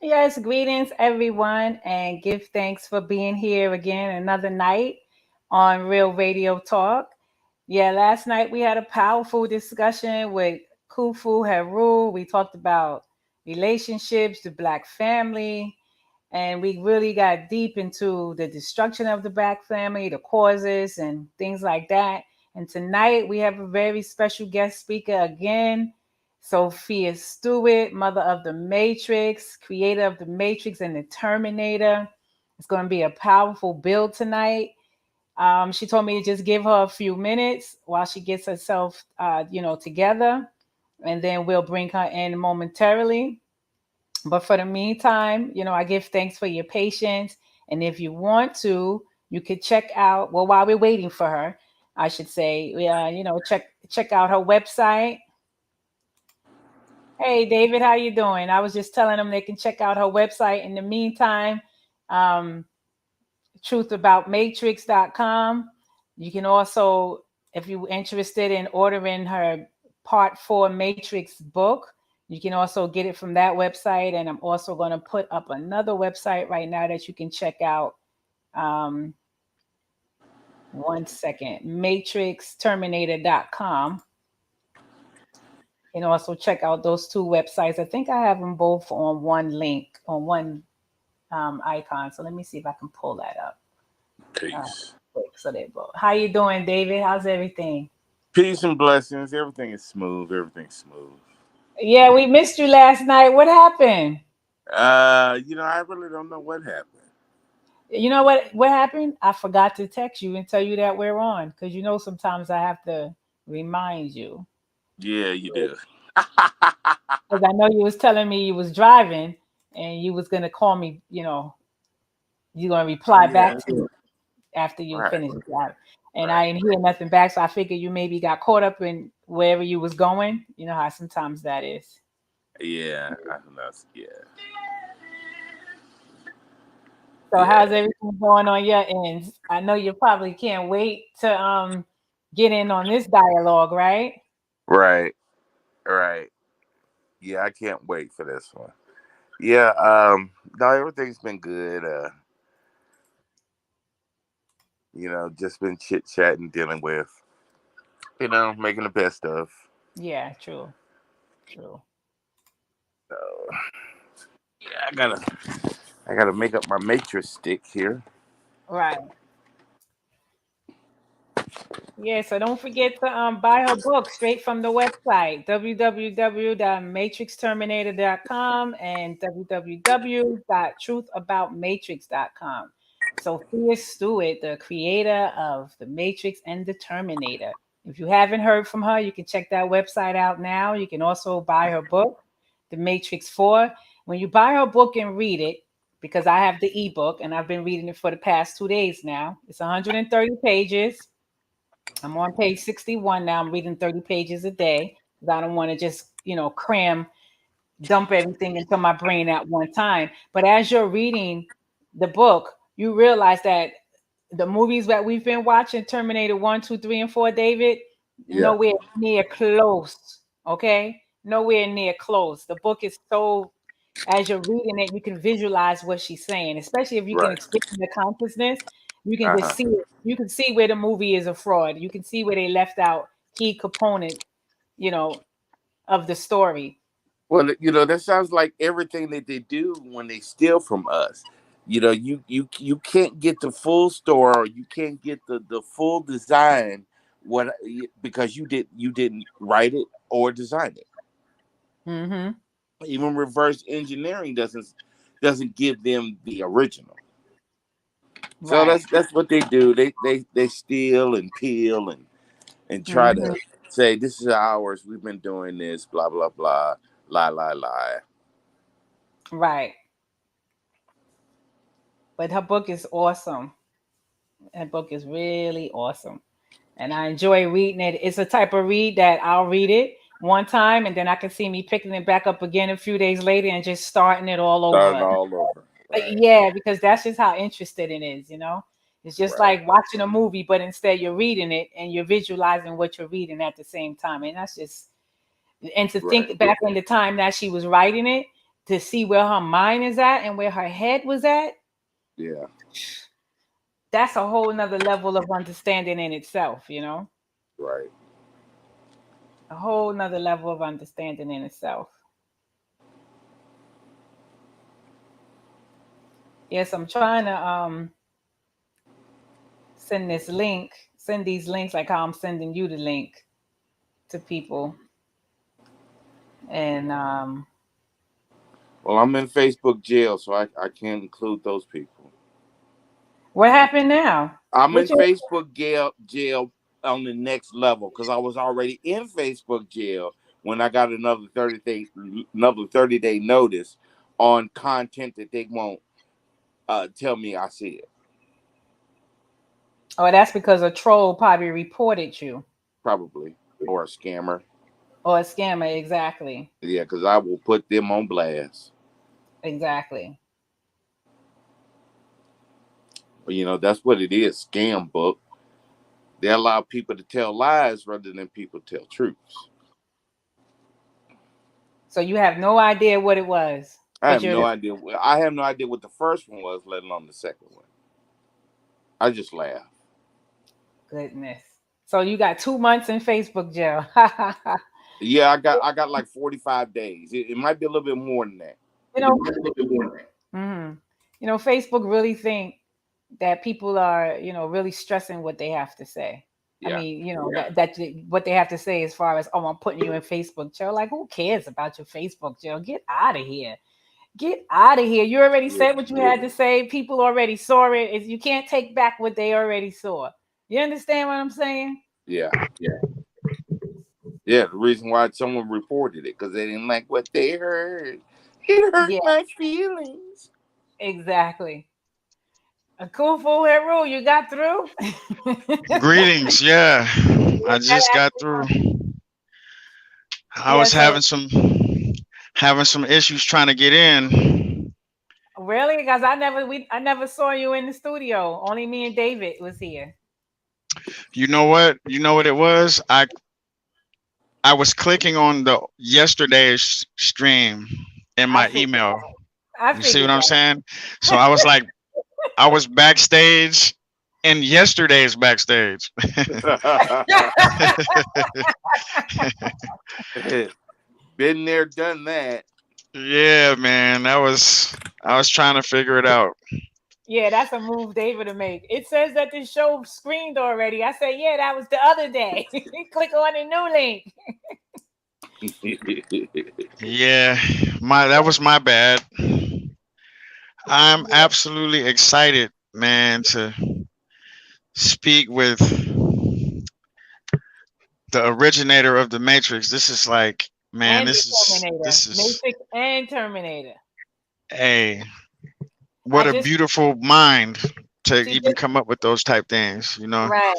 Yes, greetings everyone, and give thanks for being here again another night on Real Radio Talk. Yeah, last night we had a powerful discussion with Kufu Heru. We talked about relationships, the Black family, and we really got deep into the destruction of the Black family, the causes, and things like that. And tonight we have a very special guest speaker again, Sophia Stewart, mother of the Matrix, creator of the Matrix and the Terminator. It's going to be a powerful build tonight. She told me to just give her a few minutes while she gets herself, together, and then we'll bring her in momentarily. But for the meantime, I give thanks for your patience. And if you want to, you could check out. Well, while we're waiting for her, I should say, check out her website. Hey, David, how you doing? I was just telling them they can check out her website. In the meantime, um, truthaboutmatrix.com. You can also, if you're interested in ordering her Part 4 Matrix book, you can also get it from that website. And I'm also going to put up another website right now that you can check out. One second, matrixterminator.com. You can also check out those two websites. I think I have them both on one link, on one icon. So let me see if I can pull that up. Peace. So there, how you doing, David? How's everything? Peace and blessings. Everything is smooth. Everything's smooth. Yeah, we missed you last night. What happened? I really don't know what happened. You know what happened? I forgot to text you and tell you that we're on, because sometimes I have to remind you. Yeah, you do. Because I know you was telling me you was driving and you was gonna call me. You're gonna reply Yeah. back to me after you Right. finish driving. And Right. I didn't hear nothing back, so I figured you maybe got caught up in wherever you was going. You know how sometimes that is. Yeah. I know. Yeah. So Yeah. how's everything going on your end? I know you probably can't wait to get in on this dialogue, right? Right. Right. Yeah. I can't wait for this one. Yeah. No, everything's been good. Just been chit chatting, dealing with, making the best of. Yeah, true. True. So yeah, I gotta make up my matrix stick here. Right. Yeah, so don't forget to buy her book straight from the website, www.matrixterminator.com and www.truthaboutmatrix.com. Sophia Stewart, the creator of The Matrix and the Terminator. If you haven't heard from her, you can check that website out now. You can also buy her book, The Matrix 4. When you buy her book and read it, because I have the ebook and I've been reading it for the past 2 days now, it's 130 pages. I'm on page 61 now. I'm reading 30 pages a day because I don't want to just, dump everything into my brain at one time. But as you're reading the book, you realize that the movies that we've been watching, Terminator 1, 2, 3, and 4, David, Yeah. nowhere near close. Okay? Nowhere near close. The book is so, as you're reading it, you can visualize what she's saying, especially if you can Right. expand the consciousness. You can Uh just huh. see it. You can see where the movie is a fraud. You can see where they left out key components, you know, of the story. Well, that sounds like everything that they do when they steal from us. You can't get the full story, or you can't get the full design because you didn't write it or design it. Mm-hmm. Even reverse engineering doesn't give them the original. So Right. that's what they do. They steal and peel and try Mm-hmm. to say this is ours. We've been doing this. Blah blah blah. Lie lie lie. Right. But her book is awesome. Her book is really awesome. And I enjoy reading it. It's a type of read that I'll read it one time and then I can see me picking it back up again a few days later and just starting it all Starting over. all over. Right. Yeah, because that's just how interested it is. It's just Right. like watching a movie, but instead you're reading it and you're visualizing what you're reading at the same time. And that's just, and to Right. think back in the time that she was writing it, to see where her mind is at and where her head was at, Yeah. that's a whole nother level of understanding in itself, Right. a whole nother level of understanding in itself. Yes, I'm trying to send this link, send these links like how I'm sending you the link to people. And Well, I'm in Facebook jail, so I can't include those people. what happened now? I'm in What you Facebook jail on the next level because I was already in Facebook jail when I got another 30-day notice on content that they won't tell me I said. Oh, that's because a troll probably reported you Probably, or a scammer. or a scammer. Exactly. Yeah, because I will put them on blast. Exactly. But that's what it is. Scam book. They allow people to tell lies rather than people tell truths. So you have no idea what it was, I but have you're no idea. I have no idea what the first one was, let alone the second one. I just laugh. goodness. So you got 2 months in Facebook jail. Yeah, I got like 45 days. It might be a little bit more than that. you know, mhm. Facebook really think that people are, really stressing what they have to say. I Yeah. mean, what they have to say as far as, oh, I'm putting you in Facebook jail. Like, who cares about your Facebook jail? Get out of here. Get out of here. You already said what you had to say. People already saw it. You can't take back what they already saw. You understand what I'm saying? Yeah. Yeah. The reason why someone reported it because they didn't like what they heard. It hurt Yeah, my feelings. exactly. A cool fool head rule. You got through. Greetings. Yeah, I That just got actually through. happened. I Yeah. was So having some issues trying to get in. really, because I never saw you in the studio. Only me and David was here. You know what? You know what it was? I was clicking on the yesterday's stream in I my figured. email. I You see what figured I'm that. saying? So I was like, I was backstage in yesterday's backstage. Been there, done that. Yeah, man. I was trying to figure it out. Yeah, that's a move David to make. It says that the show screened already. I said, yeah, that was the other day. Click on the new link. Yeah, that was my bad. I'm Yeah. absolutely excited, man, to speak with the originator of the Matrix. This is like, man, And the this is Terminator. this is Matrix and Terminator. a I what a just beautiful mind to she even just come up with those type things, you know. right.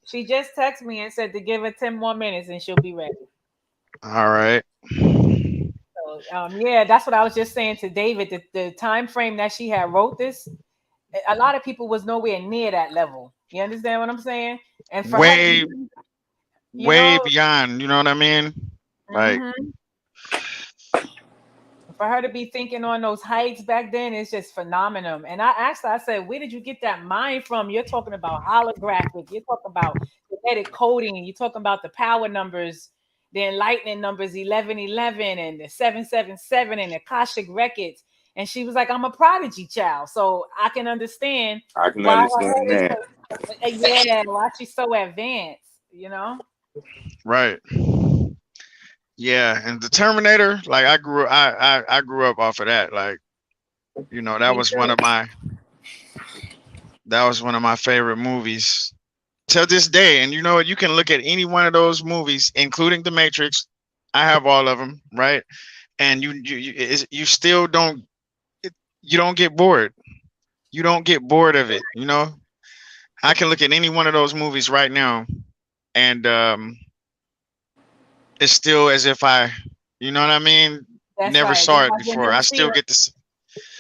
She just texted me and said to give her 10 more minutes and she'll be ready. All right. So yeah, that's what I was just saying to David. The time frame that she had wrote this, a lot of people was nowhere near that level. You understand what I'm saying? And for her to be, Way you know, way beyond, you know what I mean? Like, hmm for her to be thinking on those heights back then is just phenomenal. And I asked her, I said, where did you get that mind from? You're talking about holographic, you're talking about genetic coding, you're talking about the power numbers, the enlightening numbers 1111 and the 777 and the Akashic records. And she was like, I'm a prodigy child. So I can understand I can why her understand head is that. so, yeah, why she's so advanced, you know? right. Yeah, and the Terminator, like I grew up off of that. Like, you know, Me too. that was one of my favorite movies till this day. And you know what? You can look at any one of those movies, including The Matrix. I have all of them, right? And you still don't you don't get bored. You don't get bored of it. You know, I can look at any one of those movies right now, and it's still as if you know what I mean, That's never right. Just saw it like when before. them feelings.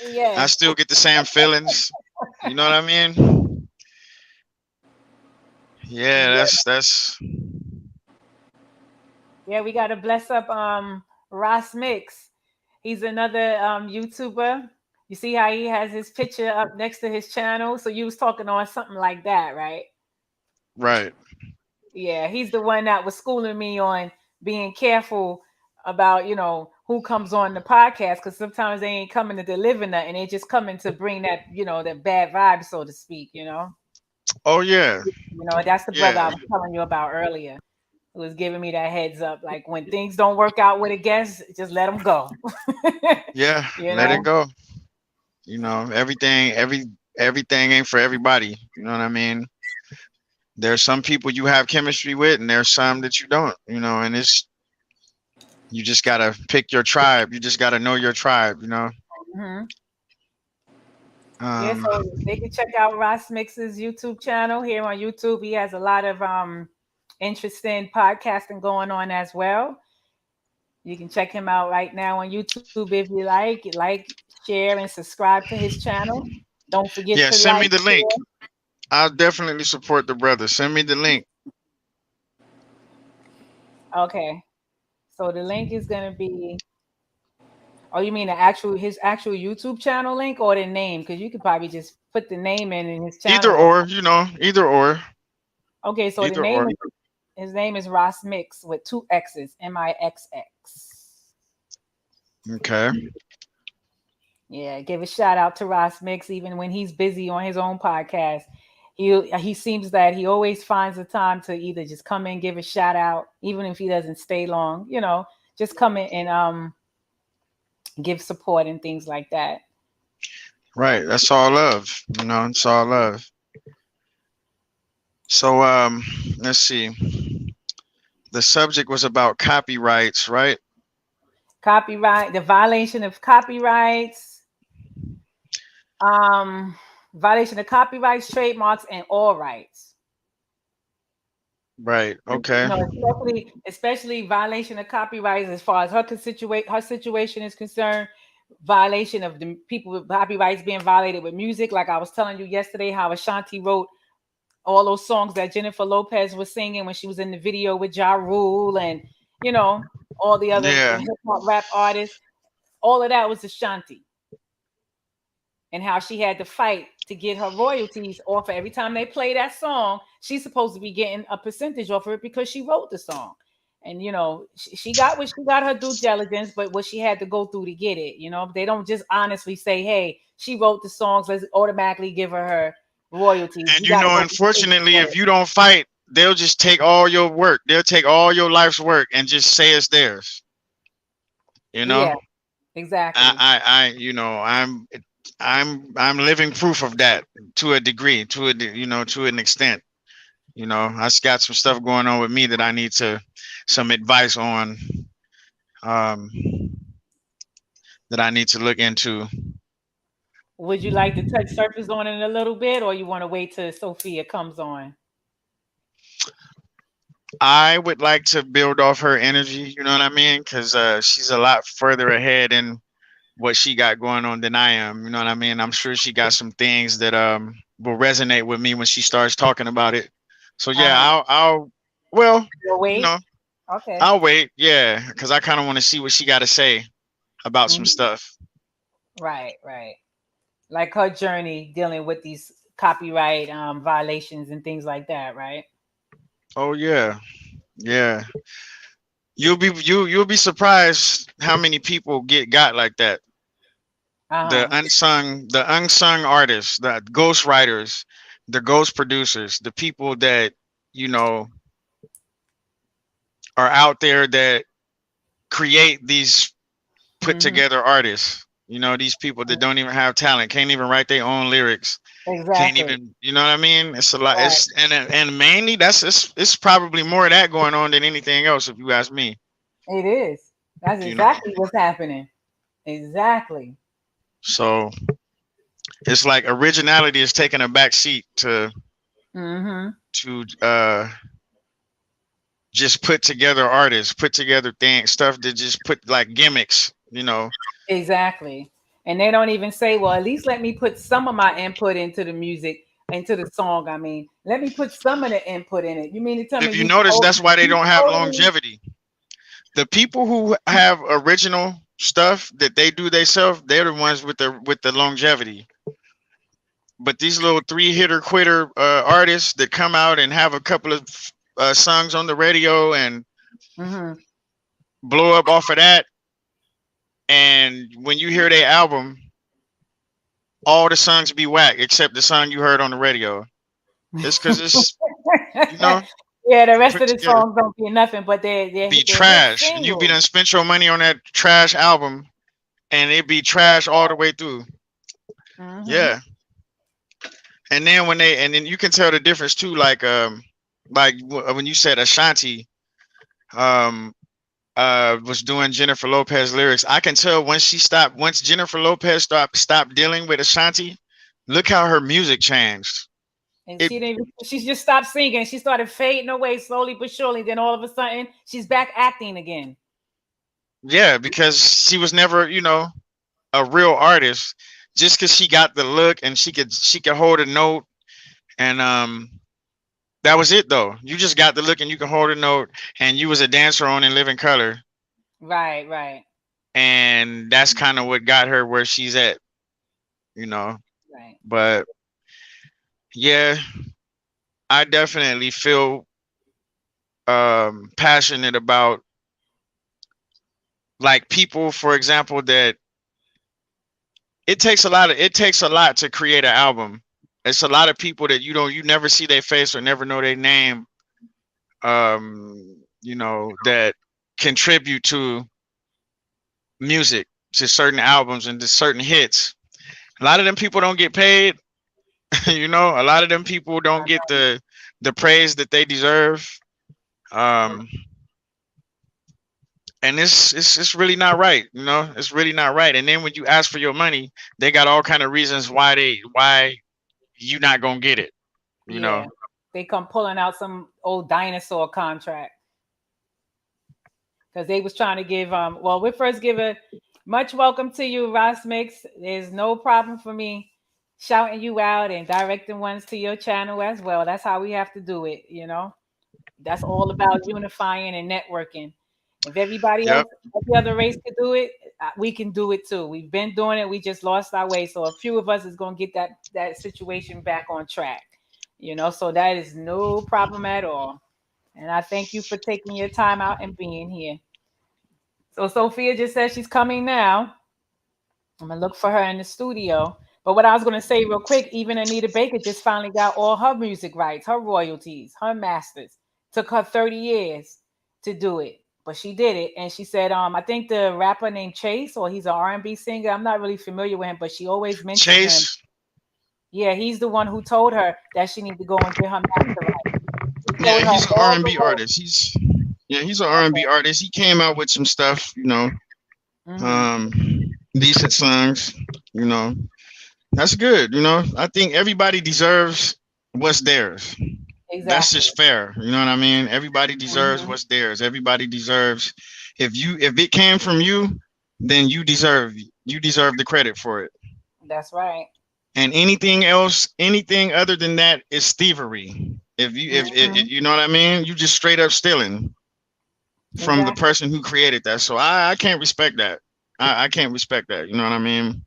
I Yes. still get the same feelings. You know what I mean? Yeah, Yeah. that's Yeah, we gotta bless up Ross Mix. He's another YouTuber You see how he has his picture up next to his channel? So you was talking on something like that, right? Right. Yeah, he's the one that was schooling me on being careful about, who comes on the podcast, because sometimes they ain't coming to deliver nothing. They just coming to bring that, that bad vibe, so to speak. Oh yeah. That's the brother I Yeah. was telling you about earlier, who was giving me that heads up. Like when things don't work out with a guest, just let them go. Yeah. you Let it know? go. Everything ain't for everybody. You know what I mean? There's some people you have chemistry with, and there's some that you don't. And you just gotta pick your tribe. You just gotta know your tribe. Mhm. Yeah, Um, so they can check out Ross Mix's YouTube channel here on YouTube. He has a lot of interesting podcasting going on as well. You can check him out right now on YouTube if you like, share, and subscribe to his channel. Don't forget yeah. to Send like, me the link. share. I'll definitely support the brother. Send me the link. Okay. So the link is gonna be. Oh, you mean his actual YouTube channel link or the name? Because you could probably just put the name in his Either channel. or. Either or. Okay, so the Either name or. is his name is Ross Mix with two X's, Mixx. Okay. Yeah, give a shout out to Ross Mix, even when he's busy on his own podcast. He seems that he always finds the time to either just come in, give a shout out, even if he doesn't stay long, just come in and give support and things like that. Right. That's all love. It's all love. So let's see. The subject was about copyrights, right? Copyright, the violation of copyrights, um, violation of copyrights, trademarks, and all rights. Right. Okay. Especially violation of copyrights as far as her situation is concerned. Violation of the people with copyrights being violated with music, like I was telling you yesterday, how Ashanti wrote all those songs that Jennifer Lopez was singing when she was in the video with Ja Rule, and you know all the other Yeah. hip hop rap artists. All of that was Ashanti, and how she had to fight to get her royalties off of every time they play that song. She's supposed to be getting a percentage off of it because she wrote the song. And she got what she got her due diligence, but what she had to go through to get it. They don't just honestly say, "Hey, she wrote the songs. Let's automatically give her royalties." And You got to go through unfortunately, the if you don't fight, they'll just take all your work. They'll take all your life's work and just say it's theirs. You know, Yeah, exactly. I'm living proof of that to a degree, to an extent. I got some stuff going on with me that I need some advice on, um, that I need to look into. Would you like to touch surface on it a little bit, or you want to wait till Sophia comes on? I would like to build off her energy, you know what I mean? Because she's a lot further ahead in what she got going on than I am. You know what I mean? I'm sure she got some things that will resonate with me when she starts talking about it. So yeah, Uh-huh. I'll well, You'll you wait. know, Okay. I'll wait. Yeah, because I kind of want to see what she got to say about some Mhm. stuff. Right, right. Like her journey dealing with these copyright violations and things like that, right? Oh yeah, yeah. You'll be surprised how many people got like that. Uh-huh. The unsung artists, the ghost writers, the ghost producers, the people that you know are out there that create these put Hmm. together artists. These people that don't even have talent, can't even write their own lyrics, can't Exactly. even, you know what I mean? It's a lot. Right. And mainly it's probably more of that going on than anything else, if you ask me. It is. That's You know, exactly what's happening. Exactly. so it's like originality is taking a back seat Hmm. to just put together artists, put together things, stuff that just put like gimmicks. Exactly. And they don't even say, well, at least let me put some of my input into the music, into the song. I mean, let me put some of the input in it. You mean to tell me If you notice, that's why they you don't have totally longevity. The people who have original stuff that they do themselves, they're the ones with the longevity. But these little three hitter quitter artists that come out and have a couple of songs on the radio and Mm-hmm. blow up off of that, and when you hear their album, all the songs be whack except the song you heard on the radio. It's because it's, you know, Yeah, the rest put of the together, songs don't be nothing, but be they're hit trash, and you be done singles. spent your money on that trash album, and it be trash all the way through. Mm-hmm. Yeah, and then and then you can tell the difference too. Like when you said Ashanti, um, was doing Jennifer Lopez lyrics. I can tell once Jennifer Lopez stopped dealing with Ashanti, look how her music changed. And It she just stopped singing. She started fading away slowly but surely. Then all of a sudden, she's back acting again. Yeah, because she was never, a real artist. Just because she got the look and she could hold a note, and that was it though. You just got the look and you can hold a note, and you was a dancer on In Living Color, Right, right, and that's kind of what got her where she's at, you know. right. But yeah, I definitely feel passionate about, like, people, for example, that it takes a lot to create an album. It's a lot of people that you never see their face or never know their name, that contribute to music, to certain albums and to certain hits. A lot of them people don't get paid. A lot of them people don't get the praise that they deserve. Um, and it's really not right. It's really not right. And then when you ask for your money, they got all kind of reasons why you not gonna get it. Yeah, they come pulling out some old dinosaur contract because they was trying to give. Well, we first give a much welcome to you, Ross Mix. There's no problem for me shouting you out and directing ones to your channel as well. That's how we have to do it. That's all about unifying and networking. If everybody else, Yep. every other race could do it, we can do it too. We've been doing it. We just lost our way. So a few of us is going to get that situation back on track. So that is no problem at all. And I thank you for taking your time out and being here. So Sophia just said she's coming now. I'm gonna look for her in the studio. But what I was gonna say real quick, even Anita Baker just finally got all her music rights, her royalties, her masters. Took her 30 years to do it, but she did it. And she said, I think the rapper named Chase, or he's an R&B singer. I'm not really familiar with him, but she always mentioned him. Chase. Yeah, he's the one who told her that she needed to go and get her master rights. Yeah, he's an R&B artist. He's an R&B artist. He came out with some stuff, decent songs, That's good, I think everybody deserves what's theirs. Exactly. That's just fair. You know what I mean? Everybody deserves what's theirs. Everybody deserves, if it came from you, then you deserve the credit for it. That's right. And anything else, anything other than that is thievery. If you know what I mean, you just straight up stealing from the person who created that. So I can't respect that. I can't respect that. You know what I mean?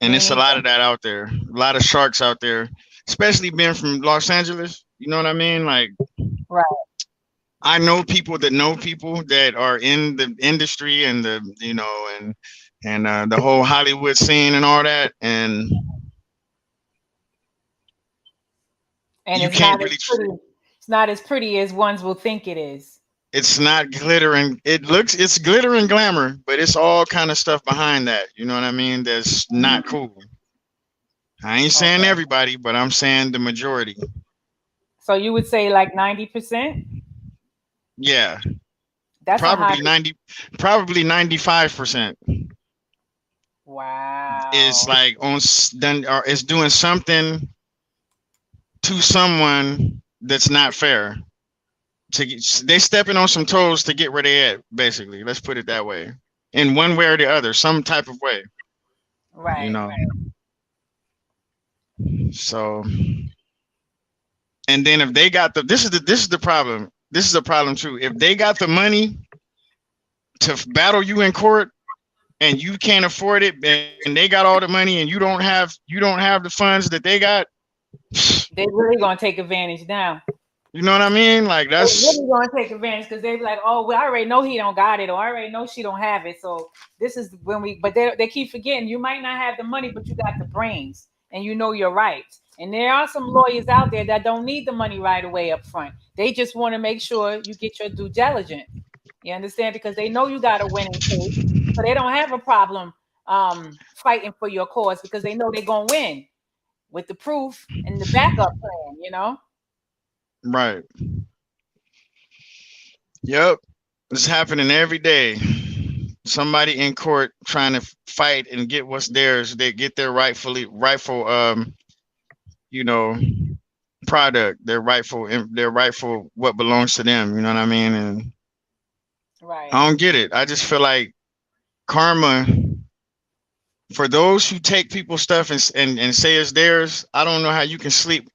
And it's a lot of that out there. A lot of sharks out there, especially being from Los Angeles. You know what I mean? Like, right. I know people that are in the industry and the, and the whole Hollywood scene and all that. And you can't really. It's not as pretty as ones will think it is. It's not glittering. It's glitter and glamour, but it's all kind of stuff behind that. You know what I mean? That's not cool. I ain't saying everybody, but I'm saying the majority. So you would say like 90%? Yeah. That's probably 95%. Wow. It's like it's doing something to someone that's not fair. They stepping on some toes to get where they at, basically. Let's put it that way. In one way or the other, some type of way. Right. Right. So, and then if they got this is the problem. This is a problem too. If they got the money to battle you in court, and you can't afford it, and they got all the money, and you don't have the funds that they got. They really gonna take advantage now. You know what I mean? Like They're that's really gonna take advantage because they be like, oh, well, I already know he don't got it, or I already know she don't have it. So this is when we. But they keep forgetting you might not have the money, but you got the brains, and you know your rights. And there are some lawyers out there that don't need the money right away up front. They just want to make sure you get your due diligence. You understand? Because they know you got a winning case, so they don't have a problem fighting for your cause because they know they're gonna win with the proof and the backup plan. You know. right. Yep. It's happening every day. Somebody in court trying to fight and get what's theirs. They get their rightful you know, product, their rightful what belongs to them. You know what I mean? And Right. I don't get it. I just feel like karma for those who take people's stuff and say it's theirs. I don't know how you can sleep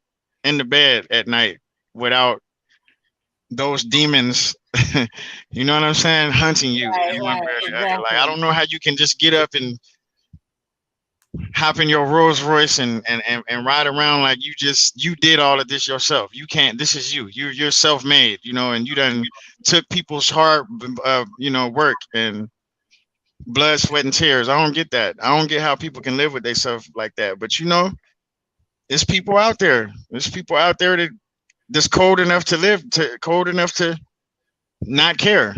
in the bed at night without those demons, you know what I'm saying, hunting you Right, in one right, way or the other. Like I exactly. don't know how you can just get up and hop in your Rolls Royce and ride around like you did all of this yourself. You can't. This is you. You're self-made, you know, and you done took people's hard, work and blood, sweat, and tears. I don't get that. I don't get how people can live with themselves like that. But you know, it's people out there. There's people out there that's cold enough to live, cold enough to not care.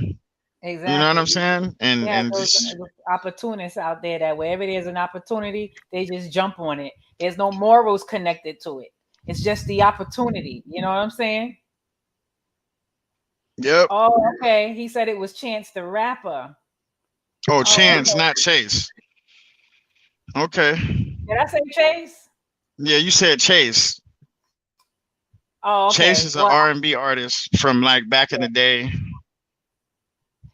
You know what Exactly. I'm saying? Yeah, And those just opportunists out there that wherever there's an opportunity, they just jump on it. There's no morals connected to it. It's just the opportunity. You know what I'm saying? yep. Oh, okay. He said it was Chance the Rapper. Oh, Oh, Chance, okay. not Chase. Okay. Did I say Chase? Yeah, you said Chase. Oh, Chase okay. is an Well, R&B artist from like back in the day.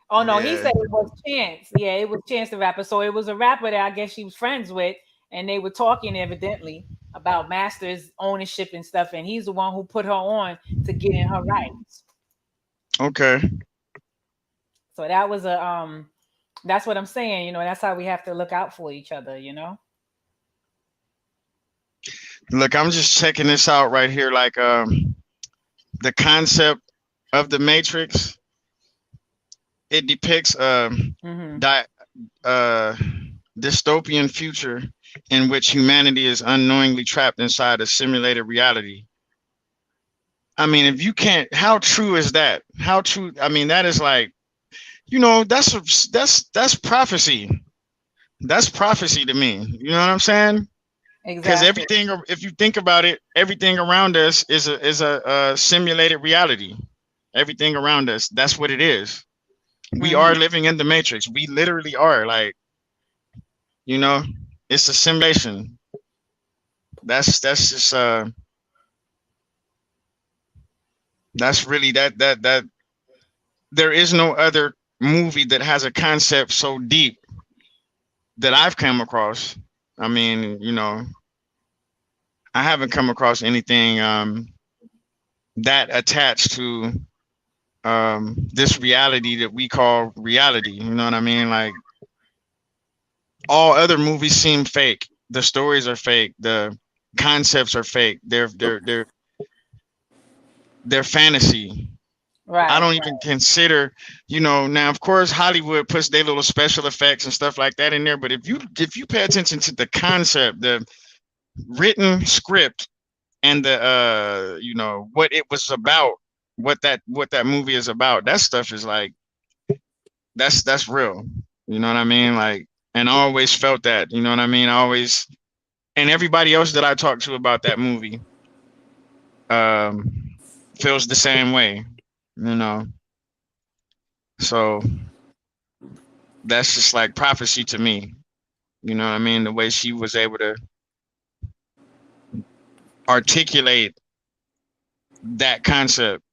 oh no, he Yeah. said it was Chance. Yeah, it was Chance the Rapper. So it was a rapper that I guess she was friends with, and they were talking evidently about Master's ownership and stuff, and he's the one who put her on to get in her rights. Okay. So that was a that's what I'm saying, that's how we have to look out for each other. Look, I'm just checking this out right here. Like the concept of the Matrix. It depicts Hmm. di- uh dystopian future in which humanity is unknowingly trapped inside a simulated reality. I mean, if you can't, how true is that? How true? I mean, that is like, that's prophecy. That's prophecy to me. You know what I'm saying? Because Exactly. everything, if you think about it, everything around us is a simulated reality. Everything around us, that's what it is. We Hmm. are living in the matrix. We literally are. Like, you know, it's a simulation. That's just that's really that there is no other movie that has a concept so deep that I've come across. I mean, I haven't come across anything that attached to this reality that we call reality. You know what I mean? Like all other movies seem fake. The stories are fake. The concepts are fake. They're fantasy. I Right. don't even consider, now of course Hollywood puts their little special effects and stuff like that in there. But if you pay attention to the concept, the written script and the what it was about, what that movie is about, that stuff is like that's real. You know what I mean? Like, and I always felt that, you know what I mean? I always, and everybody else that I talked to about that movie um feels the same way, you know. So that's just like prophecy to me. You know what I mean? The way she was able to articulate that concept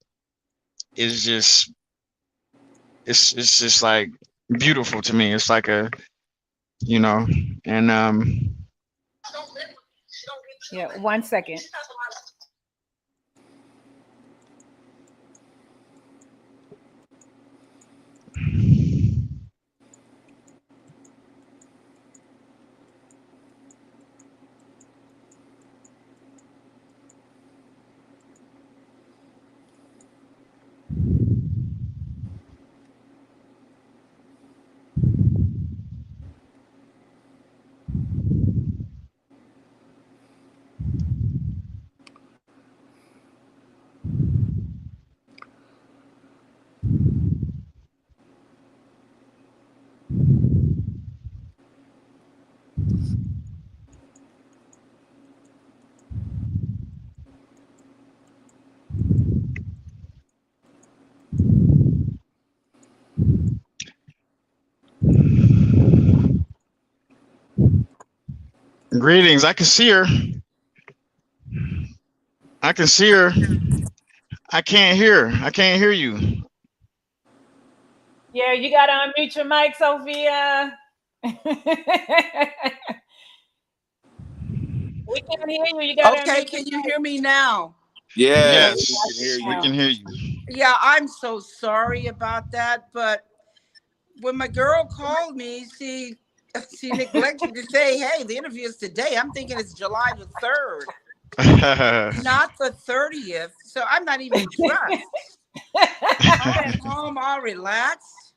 is just it's just like beautiful to me. It's like a you know, and Yeah. 1 second. Greetings. I can see her. I can see her. I can't hear. I can't hear you. Yeah, you gotta unmute your mic, Sophia. We can't hear you. You gotta Okay, unmute your can you hear me now? Yes, we can hear Yes, we you. can hear you. Yeah, I'm so sorry about that, but when my girl called me, she neglected to say, "Hey, the interview is today." I'm thinking it's July the 3rd, not the 30th. So I'm not even dressed. I'm at home, all relaxed.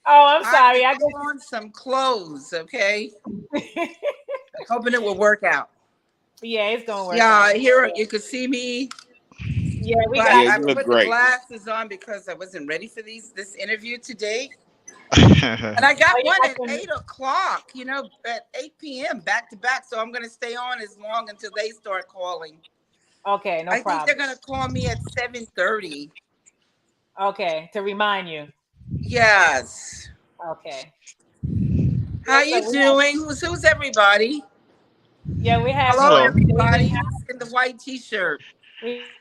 Oh, I'm I sorry. just I put on some clothes, okay? Hoping it will work out. yeah, it's gonna work Yeah, out. here you can see me. Yeah, we But got Yeah, I you look put the great. glasses on because I wasn't ready for this interview today. And I Oh, got you one got at some- 8 o'clock, at 8 p.m. back to back. So I'm going to stay on as long until they start calling. Okay, no I think they're problem. going to call me at 7:30. Okay, to remind you. Yes. Okay. How Yeah, so you doing? Who's everybody? we have Hello, Hello. everybody. Who's in the white T-shirt?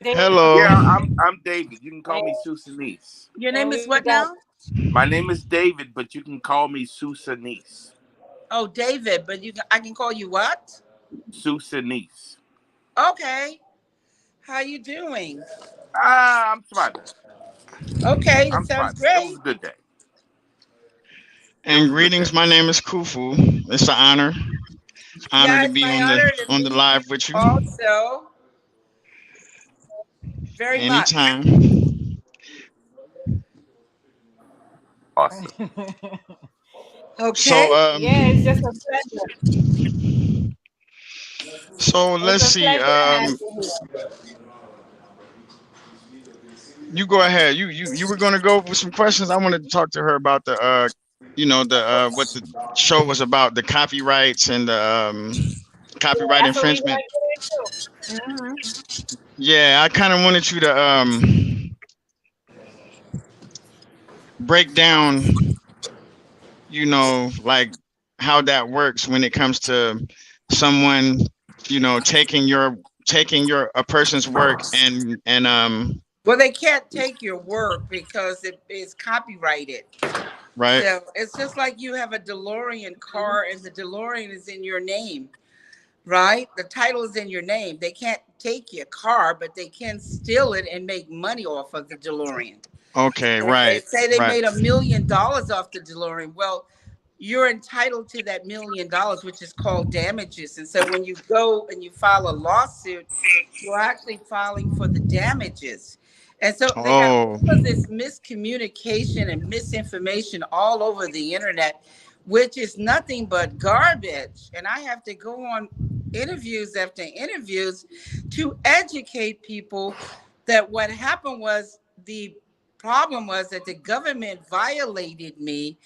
Hello. Yeah, I'm David. You can call me Susanese. Your and name is we what got now? My name is David, but you can call me Susanese. Oh, David. But I can call you what? Susanese. Okay. How you doing? I'm surviving. Okay, that I'm sounds surviving. It was great. a good day. It And was a good day. greetings. My name is Kufu. It's an honor. Honor Yeah, to it's be my on the honor to on the meet you live with you also. Very much. anytime. Awesome. So Okay. yeah, it's just a pleasure. so It's let's a see. pleasure to have you here. You go ahead. You were gonna go with some questions. I wanted to talk to her about the the what the show was about, the copyrights and the copyright That's what we infringement. want to get into. Yeah, I kind of wanted you to break down, like how that works when it comes to someone, taking your a person's work and Well, they can't take your work because it is copyrighted. right. So it's just like you have a DeLorean car and the DeLorean is in your name, right? The title is in your name. They can't take your car, but they can steal it and make money off of the DeLorean. Okay, Okay, right, say they right. made $1 million off the DeLorean. Well, you're entitled to that $1 million, which is called damages. And so when you go and you file a lawsuit, you're actually filing for the damages. And so they have Oh, all of this miscommunication and misinformation all over the internet, which is nothing but garbage. And I have to go on interviews after interviews to educate people that what happened was the problem was that the government violated me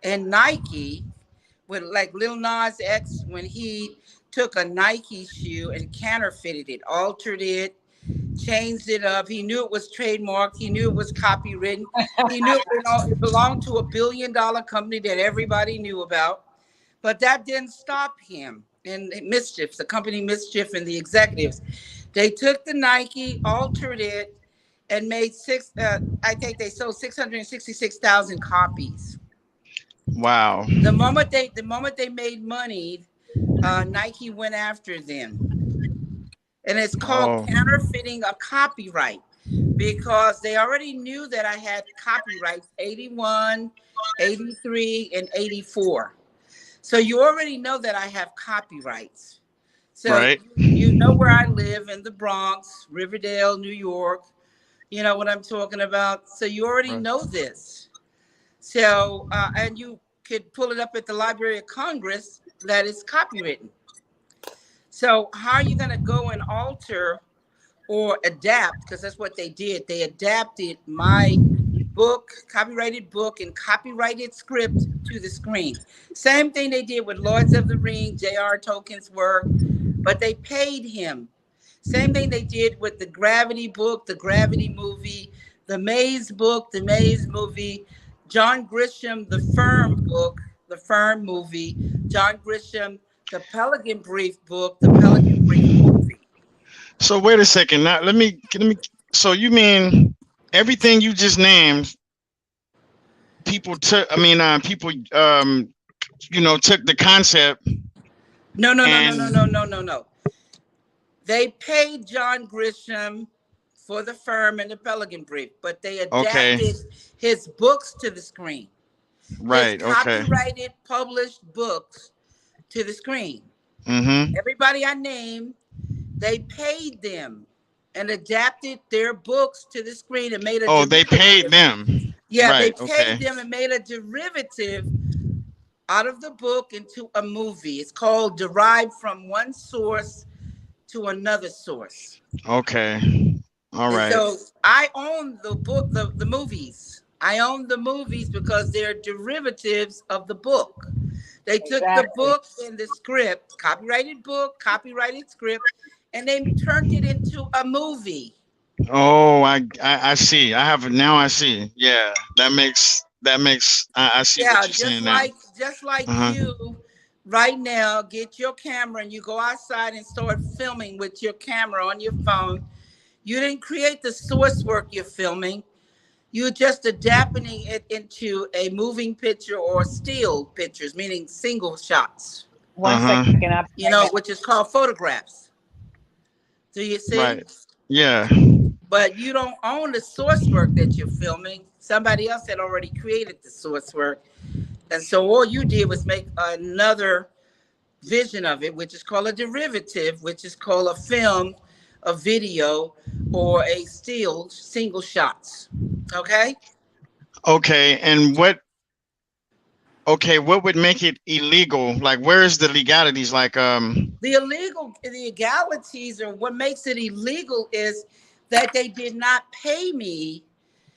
and Nike with like Lil Nas X when he took a Nike shoe and counterfeited it, altered it, changed it up. He knew it was trademarked. He knew it was copywritten. He knew it belonged to $1 billion company that everybody knew about. But that didn't stop him and Mischief, the company Mischief and the executives. They took the Nike, altered it, and made I think they sold 666,000 copies. wow. The moment they made money, Nike went after them. And it's called Oh, counterfeiting a copyright because they already knew that I had copyrights 81, 83, and 84. So you already know that I have copyrights. So right. you know where I live in the Bronx, Riverdale, New York. You know what I'm talking about. So you already Right. know this. So, and you could pull it up at the Library of Congress that is copywritten. So how are you going to go and alter or adapt? Because that's what they did. They adapted my book, copyrighted book, and copyrighted script to the screen. Same thing they did with Lords of the Ring, J.R. Tolkien's work, but they paid him. Same thing they did with the Gravity book, the Gravity movie, the Maze book, the Maze movie, John Grisham, the Firm book, the Firm movie, John Grisham, the Pelican Brief book, the Pelican Brief movie. So wait a second. Now let me. So you mean everything you just named? People took. I mean, people. Took the concept No, no, no, no, no, no, and no, no, no. They paid John Grisham for the firm and the Pelican Brief, but they okay, adapted his books to the screen. His right, okay, copyrighted published books to the screen. mm-hmm. Everybody I named, they paid them and adapted their books to the screen and made a Oh, they paid derivative. them, Yeah, they right? paid Okay, them and made a derivative out of the book into a movie. It's called Derived from One Source to Another Source. okay, all And right. so I own the book, the movies. I own the movies because they're derivatives of the book. They took the Exactly. book and the script, copyrighted book, copyrighted script, and they turned it into a movie. Oh, I see. I have now. I see. Yeah, that makes. I see what Yeah, you're saying now. just like Uh huh. you right now get your camera and you go outside and start filming with your camera on your phone. You didn't create the source work you're filming. You're just adapting it into a moving picture or still pictures, meaning single shots, One Uh second, huh. I'll be you right know, back. which is called photographs. Do you see? Right. Yeah. But you don't own the source work that you're filming. Somebody else had already created the source work. And so all you did was make another vision of it, which is called a derivative, which is called a film, a video, or a still single shots. Okay? Okay. And what? Okay. What would make it illegal? Like, where is the legalities? Like, The legalities, or what makes it illegal, is that they did not pay me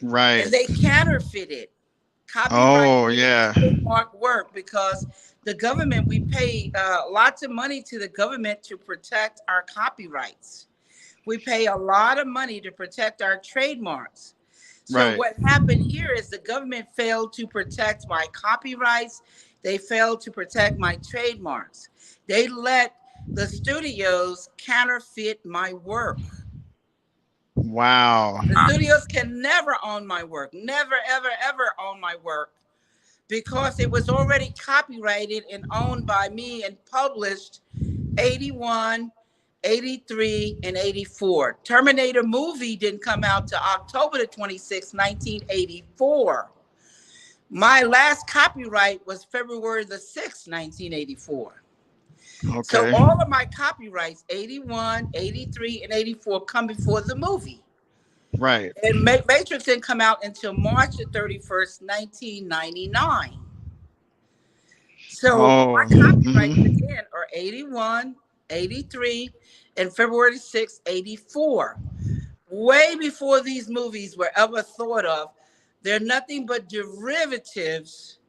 right. and they counterfeited Oh, copyrighted and yeah. trademark work, because the government, we pay lots of money to the government to protect our copyrights. We pay a lot of money to protect our trademarks. So Right. what happened here is the government failed to protect my copyrights. They failed to protect my trademarks. They let the studios counterfeit my work. Wow. The studios can never own my work, never, ever, ever own my work, because it was already copyrighted and owned by me and published 81, 83, and 84. Terminator movie didn't come out till October the 26th, 1984. My last copyright was February the 6th, 1984. So Okay. all of my copyrights, 81, 83, and 84, come before the movie. Right. And Matrix didn't come out until March the 31st, 1999. So my Oh. copyrights Mm-hmm. again are 81, 83, and February 6th, 84. Way before these movies were ever thought of. They're nothing but derivatives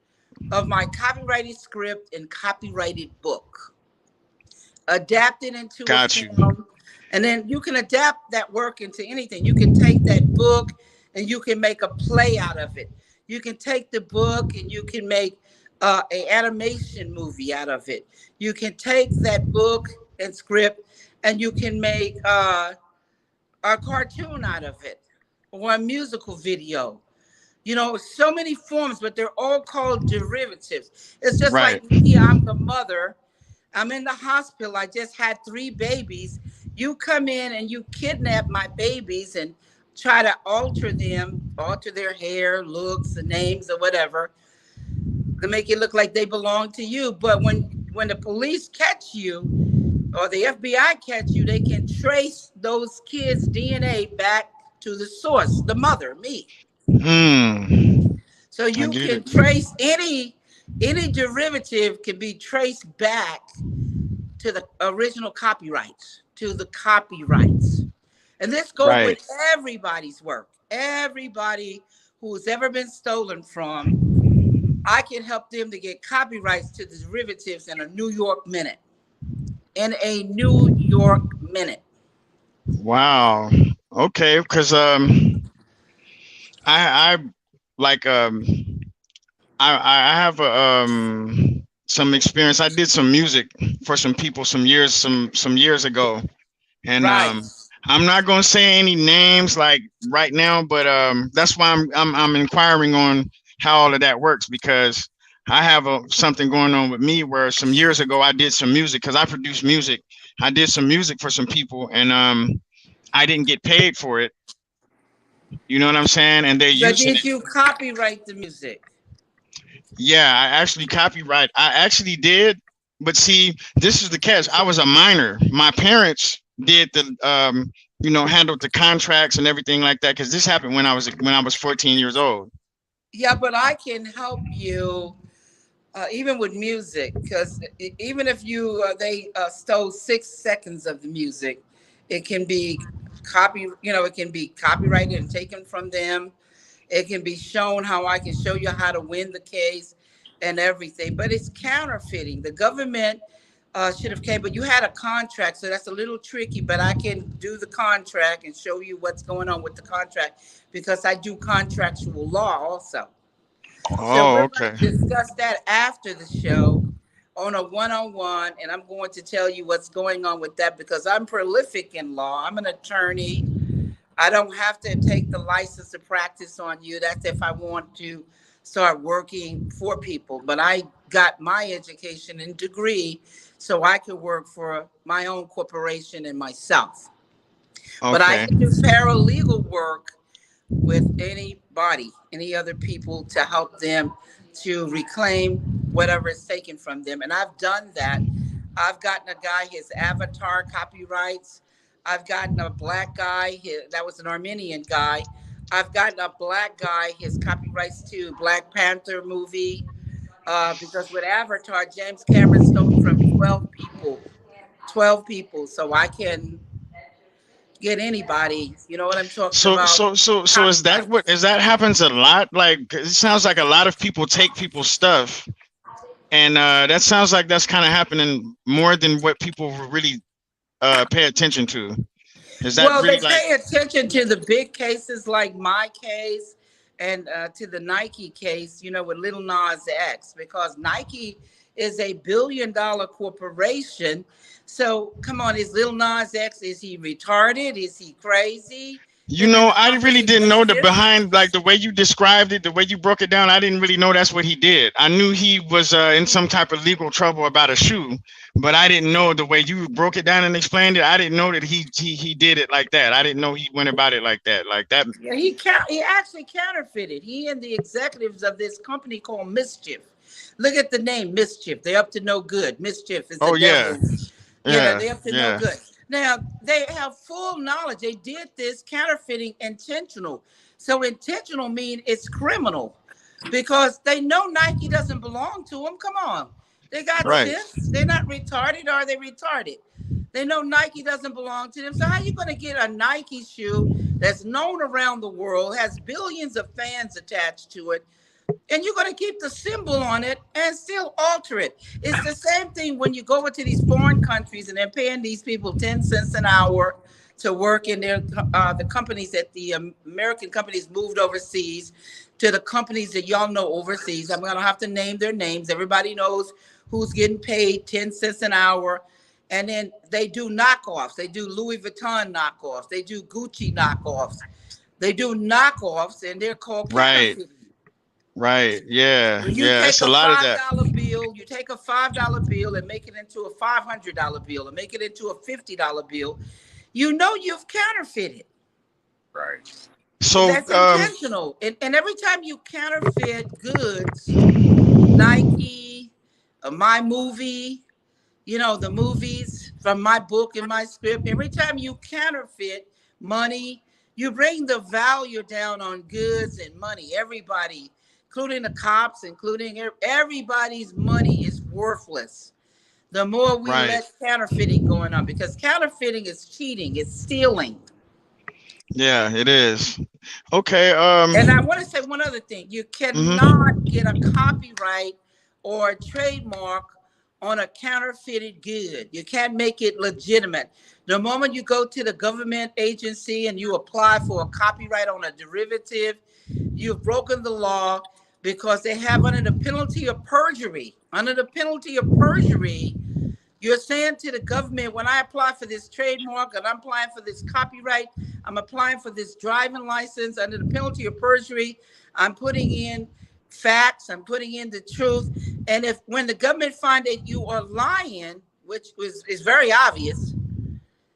of my copyrighted script and copyrighted book, adapted into a Got you. film. And then you can adapt that work into anything. You can take that book and you can make a play out of it. You can take the book and you can make an animation movie out of it. You can take that book and script and you can make a cartoon out of it, or a musical video. You know, so many forms, but they're all called derivatives. It's just Right. like me, I'm the mother. I'm in the hospital. I just had 3 babies. You come in and you kidnap my babies and try to alter them, alter their hair, looks, the names, or whatever, to make it look like they belong to you. But when the police catch you or the FBI catch you, they can trace those kids' DNA back to the source, the mother, me. Hmm. So I you get can it. trace any derivative can be traced back to the original copyrights, to the copyrights. And this goes Right. with everybody's work. Everybody who's ever been stolen from, I can help them to get copyrights to the derivatives in a New York minute. In a New York minute. Wow. Okay. Because I like I have a some experience. I did some music for some people some years ago, and Right. I'm not gonna say any names like right now, but that's why I'm inquiring on how all of that works, because I have something going on with me where some years ago I did some music because I produce music. I did some music for some people, and I didn't get paid for it. You know what I'm saying? And they're But using did it. you copyright the music? Yeah, I actually copyright. I actually did, but see, this is the catch. I was a minor. My parents did the handled the contracts and everything like that, because this happened when I was 14 years old. Yeah, but I can help you even with music, because even if you they stole 6 seconds of the music, it can be it can be copyrighted and taken from them. It can be shown how I can show you how to win the case and everything. But it's counterfeiting. The government should have came, but you had a contract, so that's a little tricky. But I can do the contract and show you what's going on with the contract, because I do contractual law also. So Oh, we're going okay. to discuss that after the show on a one-on-one, and I'm going to tell you what's going on with that, because I'm prolific in law. I'm an attorney. I don't have to take the license to practice on you. That's if I want to start working for people. But I got my education and degree so I could work for my own corporation and myself. But I Okay. can do paralegal work with anybody, any other people, to help them to reclaim whatever is taken from them. And I've done that. I've gotten a guy his avatar copyrights. I've gotten a black guy, that was an Armenian guy. I've gotten a black guy his copyrights to Black Panther movie, because with Avatar, James Cameron stole from 12 people. 12 people. So I can get anybody, you know what I'm talking So about? so so so Copyrights. is that happens a lot? Like, it sounds like a lot of people take people's stuff, and that sounds like that's kind of happening more than what people really pay attention to. Is that Well, they really like? pay attention to the big cases like my case and to the Nike case, with Little Nas X, because Nike is a billion-dollar corporation. So come on, is Little Nas X, is he retarded? Is he crazy? You Him and know, the I really company didn't know the Mischief? behind, like the way you described it, the way you broke it down. I didn't really know that's what he did. I knew he was in some type of legal trouble about a shoe, but I didn't know the way you broke it down and explained it. I didn't know that he did it like that. I didn't know he went about it like that. Like that. Yeah, he actually counterfeited. He and the executives of this company called Mischief. Look at the name Mischief. They're up to no good. Mischief is the Oh yeah, devil. yeah, They're up to no yeah. good. Now, they have full knowledge. They did this counterfeiting intentional. So intentional means it's criminal, because they know Nike doesn't belong to them. Come on. They got Right. sense. They're not retarded. Are they retarded? They know Nike doesn't belong to them. So how are you going to get a Nike shoe that's known around the world, has billions of fans attached to it, and you're going to keep the symbol on it and still alter it? It's the same thing when you go into these foreign countries and they're paying these people 10 cents an hour to work in their the companies that the American companies moved overseas to the companies that y'all know overseas. I'm going to have to name their names. Everybody knows who's getting paid 10 cents an hour. And then they do knockoffs. They do Louis Vuitton knockoffs. They do Gucci knockoffs. They do knockoffs, and they're called Right. counterfeiting. Right. Yeah. When you Yeah. take It's a a lot of that. $5 bill, you take a $5 bill and make it into a $500 bill and make it into a $50 bill, you know you've counterfeited. Right. So That's intentional. And every time you counterfeit goods, Nike, my movie, the movies from my book and my script, every time you counterfeit money, you bring the value down on goods and money. Everybody, including the cops, including everybody's money is worthless. The more we right. let counterfeiting going on, because counterfeiting is cheating, it's stealing. Yeah, it is. Okay. And I want to say one other thing. You cannot get a copyright or a trademark on a counterfeited good. You can't make it legitimate. The moment you go to the government agency and you apply for a copyright on a derivative, you've broken the law, because they have under the penalty of perjury. Under the penalty of perjury, you're saying to the government, when I apply for this trademark and I'm applying for this copyright, I'm applying for this driving license under the penalty of perjury, I'm putting in facts, I'm putting in the truth. And if when the government find that you are lying, which is very obvious,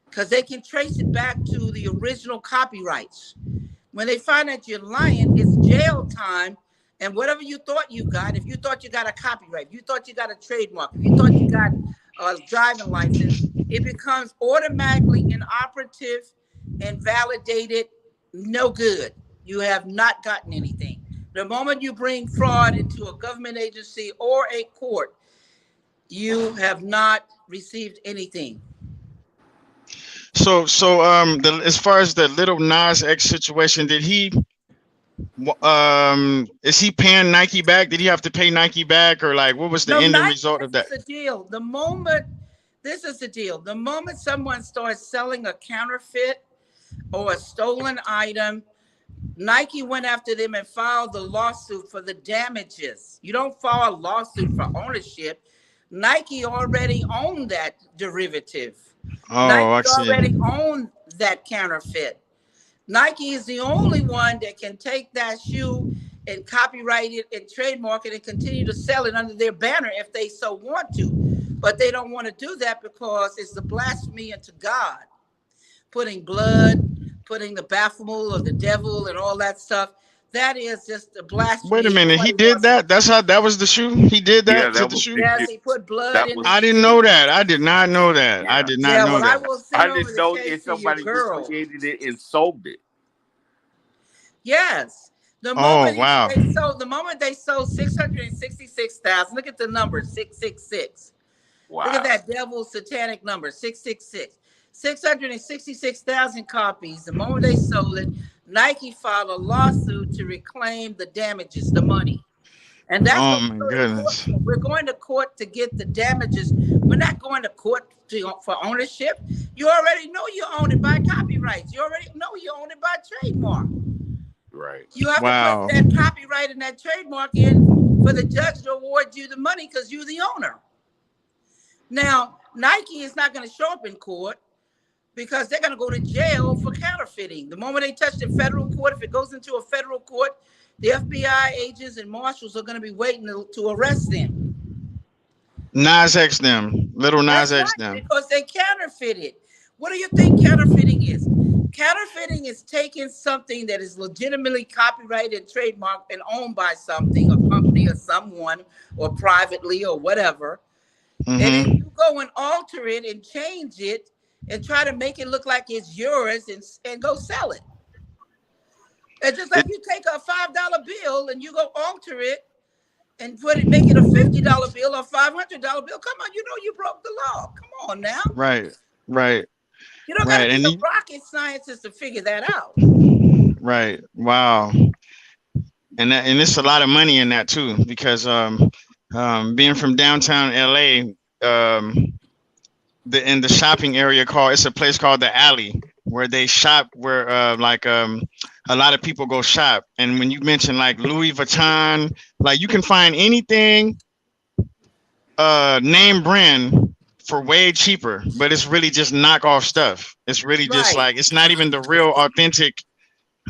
because they can trace it back to the original copyrights. When they find that you're lying, it's jail time. And whatever you thought you got, if you thought you got a copyright, if you thought you got a trademark, if you thought you got a driving license, it becomes automatically inoperative and validated, no good. You have not gotten anything. The moment you bring fraud into a government agency or a court, you have not received anything. So as far as the Little Nas X situation, did he is he paying Nike back? Did he have to pay Nike back, or like what was the end result of that? This is the deal. This is the deal. The moment someone starts selling a counterfeit or a stolen item, Nike went after them and filed the lawsuit for the damages. You don't file a lawsuit for ownership. Nike already owned that derivative. Oh, Nike I see. already owned that counterfeit. Nike is the only one that can take that shoe and copyright it and trademark it and continue to sell it under their banner if they so want to. But they don't want to do that because it's the blasphemy unto God. Putting blood, putting the baphomet of the devil and all that stuff. That is just a blasphemy. Wait a minute, he did that? That's how that was the shoe? He did that to the shoe? Yes, he put blood in the I didn't know that. I did not know that. Yeah. I did not know that. I didn't know if somebody just created it and sold it. Yes. The moment they sold 666,000. Look at the number, 666. Wow. Look at that devil satanic number, 666. 666,000 copies. The moment they sold it, Nike filed a lawsuit to reclaim the damages, the money. And that's my goodness. We're going to court to get the damages. We're not going to court for ownership. You already know you own it by copyrights. You already know you own it by trademark. Right. You have to put that copyright and that trademark in for the judge to award you the money because you're the owner. Now, Nike is not going to show up in court because they're going to go to jail for counterfeiting. The moment they touch the federal court, if it goes into a federal court, the FBI agents and marshals are going to be waiting to arrest them. Nas X them, Little Nas X them. Because they counterfeited. What do you think counterfeiting is? Counterfeiting is taking something that is legitimately copyrighted, trademarked, and owned by something, a company or someone, or privately or whatever. And then you go and alter it and change it and try to make it look like it's yours and go sell it. It's just like you take a $5 bill and you go alter it and make it a $50 bill or $500 bill. Come on, you know you broke the law. Come on now. Right. You don't got to be a rocket scientist to figure that out. Right. Wow. And it's a lot of money in that too, because being from downtown LA, in the shopping area it's a place called the Alley where they shop, where a lot of people go shop. And when you mention like Louis Vuitton, like you can find anything name brand for way cheaper, but it's really just knockoff stuff. It's really just like, it's not even the real authentic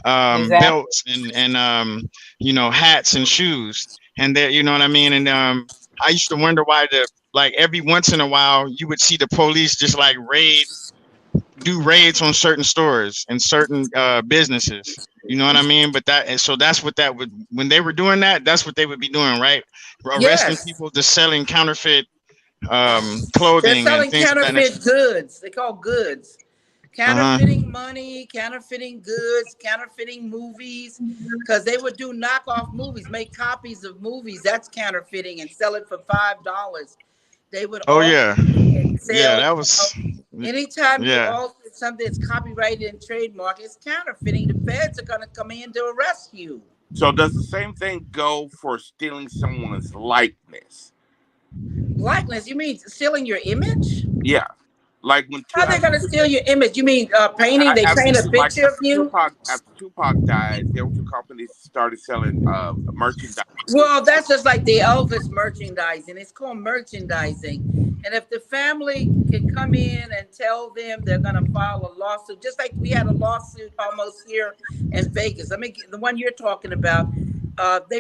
belts and hats and shoes. And there, you know what I mean? And I used to wonder why every once in a while you would see the police just like do raids on certain stores and certain businesses. You know what I mean? But that's what that would, when they were doing that, that's what they would be doing, right? Arresting people just selling counterfeit clothing. They're selling counterfeit goods. They call goods. Counterfeiting money, counterfeiting goods, counterfeiting movies, because they would do knockoff movies, make copies of movies. That's counterfeiting and sell it for $5. They would. That was. Anytime you alter something that's copyrighted and trademarked, it's counterfeiting. The feds are going to come in to arrest you. So does the same thing go for stealing someone's likeness? Likeness? You mean stealing your image? Yeah. Like when How they gonna steal your image? You mean painting? They paint a like picture of you? After Tupac died, there was a company that started selling merchandise. Well, that's just like the Elvis merchandising. It's called merchandising. And if the family can come in and tell them they're going to file a lawsuit, just like we had a lawsuit almost here in Vegas. I mean, the one you're talking about, they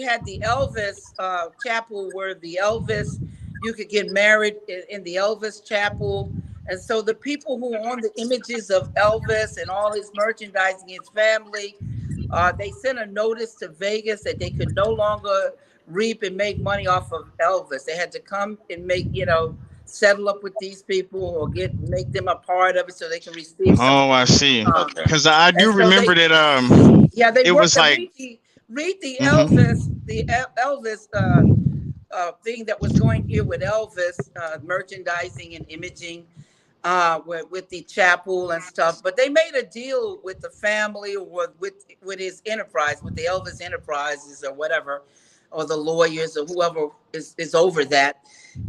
had the Elvis chapel where the Elvis, you could get married in the Elvis chapel. And so the people who own the images of Elvis and all his merchandising, his family, they sent a notice to Vegas that they could no longer reap and make money off of Elvis. They had to come and settle up with these people or make them a part of it so they can receive some. Oh, I see. Okay. Because I And do so remember that they it worked was to like read the mhm. Elvis thing that was going here with Elvis merchandising and imaging with the chapel and stuff. But they made a deal with the family or with his enterprise, with the Elvis Enterprises or whatever, or the lawyers or whoever is over that.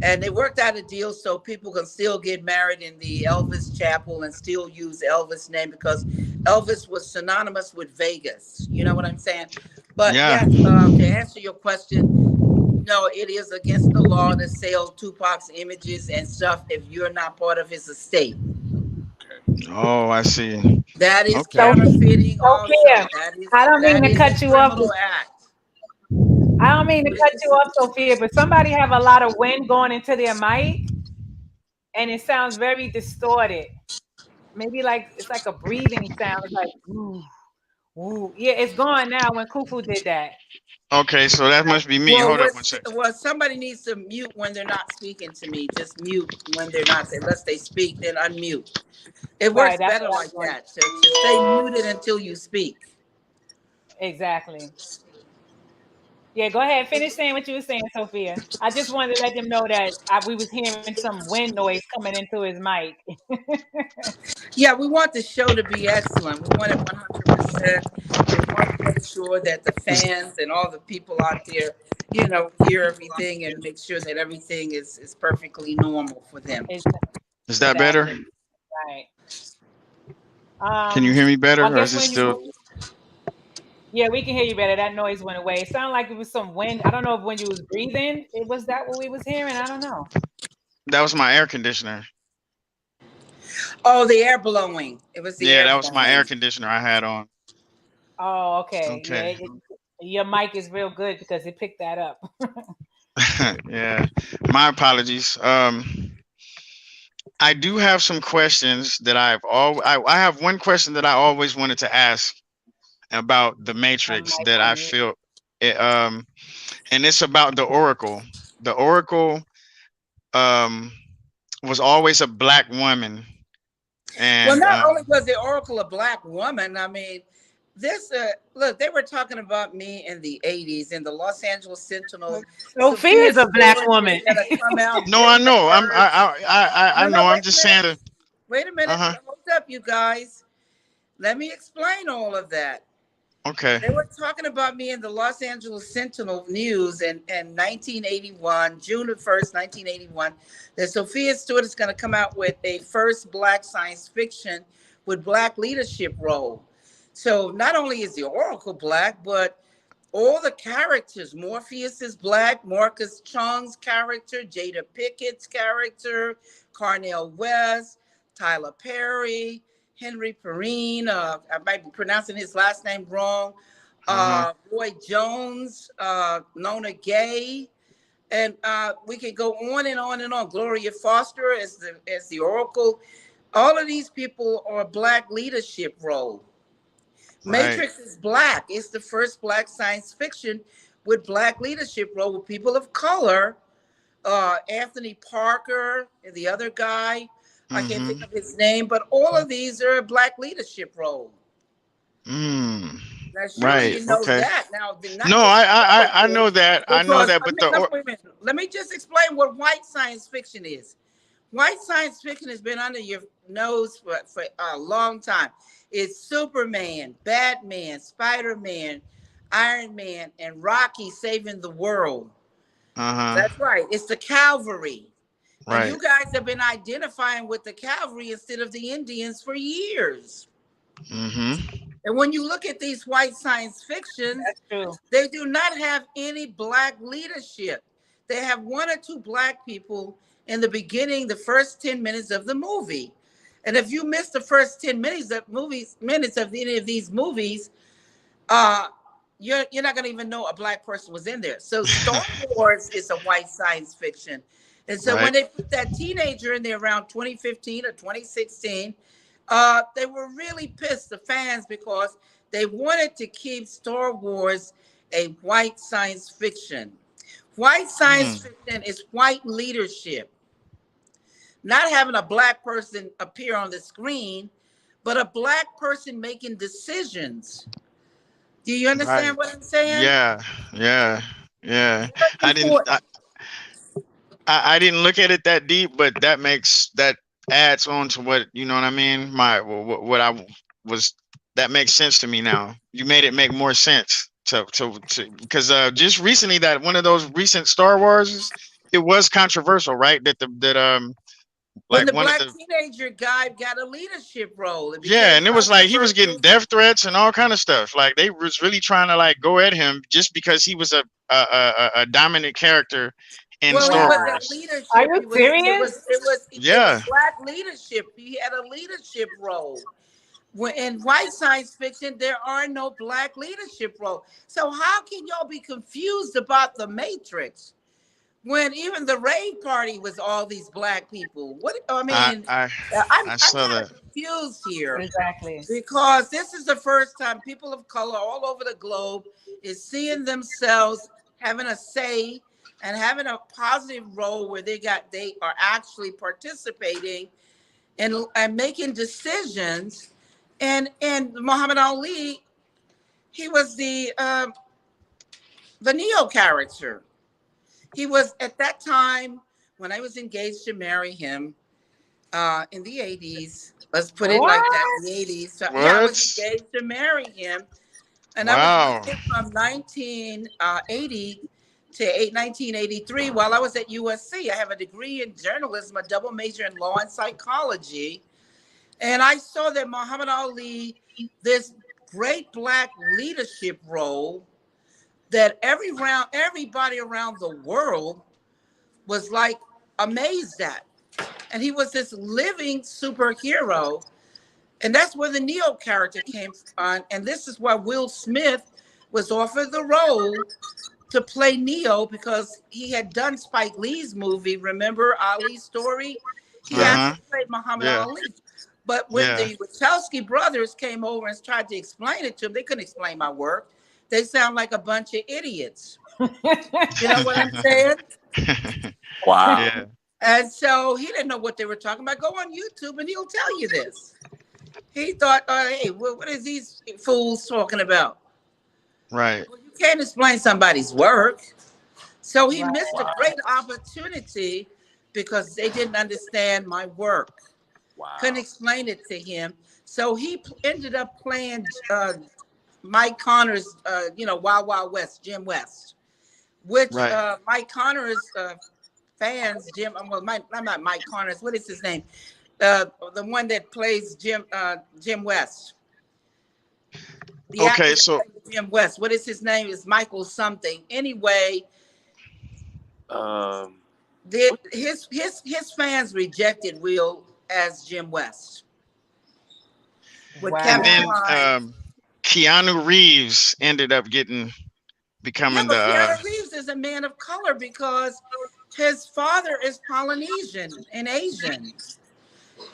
And they worked out a deal so people can still get married in the Elvis chapel and still use Elvis name because Elvis was synonymous with Vegas. You know what I'm saying? But Yeah. yes, to answer your question, no, it is against the law to sell Tupac's images and stuff if you're not part of his estate. Oh, I see. That is Okay. So, counterfeiting also. Sophia, I don't mean That to is a cut you off. criminal act. I don't mean to cut you off, Sophia, but somebody have a lot of wind going into their mic, and it sounds very distorted. Maybe like it's like a breathing sound. It's like ooh, ooh. Yeah, it's gone now. When Kufu did that, Okay, so that must be me. Hold up one second. Somebody needs to mute when they're not speaking to me. Just mute when they're not. Unless they speak, then unmute. It right? works That's better what like I'm doing. that. To stay muted until you speak. Exactly. Yeah, go ahead. Finish saying what you were saying, Sophia. I just wanted to let them know that we was hearing some wind noise coming into his mic. Yeah, we want the show to be excellent. We want it 100%. We want to make sure that the fans and all the people out there, hear everything and make sure that everything is perfectly normal for them. Is that better? Exactly. Right. Can you hear me better, I or guess is it when still? you, yeah, we can hear you better. That noise went away. It sounded like it was some wind. I don't know if when you was breathing, it was that what we was hearing. I don't know. That was my air conditioner. Oh, the air blowing. It was the Yeah, air that was my air blowing. conditioner I had on. Oh, okay. Okay. Yeah, your mic is real good because it picked that up. Yeah. My apologies. I do have some questions that I have one question that I always wanted to ask about the I'm Matrix mic that I on mute. feel it, and it's about the Oracle. The Oracle um was always a black woman, Well, and not only was the Oracle a black woman, I mean, this look, they were talking about me in the 80s in the Los Angeles Sentinel. Sophia Sophia is a black Stewart was woman. gonna come out no, I getting the know. birds. I No, know. I'm wait a just minute. saying that. Wait a minute. Uh-huh. Hold up, you guys. Let me explain all of that. Okay. They were talking about me in the Los Angeles Sentinel News in 1981, June the 1st, 1981, that Sophia Stewart is going to come out with a first black science fiction with black leadership role. So not only is the Oracle black, but all the characters, Morpheus is black, Marcus Chung's character, Jada Pickett's character, Carnell West, Tyler Perry, Henry Perrine, I might be pronouncing his last name wrong, Uh-huh. Roy Jones, Nona Gay, and we can go on and on and on. Gloria Foster as the Oracle. All of these people are black leadership role. Right. Matrix is black. It's the first black science fiction with black leadership role with people of color. Anthony Parker and the other guy, I can't think Mm-hmm. of his name, but all of these are black leadership role. Mm. Now, surely Right. you know Okay. that. Now, not No, just the I Oracle, know that. I know because that, but wait a minute. Let me just explain what white science fiction is. White science fiction has been under your nose for a long time. It's Superman, Batman, Spider-Man, Iron Man, and Rocky saving the world. uh-huh. That's right. It's the cavalry. And Right. you guys have been identifying with the cavalry instead of the Indians for years. Mm-hmm. And when you look at these white science fictions, That's true. they do not have any black leadership. They have one or two black people in the beginning, the first 10 minutes of the movie. And if you miss the first 10 minutes of any of these movies, you're not going to even know a black person was in there. So Star Wars is a white science fiction. And so when Right. they put that teenager in there around 2015 or 2016, they were really pissed, the fans, because they wanted to keep Star Wars a white science fiction. White science fiction is white leadership, not having a black person appear on the screen, but a black person making decisions. Do you Right. understand what I'm saying? Yeah. Yeah. Yeah. I didn't. Before, I didn't look at it that deep, but that adds on to what you know what I mean. What I was that makes sense to me now. You made it make more sense to because just recently that one of those recent Star Wars, it was controversial, right? That when like the one of black the teenager guy got a leadership role, it yeah, became and it was like he was controversial. getting death threats and all kind of stuff. Like they was really trying to like go at him just because he was a dominant character in Well, he Star Wow. wasn't Wars. Are leadership. you He was. serious? It Yeah. was black leadership. He had a leadership role. When in white science fiction, there are no black leadership role. So how can y'all be confused about the Matrix when even the rave party was all these black people? What I I mean, I I'm I I'm saw kind that. of confused here. Exactly. Because this is the first time people of color all over the globe is seeing themselves having a say and having a positive role where they are actually participating and making decisions. And Muhammad Ali, he was the Neo character. He was at that time when I was engaged to marry him in the 80s. Let's put it like that, What? the 80s. So, yeah, I was What? engaged to marry him. And I was with Wow. him from 1980 to 1983 while I was at USC. I have a degree in journalism, a double major in law and psychology. And I saw that Muhammad Ali, this great black leadership role that everybody around the world was like amazed at. And he was this living superhero. And that's where the Neo character came from. And this is why Will Smith was offered the role to play Neo because he had done Spike Lee's movie, remember Ali's Story? He Uh Yeah. huh. actually played Muhammad Yeah. Ali. But when Yeah. the Wachowski brothers came over and tried to explain it to him, they couldn't explain my work. They sound like a bunch of idiots. You know what I'm saying? Wow. Yeah. And so he didn't know what they were talking about. Go on YouTube and he'll tell you this. He thought, hey, what is these fools talking about? Right. Well, you can't explain somebody's work. So he Right. missed a great opportunity because they didn't understand my work. Couldn't Wow. explain it to him. So he ended up playing Mike Connor's, Wild Wild West, Jim West, which Right. Mike Connor's fans, I'm not Mike Connor's. What is his name? The one that plays Jim West. The actor Okay. that So plays Jim West. What is his name? Is Michael something. Anyway, Um. his fans rejected Will as Jim West. With and Kevin then Wow. Kline. Keanu Reeves ended up Yeah, becoming but the Keanu Reeves is a man of color because his father is Polynesian and Asian.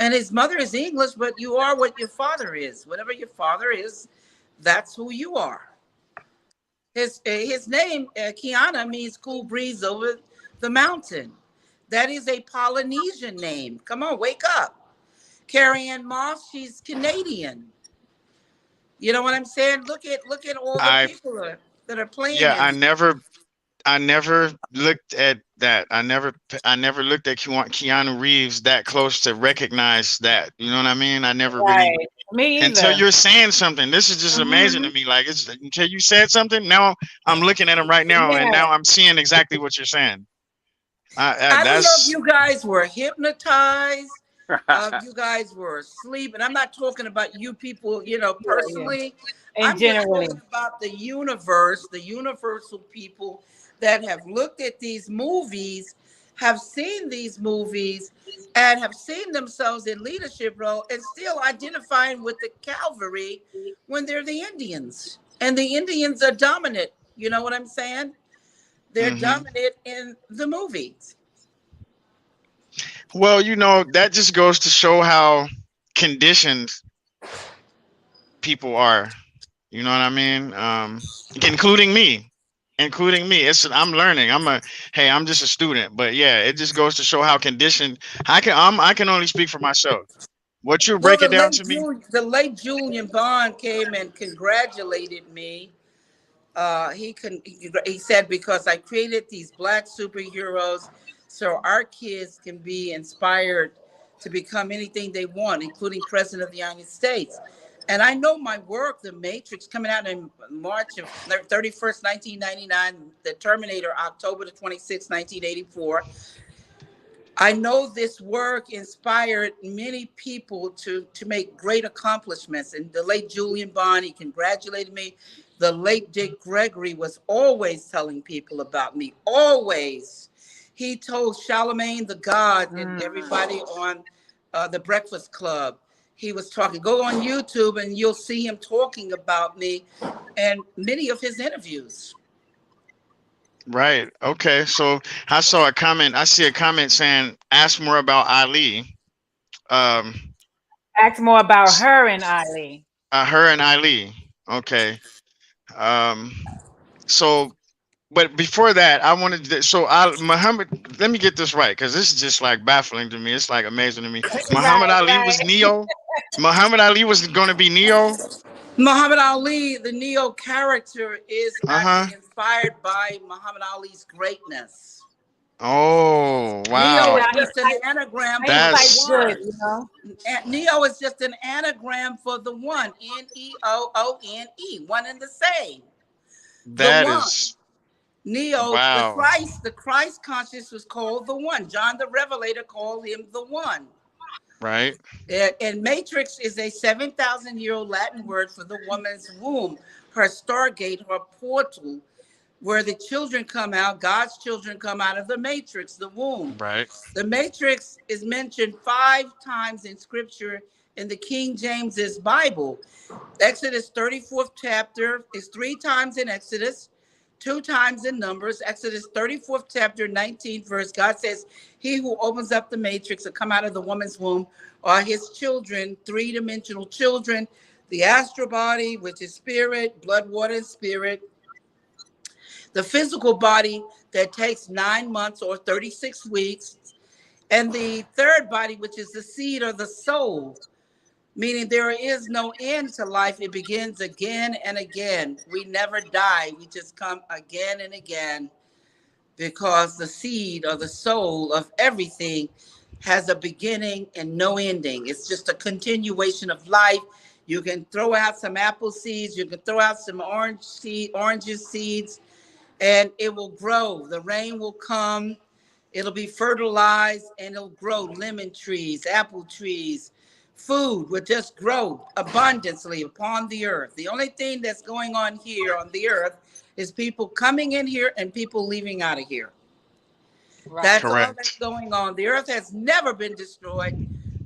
And his mother is English, but you are what your father is. Whatever your father is, that's who you are. His name, Kiana, means cool breeze over the mountain. That is a Polynesian name. Come on, wake up. Carrie Ann Moss, she's Canadian. You know what I'm saying? Look at all the I people that are playing yeah, in. I never looked at that. I never looked at Keanu Reeves that close to recognize that. You know what I mean? I never really Right. Me until either. you're saying something. This is just amazing to Mhm. me. Like it's until you said something. Now I'm looking at him right now, and Yeah. now I'm seeing exactly what you're saying. I don't know if That's you guys were hypnotized, you guys were asleep, and I'm not talking about you people, Yeah. personally. And I'm just generally, talking about the universe, the universal people that have looked at these movies, have seen these movies, and have seen themselves in leadership role and still identifying with the cavalry when they're the Indians. And the Indians are dominant. You know what I'm saying? They're hmm dominant in the movies. well, that just goes to show how conditioned people are. You know what I mean? Including me. Including me. I'm learning. I'm just a student. But yeah, it just goes to show how conditioned I can only speak for myself. What you Well, break it down to me? The late Julian Bond came and congratulated me. He said, because I created these black superheroes so our kids can be inspired to become anything they want, including President of the United States. And I know my work, The Matrix, coming out in March of 31st, 1999, The Terminator, October the 26th, 1984. I know this work inspired many people to make great accomplishments. And the late Julian Bond, he congratulated me. The late Dick Gregory was always telling people about me, always. He told Charlemagne the God and everybody on the Breakfast Club. He was talking. Go on YouTube and you'll see him talking about me and many of his interviews. Right. Okay. So I saw a comment. I see a comment saying, "Ask more about Ali." Um, ask more about her and Ali. her and Ali. Okay. Um, so, but before that, I wanted to. So, Muhammad. Let me get this right, because this is just like baffling to me. It's like amazing to me. Muhammad Right, Ali was right. Neo. Muhammad Ali was going to be Neo. Muhammad Ali, the Neo character, is Uh huh. actually inspired by Muhammad Ali's greatness. Oh See, Neo wow. is just an anagram for the hindsight's That's good, one. you know. Neo is just an anagram for the one. Neone, one and the same. The that one. is Neo, wow. The Christ conscious was called the one. John the Revelator called him the one. Right. And matrix is a 7,000-year-old Latin word for the woman's womb, her stargate, her portal, where the children come out, God's children come out of the matrix, the womb. Right. The matrix is mentioned 5 times in scripture in the King James's Bible. Exodus 34th chapter is 3 times in Exodus, 2 times in Numbers. Exodus 34th chapter, 19th verse, God says, he who opens up the matrix and come out of the woman's womb are his children, 3-dimensional children, the astral body, which is spirit, blood, water, and spirit, the physical body that takes 9 months or 36 weeks, and the third body, which is the seed or the soul, meaning there is no end to life. It begins again and again. We never die. We just come again and again, because the seed or the soul of everything has a beginning and no ending. It's just a continuation of life. You can throw out some apple seeds, you can throw out some oranges seeds, and it will grow. The rain will come, it'll be fertilized, and it'll grow. Lemon trees, apple trees, food will just grow abundantly upon the earth. The only thing that's going on here on the earth is people coming in here and people leaving out of here. Right. That's all that's Correct. going on. The earth has never been destroyed.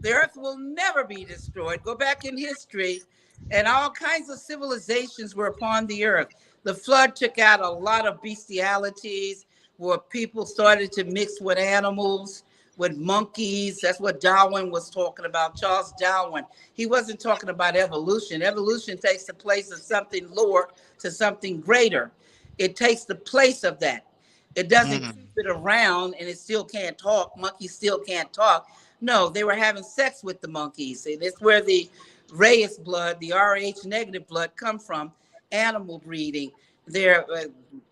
The earth will never be destroyed. Go back in history, and all kinds of civilizations were upon the earth. The flood took out a lot of bestialities where people started to mix with animals, with monkeys. That's what Darwin was talking about, Charles Darwin. He wasn't talking about evolution. Evolution takes the place of something lower to something greater. It takes the place of that. It doesn't keep Mm, it around and it still can't talk. Monkeys still can't talk. No, they were having sex with the monkeys. And it's where the Reyes blood, the Rh negative blood, come from. Animal breeding. They're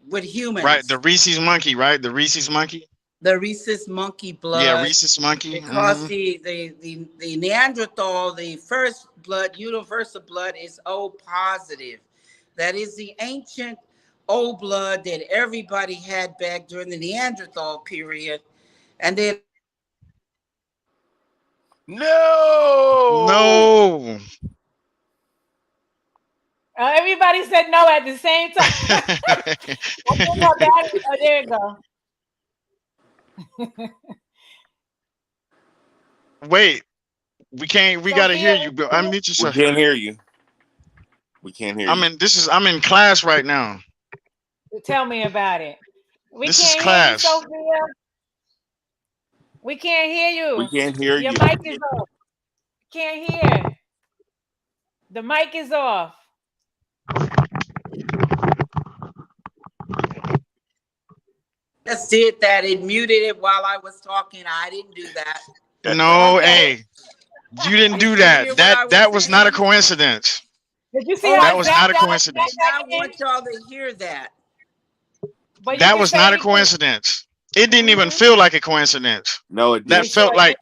with right. The humans. Reese's monkey. Right. The Reese's monkey. The rhesus monkey Yeah. blood, Reese's monkey. because Hmm. the Neanderthal, the first blood, universal blood, is O positive. That is the ancient O blood that everybody had back during the Neanderthal period. And then No. No. Everybody said no at the same time. I think her battery. Oh, there you go. Wait, we can't. We gotta Sophia, hear you. Unmute We yourself. can't hear you. We can't hear you. I'm in class right now. tell me about it. We This is can't hear you, class. Sophia. We can't hear We you. can't hear Your you. mic is off. Can't hear. The mic is off. just did that. It muted it while I was talking. I didn't do that. No, Okay. hey, you didn't do Did you hear that. what I was That was not a saying? coincidence. Did you see Oh, how That it was zapped not a out? coincidence. And I want y'all to hear that. But you That can was say not it a again. coincidence. It didn't even Mhm. feel like a coincidence. No, it That It didn't. sure felt like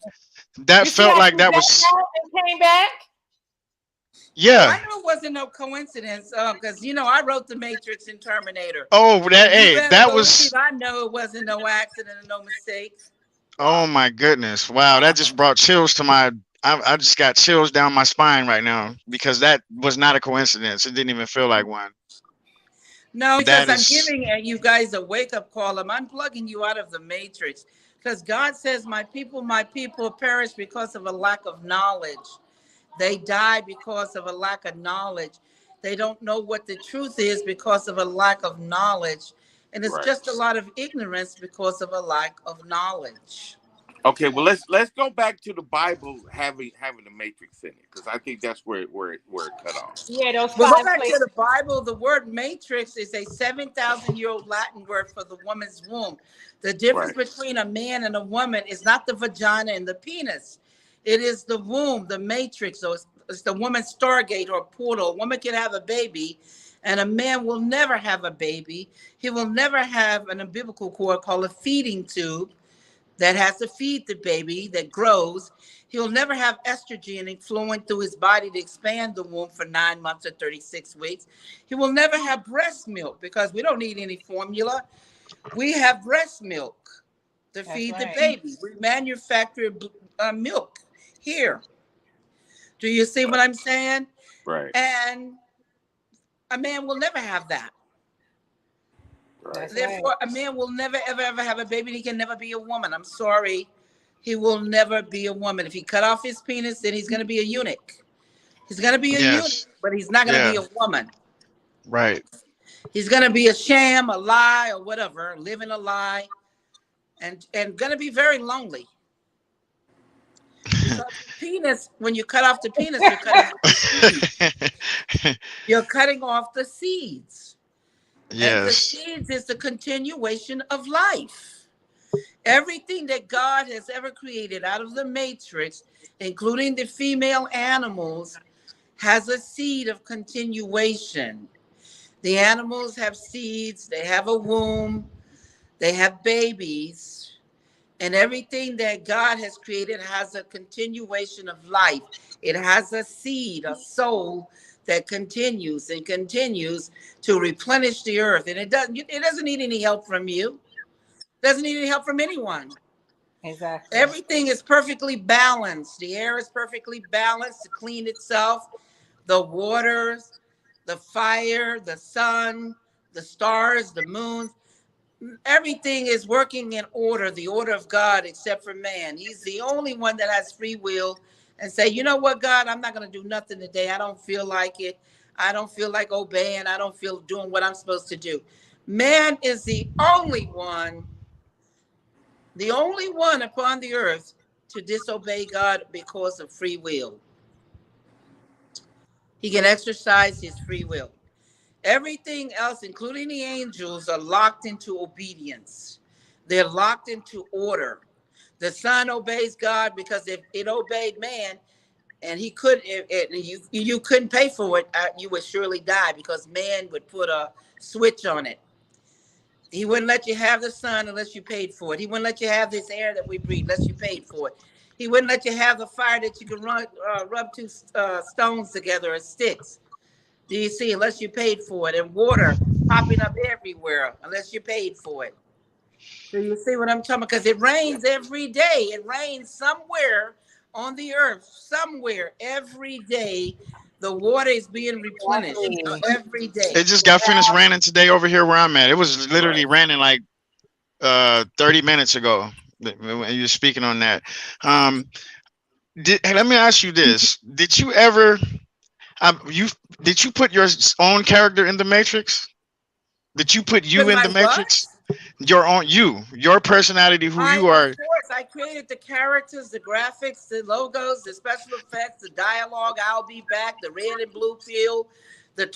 did. You see how she that zapped was out and came back? Oh, I yeah. know it wasn't no coincidence. Because I wrote The Matrix and Terminator. Oh, that And you hey, better that believe was I know it wasn't no accident and no mistake. oh my goodness. Wow, that just brought chills to my I just got chills down my spine right now because that was not a coincidence. It didn't even feel like one. No, because That I'm is giving you guys a wake-up call. I'm unplugging you out of the matrix. Because God says, my people perish because of a lack of knowledge. They die because of a lack of knowledge. They don't know what the truth is because of a lack of knowledge. And it's Right. just a lot of ignorance because of a lack of knowledge. Okay, well let's go back to the Bible having the matrix in it, because I think that's where it cut off. Yeah, those We'll go 5 back to places. the Bible. The word matrix is a 7,000-year-old Latin word for the woman's womb. The difference Right. between a man and a woman is not the vagina and the penis. It is the womb, the matrix. So it's the woman's stargate or portal. A woman can have a baby, and a man will never have a baby. He will never have an umbilical cord called a feeding tube that has to feed the baby that grows. He'll never have estrogen flowing through his body to expand the womb for 9 months or 36 weeks. He will never have breast milk because we don't need any formula. We have breast milk to That's feed the right. baby. We manufacture milk here. Do you see what I'm saying? Right. And a man will never have that. Right. That's right. Therefore, a man will never, ever, ever have a baby. He can never be a woman. I'm sorry. He will never be a woman. If he cut off his penis, then he's going to be a eunuch. He's going to be a eunuch, yes. but he's not going to Yeah. be a woman. Right. He's going to be a sham, a lie, or whatever, living a lie, and going to be very lonely. Because the penis, when you cut off the penis, you're cutting off the seeds. You're cutting off the seeds. And the yes. seeds is the continuation of life. Everything that God has ever created out of the matrix, including the female animals, has a seed of continuation. The animals have seeds, they have a womb, they have babies, and everything that God has created has a continuation of life. It has a seed, a soul that continues and continues to replenish the earth. And it doesn't need any help from you. It doesn't need any help from anyone. Exactly. Everything is perfectly balanced. The air is perfectly balanced to clean itself. The waters, the fire, the sun, the stars, the moon, everything is working in order, the order of God, except for man. He's the only one that has free will and say, you know what, God, I'm not going to do nothing today. I don't feel like it. I don't feel like obeying. I don't feel doing what I'm supposed to do. Man is the only one upon the earth to disobey God because of free will. He can exercise his free will. Everything else, including the angels, are locked into obedience. They're locked into order. The sun obeys God because if it obeyed man, and he could, you couldn't pay for it, you would surely die because man would put a switch on it. He wouldn't let you have the sun unless you paid for it. He wouldn't let you have this air that we breathe unless you paid for it. He wouldn't let you have the fire that you could rub two stones together as sticks. Do you see? Unless you paid for it. And water popping up everywhere unless you paid for it. So you see what I'm talking about? Because it rains every day. It rains somewhere on the earth, somewhere every day. The water is being replenished Exactly. every day. It just got finished raining today over here where I'm at. It was literally raining like 30 minutes ago when you were speaking on that. Um, hey, let me ask you this: Did you ever you did you put your own character in the Matrix? Did you put With you in my the what? Matrix? Your own your personality, who you Of are. course, I created the characters, the graphics, the logos, the special effects, the dialogue. I'll be back. The red and blue pill, the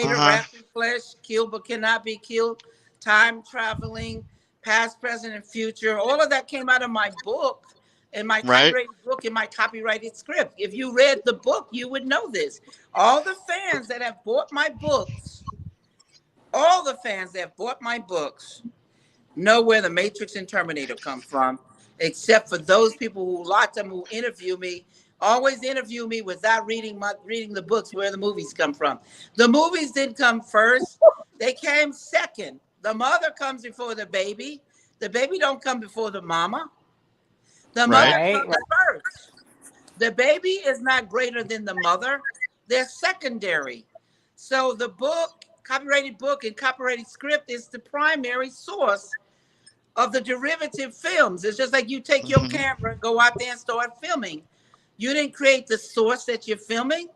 Uh Terminator, huh. wrapped in flesh, killed but cannot be killed, time traveling, past, present, and future. All of that came out of my book, in my Right. copyrighted book, in my copyrighted script. If you read the book, you would know this. All the fans that have bought my books, all the fans that have bought my books know where the Matrix and Terminator come from, except for those people who, lots of them who interview me, always interview me without reading the books where the movies come from. The movies didn't come first; they came second. The mother comes before the baby. The baby don't come before the mama. The Right. mother Right. comes first. The baby is not greater than the mother. They're secondary. So the book, copyrighted book and copyrighted script, is the primary source of the derivative films. It's just like you take your Hmm. camera, go out there and start filming. You didn't create the source that you're filming.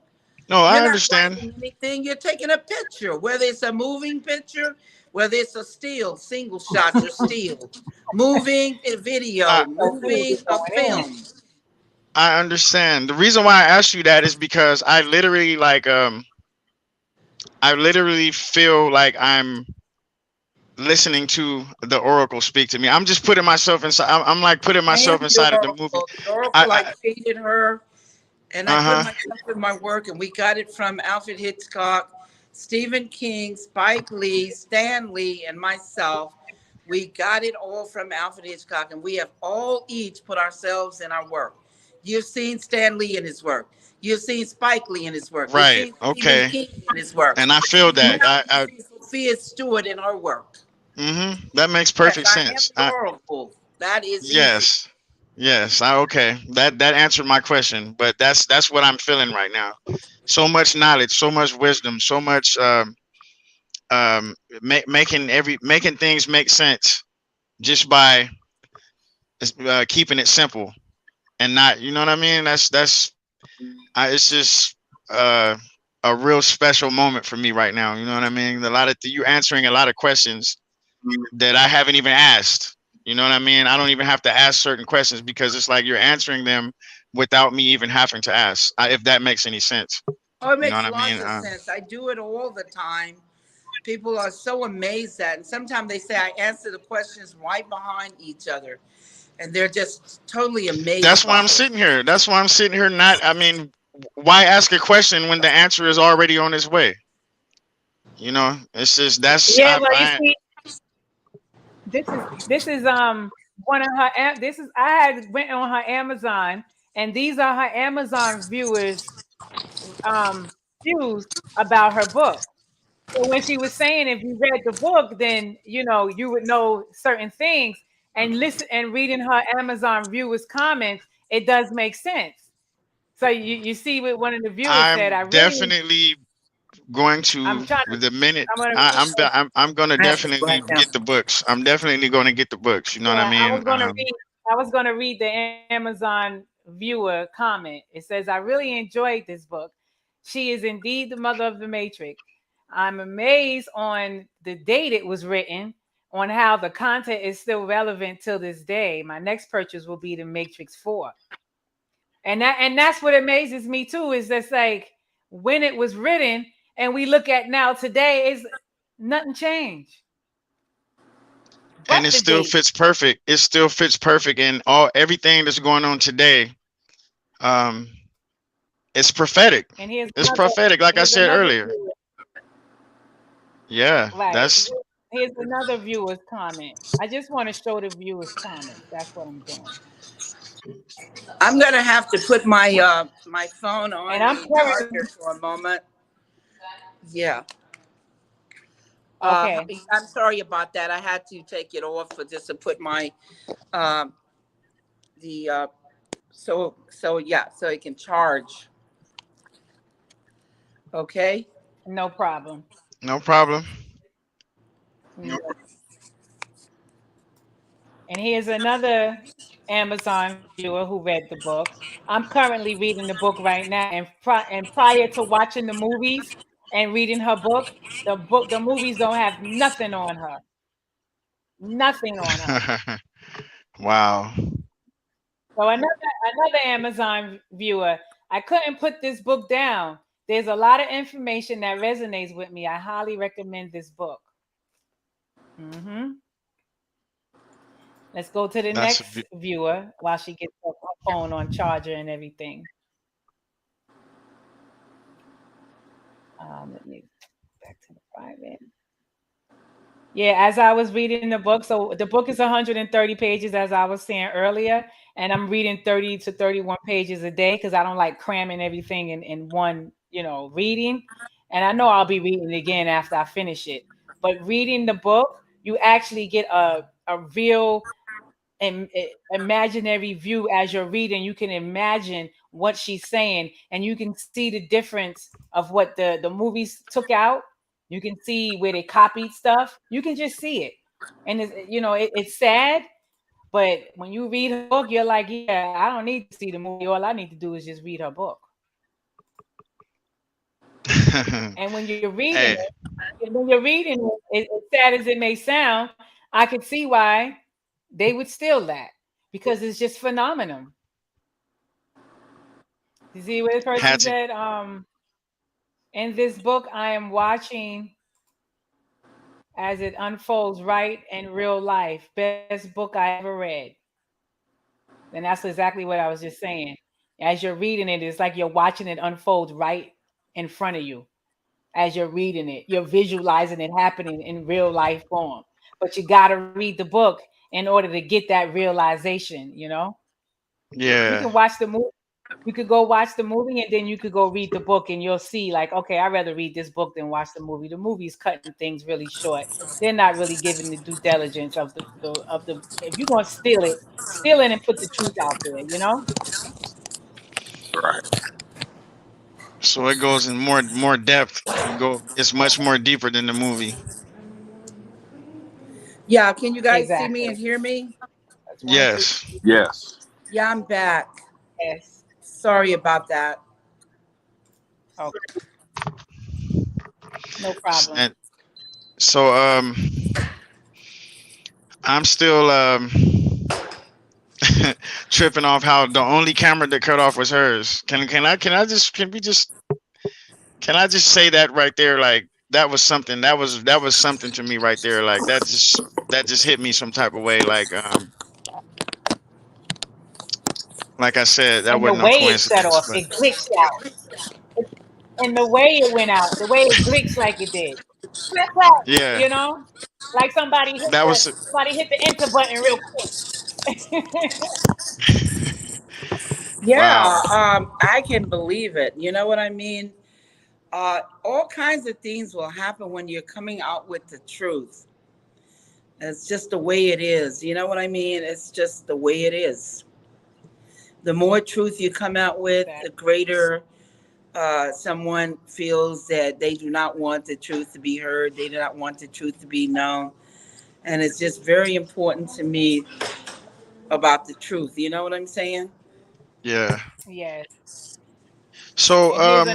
No, You're I not understand. writing anything. You're taking a picture, whether it's a moving picture, whether it's a still, single shots or still, moving a video, I So people moving just a going in. film. I understand. The reason why I asked you that is because I literally feel like I'm listening to the Oracle speak to me. I'm just putting myself inside. I'm like putting I am myself the inside of the movie. Oracle. The Oracle, I I created her. And I uh put huh. myself in my work, and we got it from Alfred Hitchcock, Stephen King, Spike Lee, Stan Lee, and myself. We got it all from Alfred Hitchcock, and we have all each put ourselves in our work. You've seen Stan Lee in his work. You've seen Spike Lee in his work. You've Right. seen Stephen Okay. King in his work. And I feel that. Now you see Sophia Stewart in her work. That makes Yes, perfect I am sense. the Oracle. That is easy. Yes. Yes. Okay. That answered my question, but that's what I'm feeling right now. So much knowledge, so much wisdom, so much making things make sense just by keeping it simple and not, you know what I mean? It's just uh, a real special moment for me right now. You know what I mean? You answering a lot of questions that I haven't even asked. You know what I mean? I don't even have to ask certain questions because it's like you're answering them without me even having to ask. If that makes any sense. Oh, it You know makes what I mean? lots of sense. I do it all the time. People are so amazed at, and sometimes they say I answer the questions right behind each other, and they're just totally That's amazed why by I'm it. sitting here. That's why I'm sitting here. Not, I mean, why ask a question when the answer is already on its way? You know, it's just Yeah, well, you see, this is one of her. This is I had went on her Amazon, and these are her Amazon viewers um views about her book. So when she was saying if you read the book, then you would know certain things. And listen and reading her Amazon viewers comments, it does make sense. So you see what one of the viewers said. I'm definitely going to I'm trying to the minute I'm gonna I, I'm read. I'm going to I have to definitely write down. get the books. I'm definitely going to get the books. You know what I Yeah, I mean? was gonna read. I was gonna read the Amazon viewer comment. It says, "I really enjoyed this book. She is indeed the mother of the Matrix. I'm amazed on the date it was written, on how the content is still relevant till this day. My next purchase will be the Matrix 4." And that's what amazes me too. Is that's like when it was written, and we look at now today, is nothing changed And but it the still date. fits perfect. It still fits perfect in everything that's going on today. Um, it's prophetic. And here's It's another. prophetic, like I Here's said another earlier. viewer. Yeah, Right. that's Here's another viewer's comment. I just want to show the viewer's comments. That's what I'm doing. I'm gonna have to put my phone And on I'm the currently charger for a moment. Yeah. Okay. I'm sorry about that. I had to take it off for just to put my um, the so yeah, so it can charge. Okay. No problem. No problem. No. And here's another Amazon viewer who read the book. I'm currently reading the book right now, and prior to watching the movies and reading her book, the movies don't have nothing on her. Nothing on her. Wow. So another Amazon viewer, I couldn't put this book down. There's a lot of information that resonates with me. I highly recommend this book. Let's go to the That's a next viewer while she gets her phone on charger and everything. Let me back to the private. Yeah, as I was reading the book, so the book is 130 pages, as I was saying earlier, and I'm reading 30 to 31 pages a day because I don't like cramming everything in one, reading. And I know I'll be reading it again after I finish it. But reading the book, you actually get a real imaginary view as you're reading. You can imagine what she's saying, and you can see the difference of what the movies took out. You can see where they copied stuff. You can just see it, and it's sad. But when you read her book, you're like, yeah, I don't need to see the movie. All I need to do is just read her book. And when you're reading Hey. it, as sad as it may sound, I could see why they would steal that, because it's just phenomenal. You see what the person Had to. said? In this book, I am watching as it unfolds right in real life. Best book I ever read. And that's exactly what I was just saying. As you're reading it, it's like you're watching it unfold right in front of you. As you're reading it, you're visualizing it happening in real life form. But you got to read the book in order to get that realization. You Yeah. can watch the movie. You could go watch the movie and then you could go read the book, and you'll see, like, okay, I'd rather read this book than watch the movie. The movie's cutting things really short. They're not really giving the due diligence of the if you're gonna steal it and put the truth out there. Right. So it goes in more depth. It's much more deeper than the movie. Yeah, can you guys see me Exactly. and hear me? That's one, two, Yes. three, four. Yes. Yeah, I'm back. Yes. Sorry about that. Okay. No problem. And so I'm still tripping off how the only camera that cut off was hers. Can I just say that right there? Like that was something that was something to me right there. Like that just hit me some type of way. Like I said, that And the wasn't no way it set coincidence. off, But it glitched out. And the way it went out, the way it glitched like it did. Clap, clap, yeah, you know? Like that was somebody hit the enter button real quick. wow. Yeah, I can believe it. You know what I mean? All kinds of things will happen when you're coming out with the truth. It's just the way it is. You know what I mean? It's just the way it is. The more truth you come out with, the greater someone feels that they do not want the truth to be heard. They do not want the truth to be known. And it's just very important to me about the truth. You know what I'm saying? Yeah. Yes. So And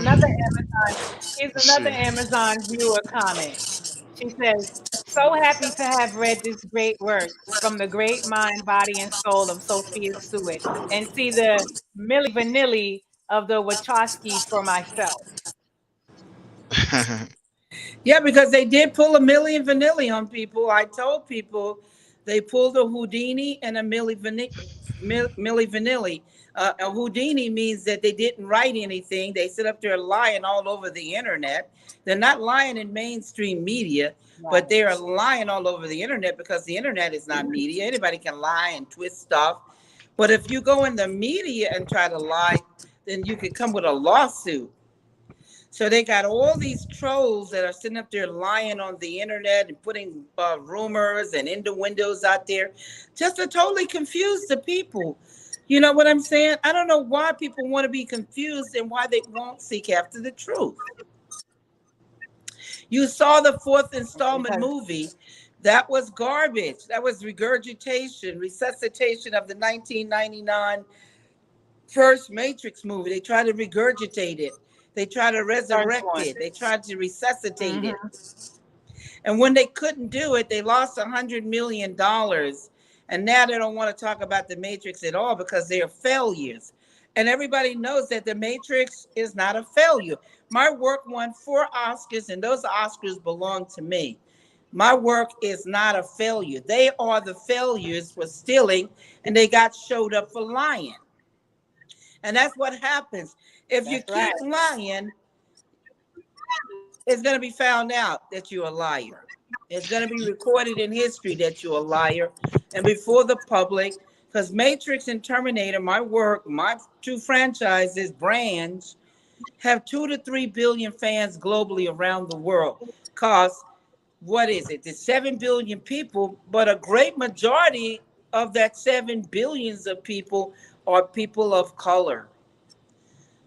here's let's another see. Amazon viewer comment. She says, so happy to have read this great work from the great mind, body, and soul of Sophia Stewart and see the Milli Vanilli of the Wachowskis for myself. Yeah, because they did pull a Milli Vanilli on people. I told people they pulled a Houdini and a Milli Vanilli. A Houdini means that they didn't write anything. They sit up there lying all over the internet. They're not lying in mainstream media, Right. but they are lying all over the internet because the internet is not media. Anybody can lie and twist stuff. But if you go in the media and try to lie, then you could come with a lawsuit. So they got all these trolls that are sitting up there lying on the internet and putting rumors and innuendos out there just to totally confuse the people. You know what I'm saying? I don't know why people want to be confused and why they won't seek after the truth. You saw the fourth installment Because movie. That was garbage. That was regurgitation, resuscitation of the 1999 first Matrix movie. They tried to regurgitate it. They tried to first resurrect one. it. They tried to resuscitate it. Mm-hmm. And when they couldn't do it, they lost $100 million. And now they don't want to talk about the Matrix at all because they are failures. And everybody knows that the Matrix is not a failure. My work won 4 Oscars, and those Oscars belong to me. My work is not a failure. They are the failures for stealing, and they got showed up for lying. And that's what happens. If you That's right. keep lying, it's going to be found out that you're a liar. It's going to be recorded in history that you're a liar and before the public. Because Matrix and Terminator, my work, my 2 franchises, brands, have 2 to 3 billion fans globally around the world. Because what is it? There's 7 billion people, but a great majority of that 7 billions of people are people of color.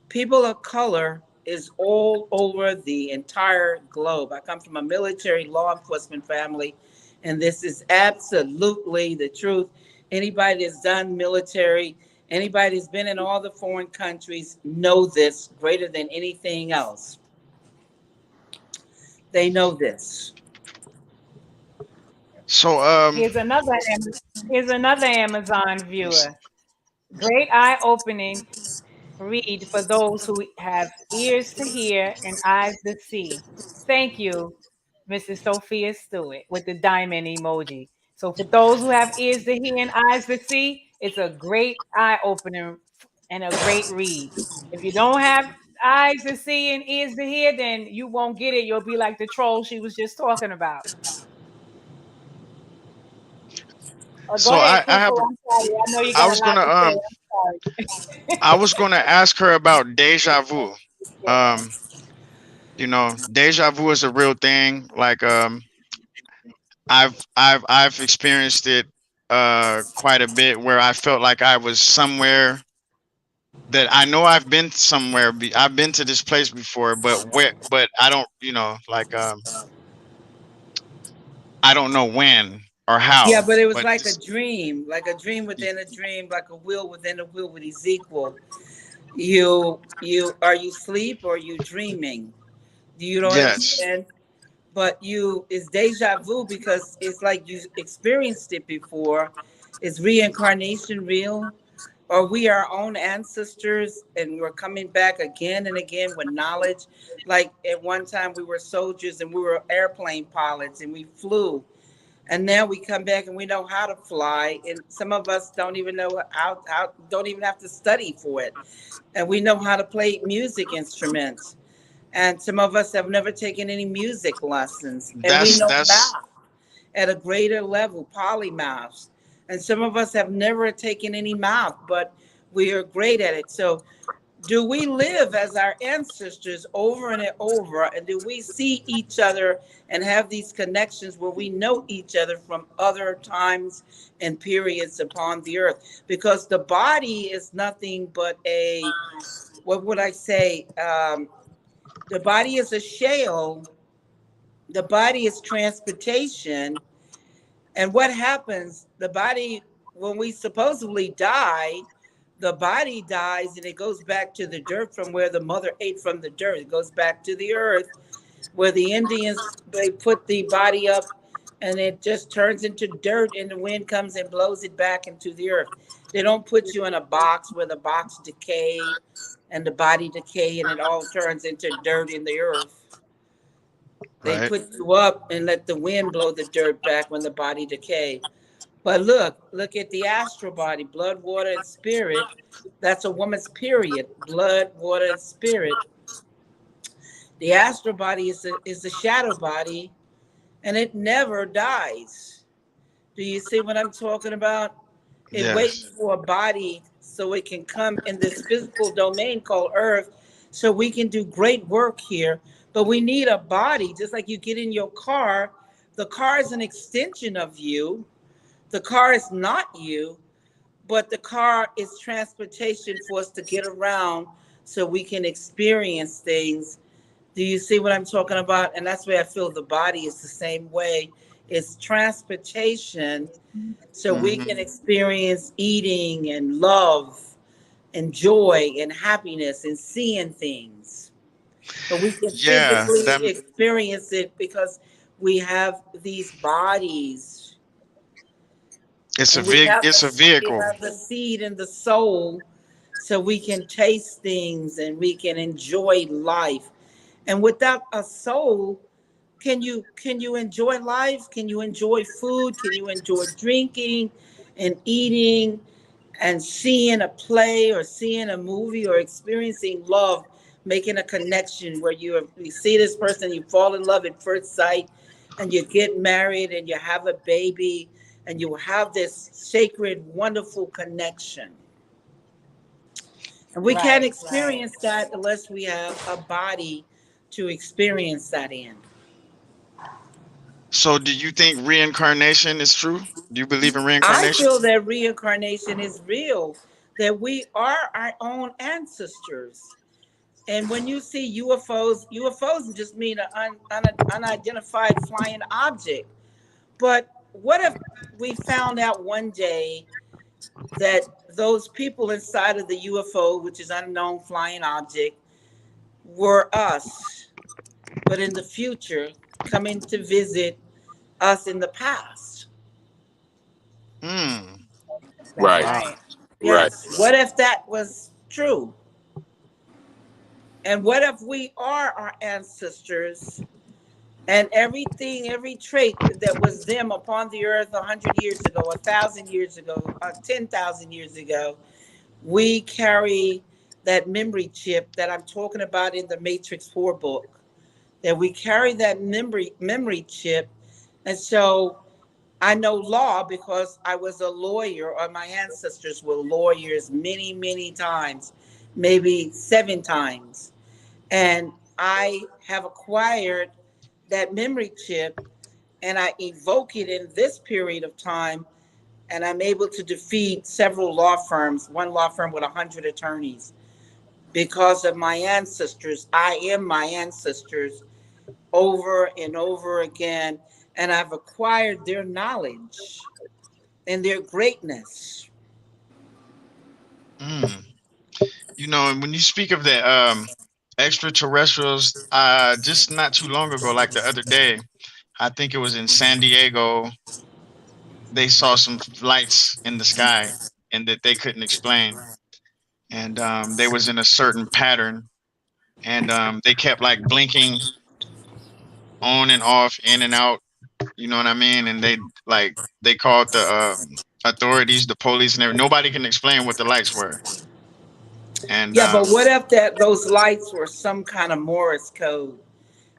People of color is all over the entire globe. I come from a military law enforcement family, and this is absolutely the truth. Anybody that's done military, anybody that's been in all the foreign countries know this greater than anything else. They know this. So Here's another here's another Amazon viewer. Great eye-opening read for those who have ears to hear and eyes to see. Thank you, Mrs. Sophia Stewart, with the diamond emoji. So for those who have ears to hear and eyes to see, it's a great eye-opener and a great read. If you don't have eyes to see and ears to hear, then you won't get it. You'll be like the troll she was just talking about. Go so ahead, I Kufu. have I'm sorry. I know you I got a was lot gonna to say. I'm sorry. I was gonna ask her about deja vu. Um, deja vu is a real thing. Like I've experienced it quite a bit where I felt like I was somewhere that I know I've been somewhere. I've been to this place before, but I don't, I don't know when or Yeah, how. but it was But like a dream within a dream, like a will within a will with Ezekiel. You are you sleep or you dreaming? Do you don't yes, understand? But you it's deja vu because it's like you experienced it before. Is reincarnation real? Or we are our own ancestors and we're coming back again and again with knowledge. Like at one time we were soldiers and we were airplane pilots and we flew. And now we come back and we know how to fly. And some of us don't even know how don't even have to study for it. And we know how to play music instruments. And some of us have never taken any music lessons. And we know that's math at a greater level, polymaths. And some of us have never taken any math, but we are great at it. So do we live as our ancestors over and over? And do we see each other and have these connections where we know each other from other times and periods upon the earth? Because the body is nothing but what would I say? The body is a shell, the body is transportation. And what happens? The body, when we supposedly die, the body dies and it goes back to the dirt from where the mother ate from the dirt. It goes back to the earth where the Indians, they put the body up and it just turns into dirt and the wind comes and blows it back into the earth. They don't put you in a box where the box decay and the body decay and it all turns into dirt in the earth. They right. put you up and let the wind blow the dirt back when the body decay. But look at the astral body, blood, water, and spirit. That's a woman's period. Blood, water, and spirit. The astral body is a shadow body, and it never dies. Do you see what I'm talking about? It waits Yes. for a body so it can come in this physical domain called Earth so we can do great work here. But we need a body, just like you get in your car. The car is an extension of you. The car is not you, but the car is transportation for us to get around so we can experience things. Do you see what I'm talking about? And that's where I feel the body is the same way. It's transportation so we Hmm. can experience eating and love and joy and happiness and seeing things. But we can Yeah, physically that experience it because we have these bodies, and it's a we vehicle. have the seed and the soul, so we can taste things and we can enjoy life. And without a soul, can you enjoy life? Can you enjoy food? Can you enjoy drinking and eating and seeing a play or seeing a movie or experiencing love, making a connection where you see this person, you fall in love at first sight, and you get married and you have a baby and you have this sacred, wonderful connection. And we can't Right, right. experience that unless we have a body to experience that in. So, do you think reincarnation is true? Do you believe in I reincarnation? feel that reincarnation is real, that we are our own ancestors. And when you see UFOs just mean an unidentified flying object. But what if we found out one day that those people inside of the UFO, which is unknown flying object, were us, but in the future coming to visit us in the past? Hmm. That's Right. Wow. right. Right. Yes. What if that was true? And what if we are our ancestors and everything, every trait that was them upon the earth 100 years ago, 1,000 years ago, 10,000 years ago, we carry that memory chip that I'm talking about in the Matrix 4 book, that we carry that memory chip. And so I know law because I was a lawyer, or my ancestors were lawyers many, many times, maybe 7 times. And I have acquired that memory chip and I evoke it in this period of time. And I'm able to defeat several law firms, one law firm with 100 attorneys, because of my ancestors. I am my ancestors over and over again. And I've acquired their knowledge and their greatness. Hmm. You know, and when you speak of the extraterrestrials, just not too long ago, like the other day, I think it was in San Diego, they saw some lights in the sky and that they couldn't explain. And they was in a certain pattern, and they kept like blinking on and off, in and out. You know what I mean? And they called the authorities, the police, and everything. Nobody can explain what the lights were. And Yeah, but what if that those lights were some kind of Morse code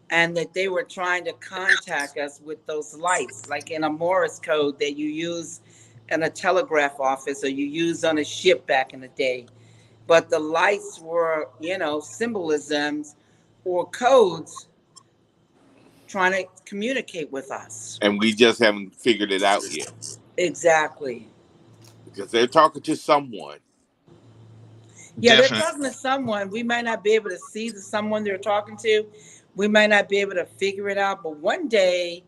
and that they were trying to contact us with those lights, like in a Morse code that you use in a telegraph office or you use on a ship back in the day. But the lights were, symbolisms or codes trying to communicate with us. And we just haven't figured it out yet Exactly. because they're talking to someone. Yeah, they're definitely, talking to someone. We might not be able to see the someone they're talking to. We might not be able to figure it out. But one day,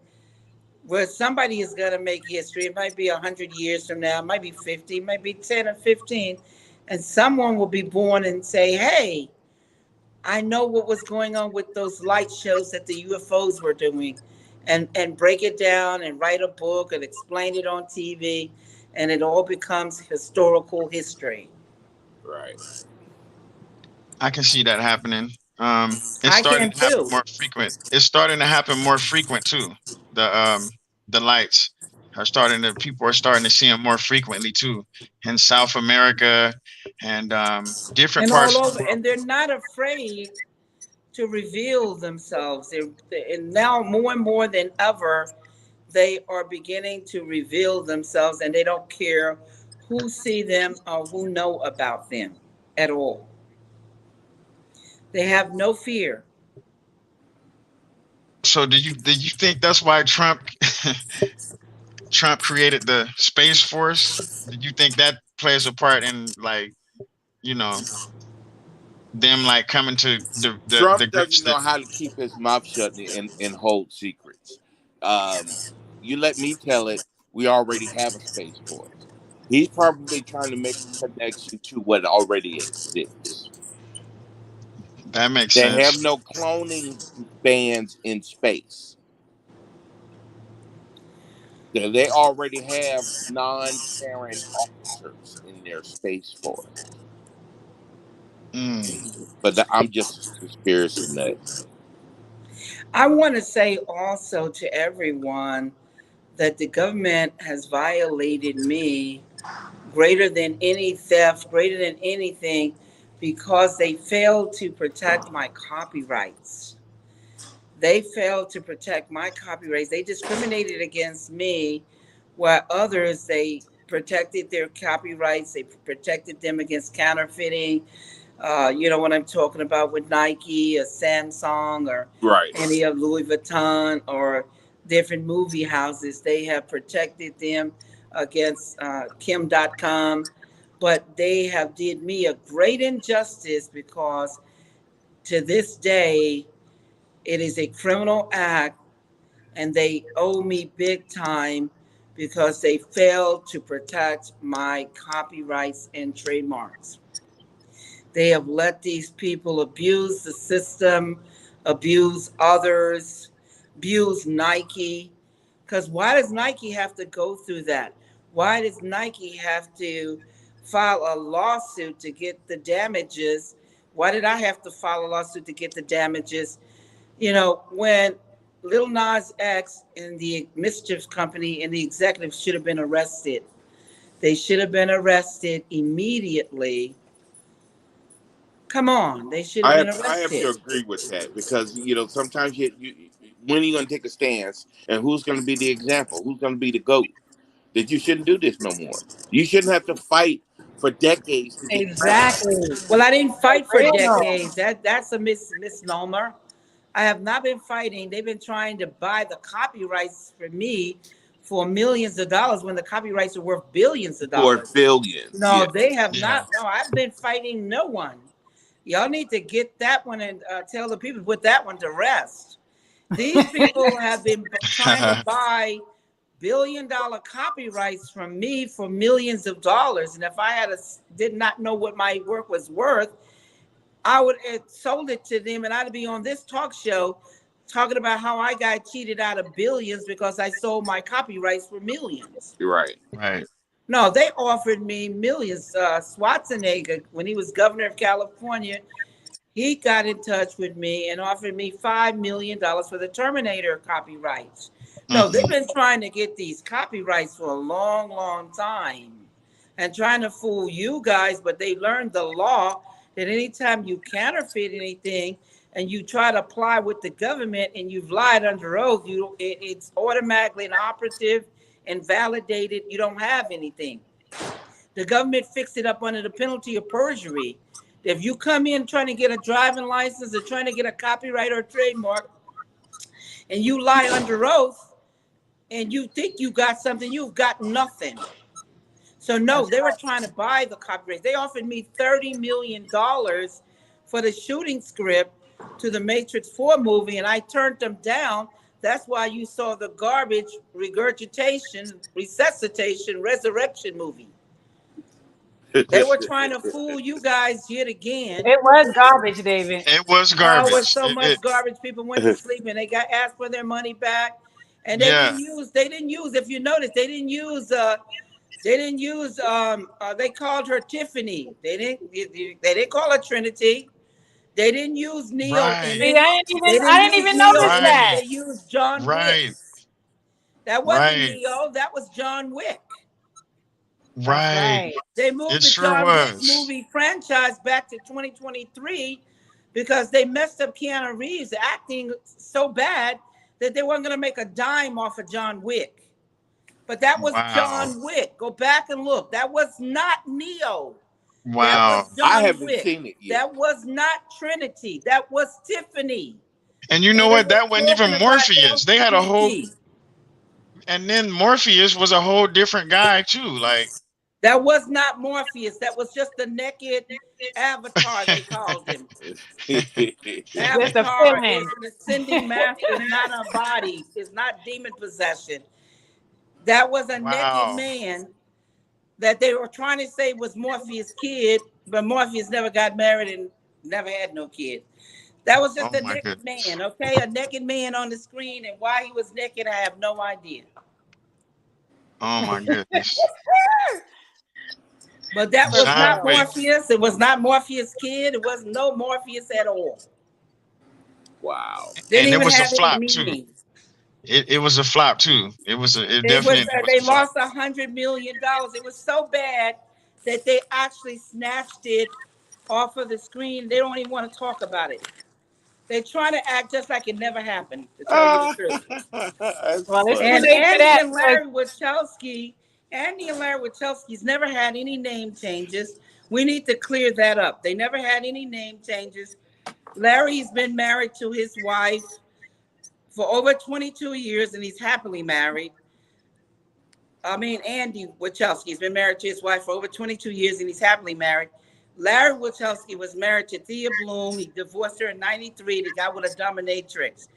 where somebody is going to make history, it might be 100 years from now, it might be 50, it might be 10 or 15, and someone will be born and say, "Hey, I know what was going on with those light shows that the UFOs were doing," and break it down and write a book and explain it on TV, and it all becomes historical history. Right. I can see that happening. It's I starting can to happen too. more frequent. It's starting to happen more frequent too. The lights are starting to people are starting to see them more frequently too in South America and different And all parts of over, the world. and they're not afraid to reveal themselves. And now more and more than ever, they are beginning to reveal themselves, and they don't care who see them or who know about them at all. They have no fear. So do you think that's why Trump created the Space Force? Did you think that plays a part in, like, you know, them like coming to the Trump grips doesn't that know how to keep his mouth shut and hold secrets. Um, you let me tell it. We already have a space force. He's probably trying to make a connection to what already exists. that makes They have sense? no cloning bands in space. They already have non-parent officers in their space force. Mm. But I'm just a conspiracy nut. I want to say also to everyone that the government has violated me greater than any theft, greater than anything, because they failed to protect my copyrights. They failed to protect my copyrights. They discriminated against me, while others, they protected their copyrights. They protected them against counterfeiting. You know what I'm talking about with Nike or Samsung or Right. any of Louis Vuitton or different movie houses. They have protected them against Kim.com, but they have did me a great injustice because to this day it is a criminal act and they owe me big time because they failed to protect my copyrights and trademarks. They have let these people abuse the system, abuse others, abuse Nike. Because why does Nike have to go through that? Why does Nike have to file a lawsuit to get the damages? Why did I have to file a lawsuit to get the damages? You know, when Lil Nas X and the Mischief Company and the executives should have been arrested. They should have been arrested immediately. Come on, they should have been I have to arrested. agree with that because sometimes when are you going to take a stance and who's going to be the example? Who's going to be the GOAT? That you shouldn't do this no more. You shouldn't have to fight for decades to get credit. Exactly. Well, I didn't For fight for real. decades. That's a misnomer. I have not been fighting. They've been trying to buy the copyrights for me for millions of dollars when the copyrights are worth billions of For dollars. billions, No, yeah. they have Yeah. not. No, I've been fighting no one. Y'all need to get that one and tell the people to put that one to rest. These people have been trying to buy billion-dollar copyrights from me for millions of dollars, and if I did not know what my work was worth, I would have sold it to them, and I'd be on this talk show talking about how I got cheated out of billions because I sold my copyrights for millions. You're right. Right. No, they offered me millions. Schwarzenegger, when he was governor of California, he got in touch with me and offered me $5 million for the Terminator copyrights. No, they've Hmm. been trying to get these copyrights for a long, long time and trying to fool you guys, but they learned the law that anytime you counterfeit anything and you try to apply with the government and you've lied under oath, it's automatically inoperative and validated. You don't have anything. The government fixed it up under the penalty of perjury. If you come in trying to get a driving license or trying to get a copyright or a trademark and you lie under oath and you think you got something, you've got nothing. So no, That's they were right. trying to buy the copyright. They offered me $30 million for the shooting script to the Matrix 4 movie, and I turned them down. That's why you saw the garbage regurgitation, resuscitation, resurrection movie. They were trying to fool you guys yet again. It was garbage, David. It was Oh, it was garbage. so much It garbage. People went to sleep and they got asked for their money back. And yeah. they didn't use, if you notice, they called her Tiffany. They didn't call her Trinity. They didn't use Neo in Right. See, it. I didn't even notice Right. that. They used John Wick. Right. That wasn't Right. Neo, that was John Wick. That's Right. right. They It moved the sure John Wick was. movie franchise back to 2023 because they messed up Keanu Reeves acting so bad that they weren't going to make a dime off of John Wick. But that was Wow. John Wick. Go back and look. That was not Neo. That was Wow. I John haven't Wick. seen it yet. That was not Trinity. That was Tiffany. And you know And it what? was That wasn't talking even about Morpheus. They had a whole, LGBT. and then Morpheus was a whole different guy too. Like, That was not Morpheus. That was just a naked avatar, they called him. Just a Avatar is feeling. an ascending master, it's not a body, it's not demon possession. That was a naked wow. man that they were trying to say was Morpheus' kid, but Morpheus never got married and never had no kid. That was just Oh a my naked goodness. man, okay? A naked man on the screen, and why he was naked, I have no idea. Oh my goodness. But that For was John not real. Wick. Morpheus. It was not Morpheus' kid. It was no Morpheus at all. Wow. Didn't And it even was a have any flop too. meaning. It was a flop too. It It was definitely was they a flop. lost $100 million. It was so bad that they actually snatched it off of the screen. They don't even want to talk about it. They try to act just like it never happened, to tell you the truth. That's Well, it's too funny. And late for that. Andy and Larry Wachowski's never had any name changes. We need to clear that up. They never had any name changes. Larry's been married to his wife for over 22 years, and he's happily married. I mean, Andy Wachowski's been married to his wife for over 22 years, and he's happily married. Larry Wachowski was married to Thea Bloom. He divorced her in 93. They got with a dominatrix.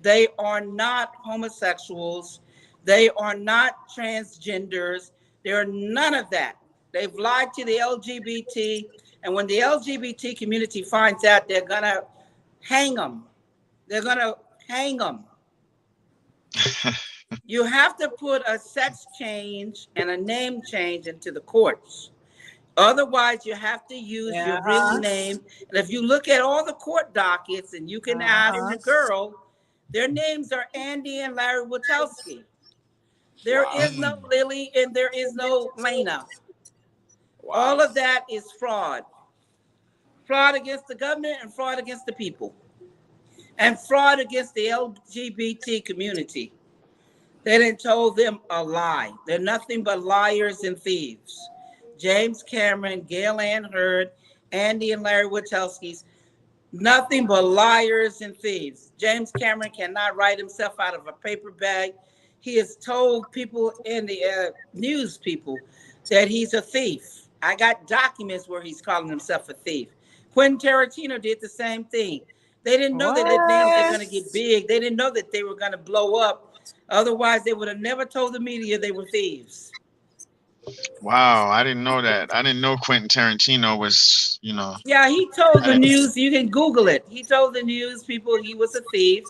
They are not homosexuals. They are not transgenders. They're none of that. They've lied to the LGBT. And when the LGBT community finds out, they're going to hang them. They're going to hang them. You have to put a sex change and a name change into the courts. Otherwise, you have to use your real name. And if you look at all the court dockets, and you can ask the girl, their names are Andy and Larry Wachowski. There is no Lily and there is no Lena. All of that is fraud. Fraud against the government and fraud against the people. And fraud against the LGBT community. They done told them a lie. They're nothing but liars and thieves. James Cameron, Gail Ann Hurd, Andy and Larry Wachowski's, nothing but liars and thieves. James Cameron cannot write himself out of a paper bag. He has told people in the news people that he's a thief. I got documents where he's calling himself a thief. Quentin Tarantino did the same thing. They didn't know that their names were going to get big. They didn't know that they were going to blow up. Otherwise, they would have never told the media they were thieves. Wow, I didn't know that. I didn't know Quentin Tarantino was, Yeah, he told the news. You can Google it. He told the news people he was a thief,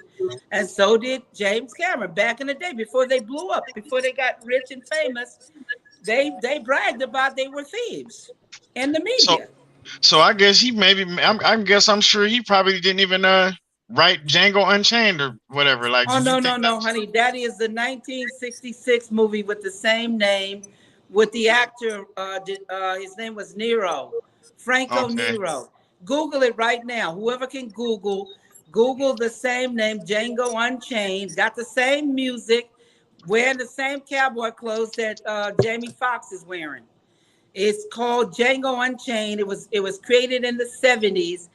and so did James Cameron back in the day before they blew up, before they got rich and famous. They bragged about they were thieves in the media. So I guess he I'm sure he probably didn't even write Django Unchained or whatever. Like, oh no, honey, that is the 1966 movie with the same name, with the actor. His name was Nero. Franco Nero. Google it right now. Whoever can Google the same name, Django Unchained. Got the same music, wearing the same cowboy clothes that Jamie Foxx is wearing. It's called Django Unchained. It was created in the 70s.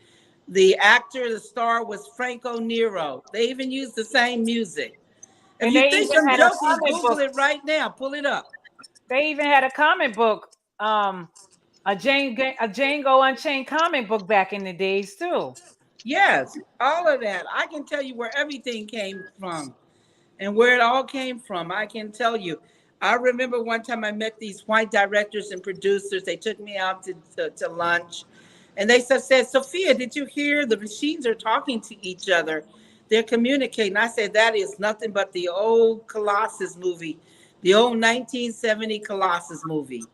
The actor, the star was Franco Nero. They even used the same music. If And you they think even I'm had a joking, comic Google book. it right now. Pull it up. They even had a comic book, a Django Unchained comic book back in the days too. Yes, all of that. I can tell you where everything came from and where it all came from. I can tell you. I remember one time I met these white directors and producers. They took me out to lunch. And they said, Sophia, did you hear the machines are talking to each other? They're communicating. I said, that is nothing but the old Colossus movie, the old 1970 Colossus movie.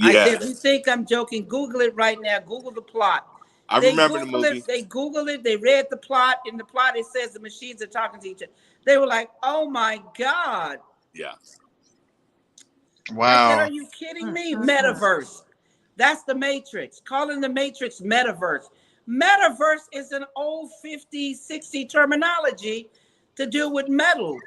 I said, if you think I'm joking, Google it right now. Google the plot. I remember the movie. They Googled it. They read the plot. In the plot, it says the machines are talking to each other. They were like, oh, my God. Yeah. Wow. I said, are you kidding me? Metaverse. That's the Matrix. Calling the Matrix metaverse. Metaverse is an old 50, 60 terminology to do with metal.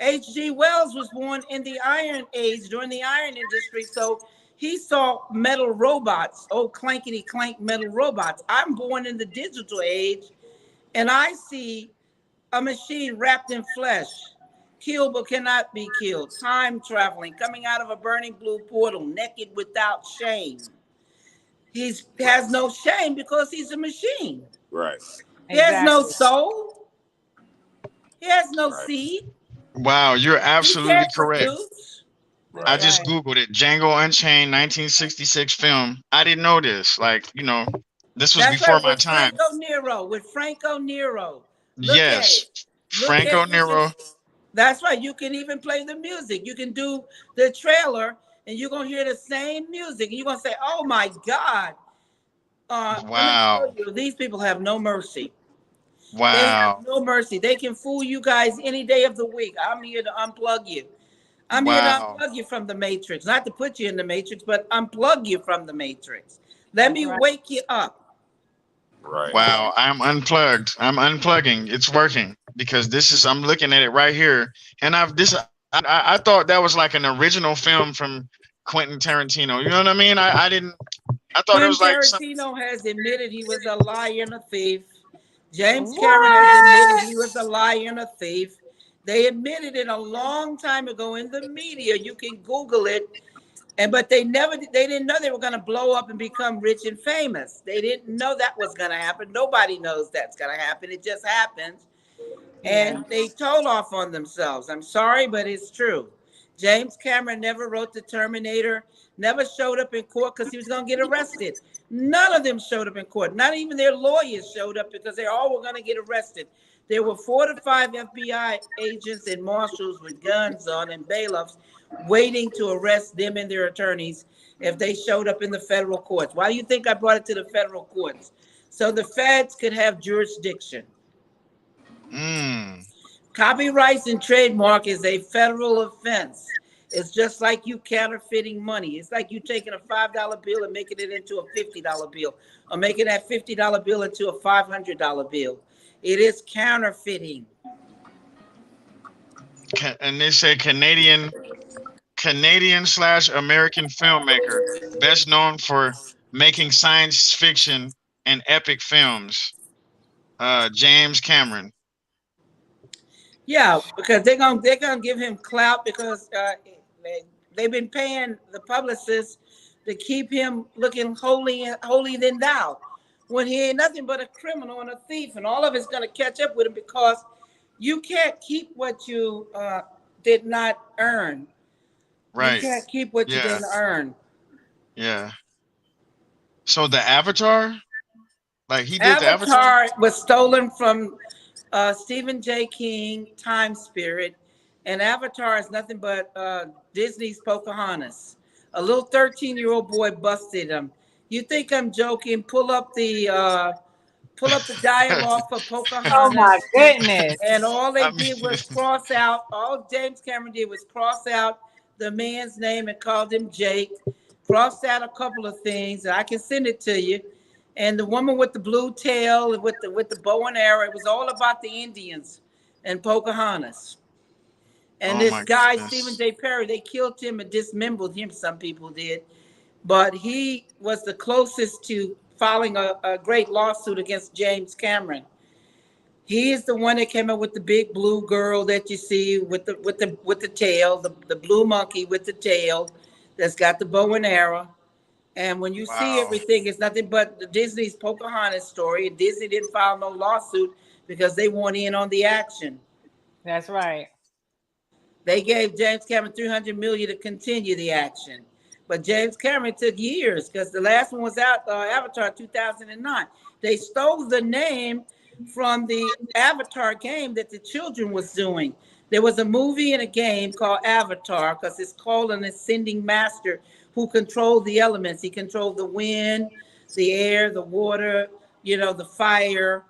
H.G. Wells was born in the Iron Age, during the iron industry. So He saw metal robots, old clankety clank metal robots. I'm born in the digital age, and I see a machine wrapped in flesh, killed but cannot be killed, time traveling, coming out of a burning blue portal, naked without shame. He has no shame because he's a machine. Right. He has no Exactly. soul. He has no Right. seed. Wow, you're He absolutely can't correct. produce. That's I Right. just right. Googled it. Django Unchained, 1966 film. I didn't know this. Like, you know, this was That's before right, my with time. Franco Nero. With Franco Nero. Look at Yes. it. Look Franco at you can. Nero. That's right. You can even play the music. You can do the trailer, and you're gonna hear the same music, and you're gonna say, "Oh my God!" Let me tell Wow. you, these people have no mercy. They have Wow. no mercy. They can fool you guys any day of the week. I'm here to unplug you. I'm here to Wow. unplug you from the matrix, not to put you in the matrix, but unplug you from the matrix. Let That's me right. wake you up. Right. Wow. I'm unplugged. I'm unplugging. It's working because this is, I'm looking at it right here. And I thought that was like an original film from Quentin Tarantino. You know what I mean? I didn't, I thought it Quentin was like some, Tarantino has admitted he was a liar and a thief. James Cameron has admitted What? he was a liar and a thief. They admitted it a long time ago in the media. You can Google it. But they didn't know they were going to blow up and become rich and famous. They didn't know that was going to happen. Nobody knows that's going to happen. It just happens. Yeah. And they told off on themselves. I'm sorry, but it's true. James Cameron never wrote the Terminator, never showed up in court because he was going to get arrested. None of them showed up in court. Not even their lawyers showed up because they all were going to get arrested. There were 4 to 5 FBI agents and marshals with guns on and bailiffs waiting to arrest them and their attorneys if they showed up in the federal courts. Why do you think I brought it to the federal courts? So the feds could have jurisdiction. mm, Copyrights and trademark is a federal offense. It's just like you counterfeiting money. It's like you taking a $5 bill and making it into a $50 bill, or making that $50 bill into a $500 bill. It is counterfeiting. and they say Canadian slash American filmmaker, best known for making science fiction and epic films. James Cameron. Yeah, because they're gonna give him clout because they've been paying the publicists to keep him looking holy than thou, when he ain't nothing but a criminal and a thief, and all of it's gonna catch up with him because you can't keep what you did not earn. You Right. can't keep what you Yeah. didn't earn. Yeah. So the Avatar, like he did the Avatar. Avatar was stolen from Stephen J. King, Time Spirit, and Avatar is nothing but Disney's Pocahontas. A little 13-year-old boy busted him. You think I'm joking? Pull up the dialogue for Oh my Pocahontas, goodness. and all they I mean, did was cross out. All James Cameron did was cross out the man's name and called him Jake. Crossed out a couple of things. I can send it to you. And the woman with the blue tail with the bow and arrow. It was all about the Indians and Pocahontas. And oh this my guy, Stephen goodness. J. Perry, they killed him and dismembered him. Some people did, but he was the closest to filing a great lawsuit against James Cameron. He is the one that came up with the big blue girl that you see with the tail, the blue monkey with the tail, that's got the bow and arrow. And when you see Wow. everything, it's nothing but the Disney's Pocahontas story. And Disney didn't file no lawsuit because they want in on the action. That's right. They gave James Cameron $300 million to continue the action, but James Cameron took years because the last one was out, Avatar 2009. They stole the name from the Avatar game that the children was doing. There was a movie and a game called Avatar because it's called an ascending master who controlled the elements. He controlled the wind, the air, the water, the fire.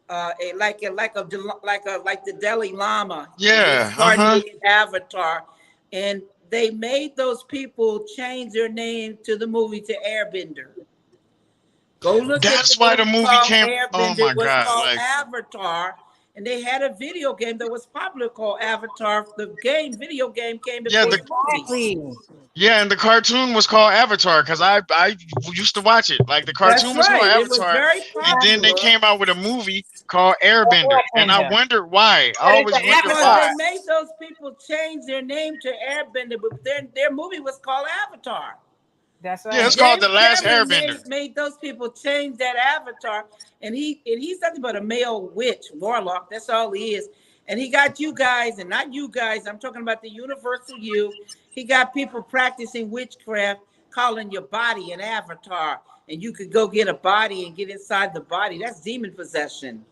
Like the Dalai Lama Yeah. Uh-huh. reincarnated Avatar, and they made those people change their name to the movie to Airbender. Go look at the That's why the movie movie called came. Oh Airbender. my It was God. called Like, Avatar, and they had a video game that was popular called Avatar. The video game came yeah, before the movie. Exactly. Yeah, and the cartoon was called Avatar because I used to watch it. Like the cartoon That's was called right. It was Avatar, very and then they popular came out with a movie called Airbender, and I wondered why. I But it's always an wondered because why. they avatar. made those people change their name to Airbender, but their movie was called Avatar. That's Yeah, right. it's called James The Last Cameron Airbender. made those people change that avatar, and he's nothing but a male witch warlock. That's all he is. And he got you guys, and not you guys. I'm talking about the universal you. He got people practicing witchcraft, calling your body an avatar, and you could go get a body and get inside the body. That's demon possession.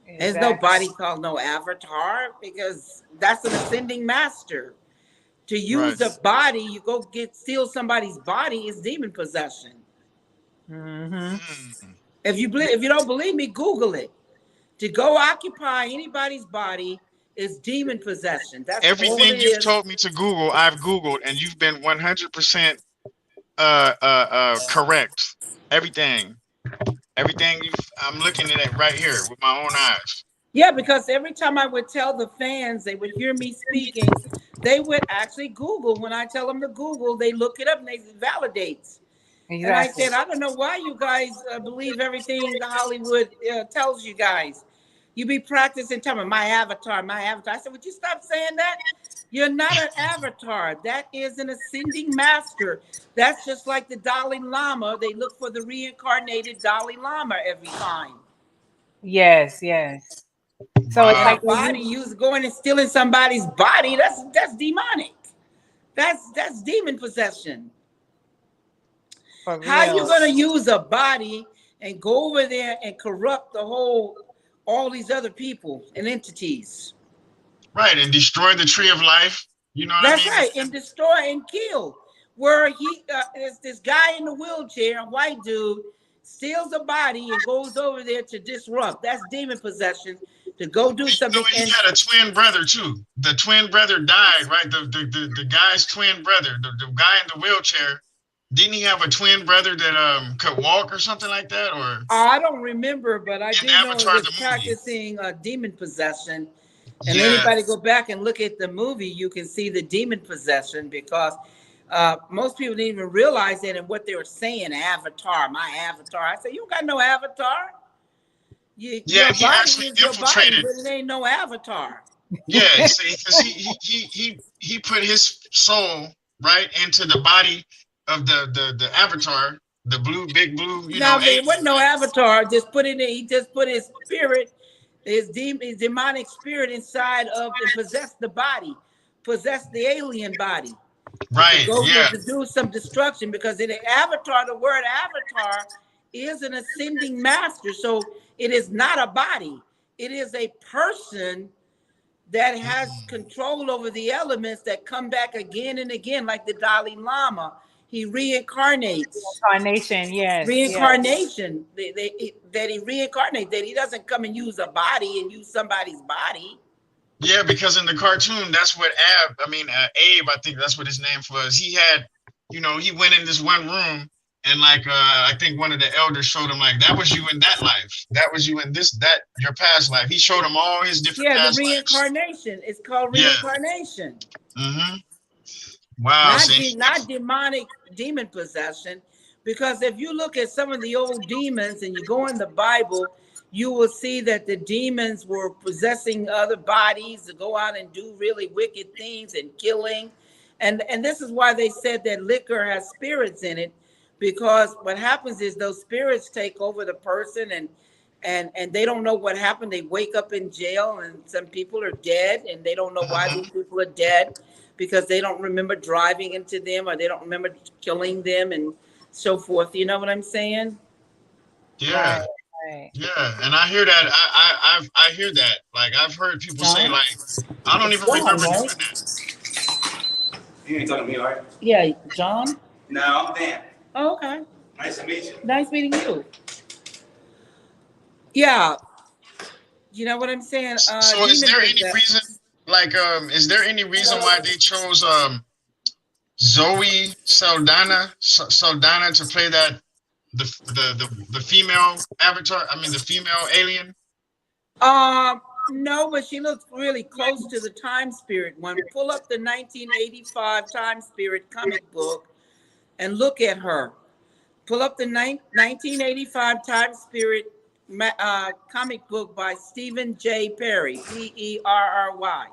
There's no Exactly. body called no avatar because that's an ascending master. To Right. use a body, you go steal somebody's body is demon possession. Mm-hmm. If you don't believe me, Google it. To go occupy anybody's body is demon possession. That's all Everything it you've is. told me to Google, I've Googled, and you've been 100% correct. Everything. I'm looking at it right here with my own eyes. Yeah, because every time I would tell the fans, they would hear me speaking, they would actually Google. When I tell them to Google, they look it up and they validates. And I Exactly. said, I don't know why you guys believe everything Hollywood tells you guys. You be practicing telling me my avatar, my avatar. I said, would you stop saying that? You're not an avatar. That is an ascending master. That's just like the Dalai Lama. They look for the reincarnated Dalai Lama every time. Yes, yes. So it's And Wow. like a body, you going and stealing somebody's body, that's demonic. That's demon possession. for How you real. gonna use a body and go over there and corrupt all these other people and entities? Right, and destroy the tree of life. You know what I That's mean? right, and destroy and kill. Where there's this guy in the wheelchair, a white dude, steals a body and goes over there to disrupt. That's demon possession. To go do And you know, something he and had a twin brother too. The twin brother died, right? The guy's twin brother, the guy in the wheelchair. Didn't he have a twin brother that could walk or something like that? Or I don't remember, but I in do know it Avatar was the movie? practicing demon possession. And Yeah, anybody go back and look at the movie, you can see the demon possession because most people didn't even realize that and what they were saying. Avatar, my avatar. I said, you don't got no avatar. yeah. Your He body actually is your body, infiltrated. but it ain't no avatar. Yeah, see, because he put his soul right into the body of the Avatar, the blue big blue, Now there alien, wasn't no right? avatar. Just put it in. He just put his spirit, his demonic spirit inside of and possessed the body, possessed the alien body to Right. go Yeah. to do some destruction. Because in the avatar, the word avatar is an ascending master. So it is not a body. It is a person that has control over the elements that come back again and again, like the Dalai Lama. He reincarnates. Incarnation, yes, yes. Reincarnation. That he reincarnates. That he doesn't come and use a body and use somebody's body. Yeah, because in the cartoon, that's what Abe, I think that's what his name was. He had, he went in this one room and I think one of the elders showed him like, that was you in that life. That was you in your past life. He showed him all his different Yeah, the past lives. reincarnation. It's called Yeah. reincarnation. Mm-hmm. Wow. See? Not demonic demon possession. Because if you look at some of the old demons and you go in the Bible, you will see that the demons were possessing other bodies to go out and do really wicked things and killing. And this is why they said that liquor has spirits in it, because what happens is those spirits take over the person and they don't know what happened. They wake up in jail and some people are dead and they don't know why these people are dead, because they don't remember driving into them or they don't remember killing them and so forth. You know what I'm saying? Yeah. Right, right. Yeah, and I hear that. I hear that. Like I've heard people say, like, I don't It's even John, remember doing right? that. You ain't talking to me, right? Yeah, John. No, I'm Dan. Oh, okay. Nice to meet you. Nice meeting you. Yeah. You know what I'm saying? So is there any reason, is there any reason why they chose Zoe Saldana to play that the female avatar? I mean the female alien. No, but she looks really close to the Time Spirit one. Pull up the 1985 Time Spirit comic book and look at her. Pull up the 1985 Time Spirit comic book by Stephen J. Perry, Perry.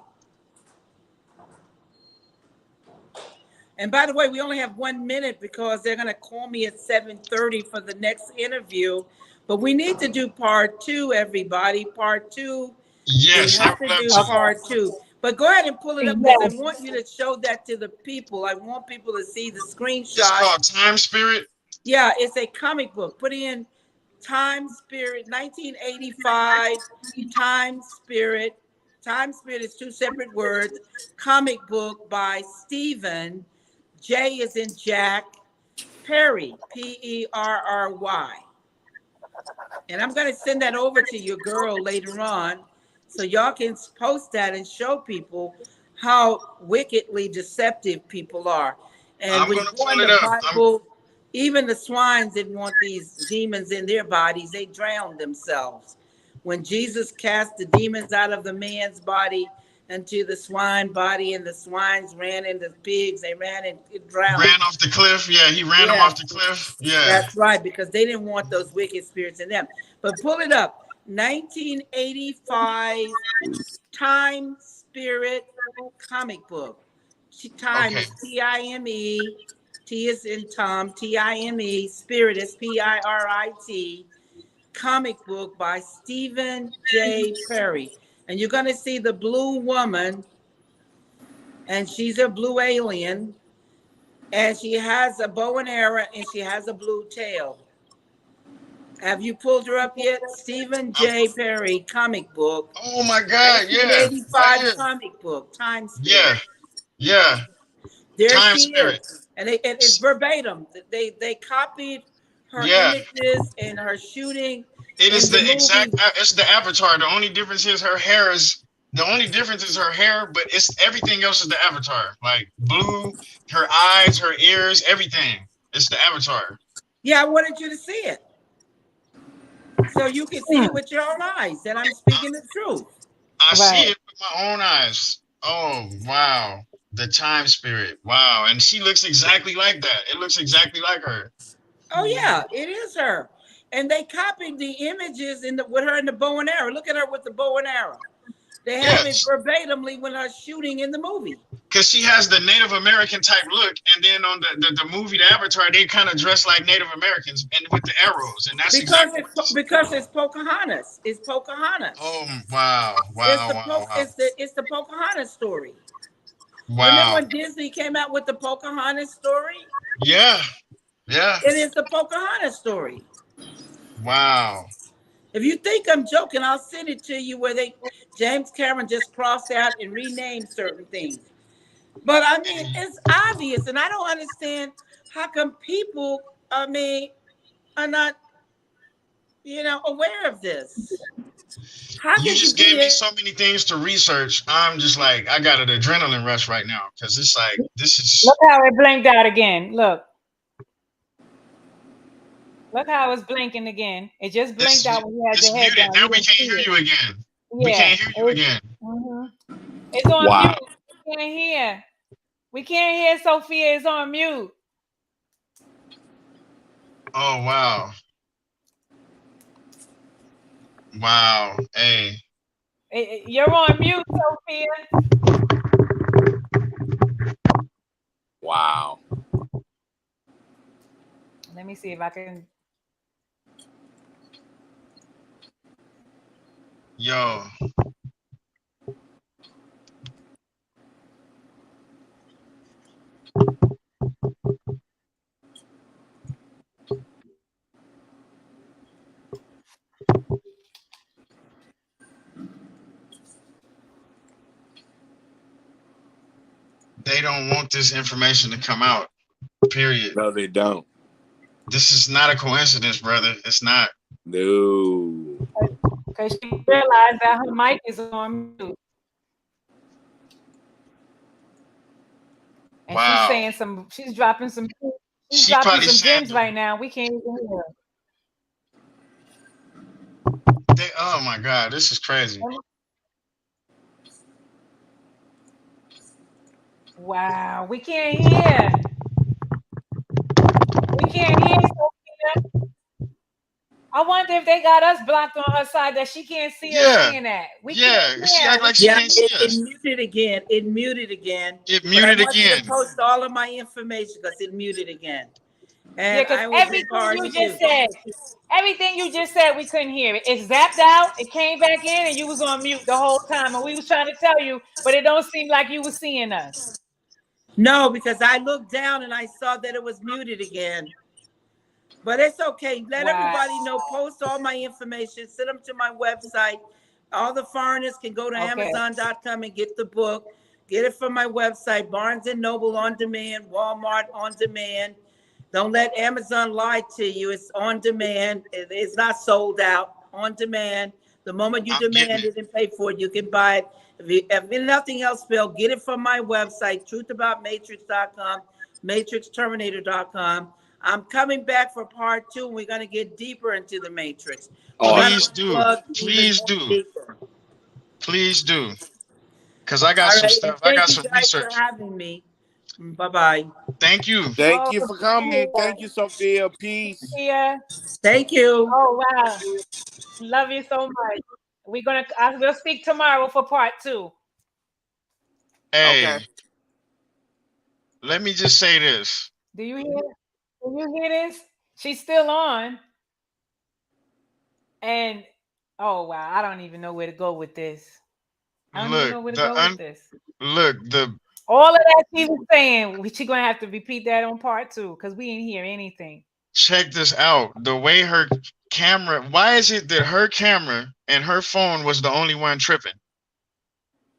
And by the way, we only have 1 minute because they're going to call me at 7:30 for the next interview. But we need to do part 2, everybody. Part 2. Yes, We I have would to love do to. part 2. But go ahead and pull it up because Yes. I want you to show that to the people. I want people to see the It's screenshot. called Time Spirit. Yeah, it's a comic book. Put in Time Spirit, 1985, Time Spirit. Time Spirit is 2 separate words. Comic book by Stephen, J is in Jack, Perry, Perry. And I'm going to send that over to your girl later on so y'all can post that and show people how wickedly deceptive people are. And I'm when gonna you go pull in it the up. Bible, even the swines didn't want these demons in their bodies. They drowned themselves. When Jesus cast the demons out of the man's body into the swine body, and the swines ran into pigs, they ran and drowned. Ran off the cliff. Yeah, he ran him off the cliff. Yeah. That's right, because they didn't want those wicked spirits in them. But pull it up. 1985 Time Spirit comic book. Time Okay. is Time. T is in Tom. Time. Spirit is Pirit. Comic book by Stephen J. Perry. And you're going to see the blue woman, and she's a blue alien, and she has a bow and arrow, and she has a blue tail. Have you pulled her up yet? Stephen J. Perry comic book. Oh my God! Yeah, right 1985 here. comic book. Time Yeah, Spirit. yeah. There Time she Spirit. is. And it's verbatim. They copied her Yeah. images and her shooting It is in the the exact. movie. It's the avatar. The only difference is her hair is. The only difference is her hair, but it's everything else is the avatar. Like blue, her eyes, her ears, everything. It's the avatar. Yeah, I wanted you to see it. So you can see it with your own eyes that I'm speaking the truth. I see Right. it with my own eyes. Oh wow, the Time Spirit. Wow, and she looks exactly like that. It looks exactly like her. Oh yeah, it is her. And they copied the images with her in the bow and arrow. Look at her with the bow and arrow. They have it Yes, verbatimly when her shooting in the movie. because she has the Native American type look, and then on the movie, the Avatar, they kind of dress like Native Americans and with the arrows, and that's exactly. Because it's Pocahontas. It's Pocahontas. Oh wow, It's wow, the wow, wow, it's the Pocahontas story. Remember wow. when Disney came out with the Pocahontas story? Yeah, yeah. It is the Pocahontas story. Wow. If you think I'm joking, I'll send it to you where James Cameron just crossed out and renamed certain things. But I mean, it's obvious, and I don't understand how come people, I mean, are not, aware of this. How You can you just gave me be? so many things to research. I'm just like, I got an adrenaline rush right now because it's like, this is. Look how it blinked out again. Look. Look how it's blinking again. It just blinked out when you had It's your head muted. down. Now You we didn't can't see hear it. you again. Yeah. We can't hear you again. It's on Wow. mute. We can't hear. We can't hear Sophia. It's on mute. Oh, wow. Wow. Hey. You're on mute, Sophia. Wow. Let me see if I can. Yo. They don't want this information to come out. Period. No, they don't. This is not a coincidence, brother. It's not. No. Because she realized that her mic is on mute. And Wow. she's saying she's dropping some She probably gems said, right now. We can't even hear her. oh my God, this is crazy. Wow, we can't hear. We can't hear. Sophia. I wonder if they got us blocked on her side that she can't see us Yeah, saying that. We can't yeah. She hear. act like she Yeah, can't see it us. muted again. It muted again. It But I muted want you to again. post all of my information because it muted again. Yeah, And because I was in everything part you two. just said, we couldn't hear it. It zapped out, it came back in, and you was on mute the whole time. And we was trying to tell you, but it don't seem like you was seeing us. No, because I looked down and I saw that it was muted again. But it's okay. Let Wow. everybody know. Post all my information. Send them to my website. All the foreigners can go to Okay. Amazon.com and get the book. Get it from my website. Barnes and Noble on demand. Walmart on demand. Don't let Amazon lie to you. It's on demand. It's not sold out. On demand. The moment you I'm getting demand it. it and pay for it, you can buy it. If nothing else, Phil, get it from my website, truthaboutmatrix.com, matrixterminator.com. I'm coming back for part 2. And we're going to get deeper into the Matrix. We're going Please to do. plug even Please more do. deeper. Please do. Because I got All some right. And stuff. I thank got you some guys for research. having me. Bye-bye. Thank you. Thank Oh, you for coming. yeah. Thank you, Sophia. Peace. Yeah. Thank you. Oh wow. Love you so much. We'll speak tomorrow for part 2. Hey, Okay. let me just say this. Do you hear? Do you hear this? She's still on. And oh wow, I don't even know where to go with this. I don't even Look, know where to go with this. the All of that she was saying, she gonna have to repeat that on part 2 because we didn't hear anything. check this out. The way her camera, why is it that her camera and her phone was the only one tripping?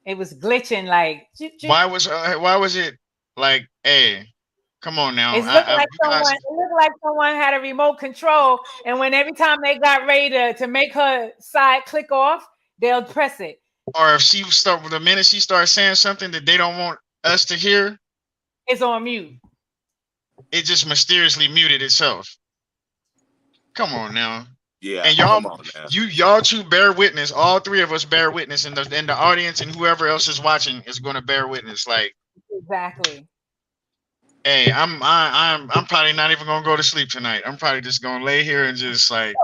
It was glitching like Why was it like, hey, come on now. it looked like You guys, someone had a remote control, and when every time they got ready to make her side click off, they'll press it. or if she start the minute she starts saying something that they don't want us to hear, It's on mute. it just mysteriously muted itself. Come on now. Yeah. And y'all, Come on now. y'all two bear witness. All three of us bear witness, and the audience and whoever else is watching is going to bear witness. Like, Exactly. hey, I'm probably not even gonna go to sleep tonight. I'm probably just gonna lay here and just like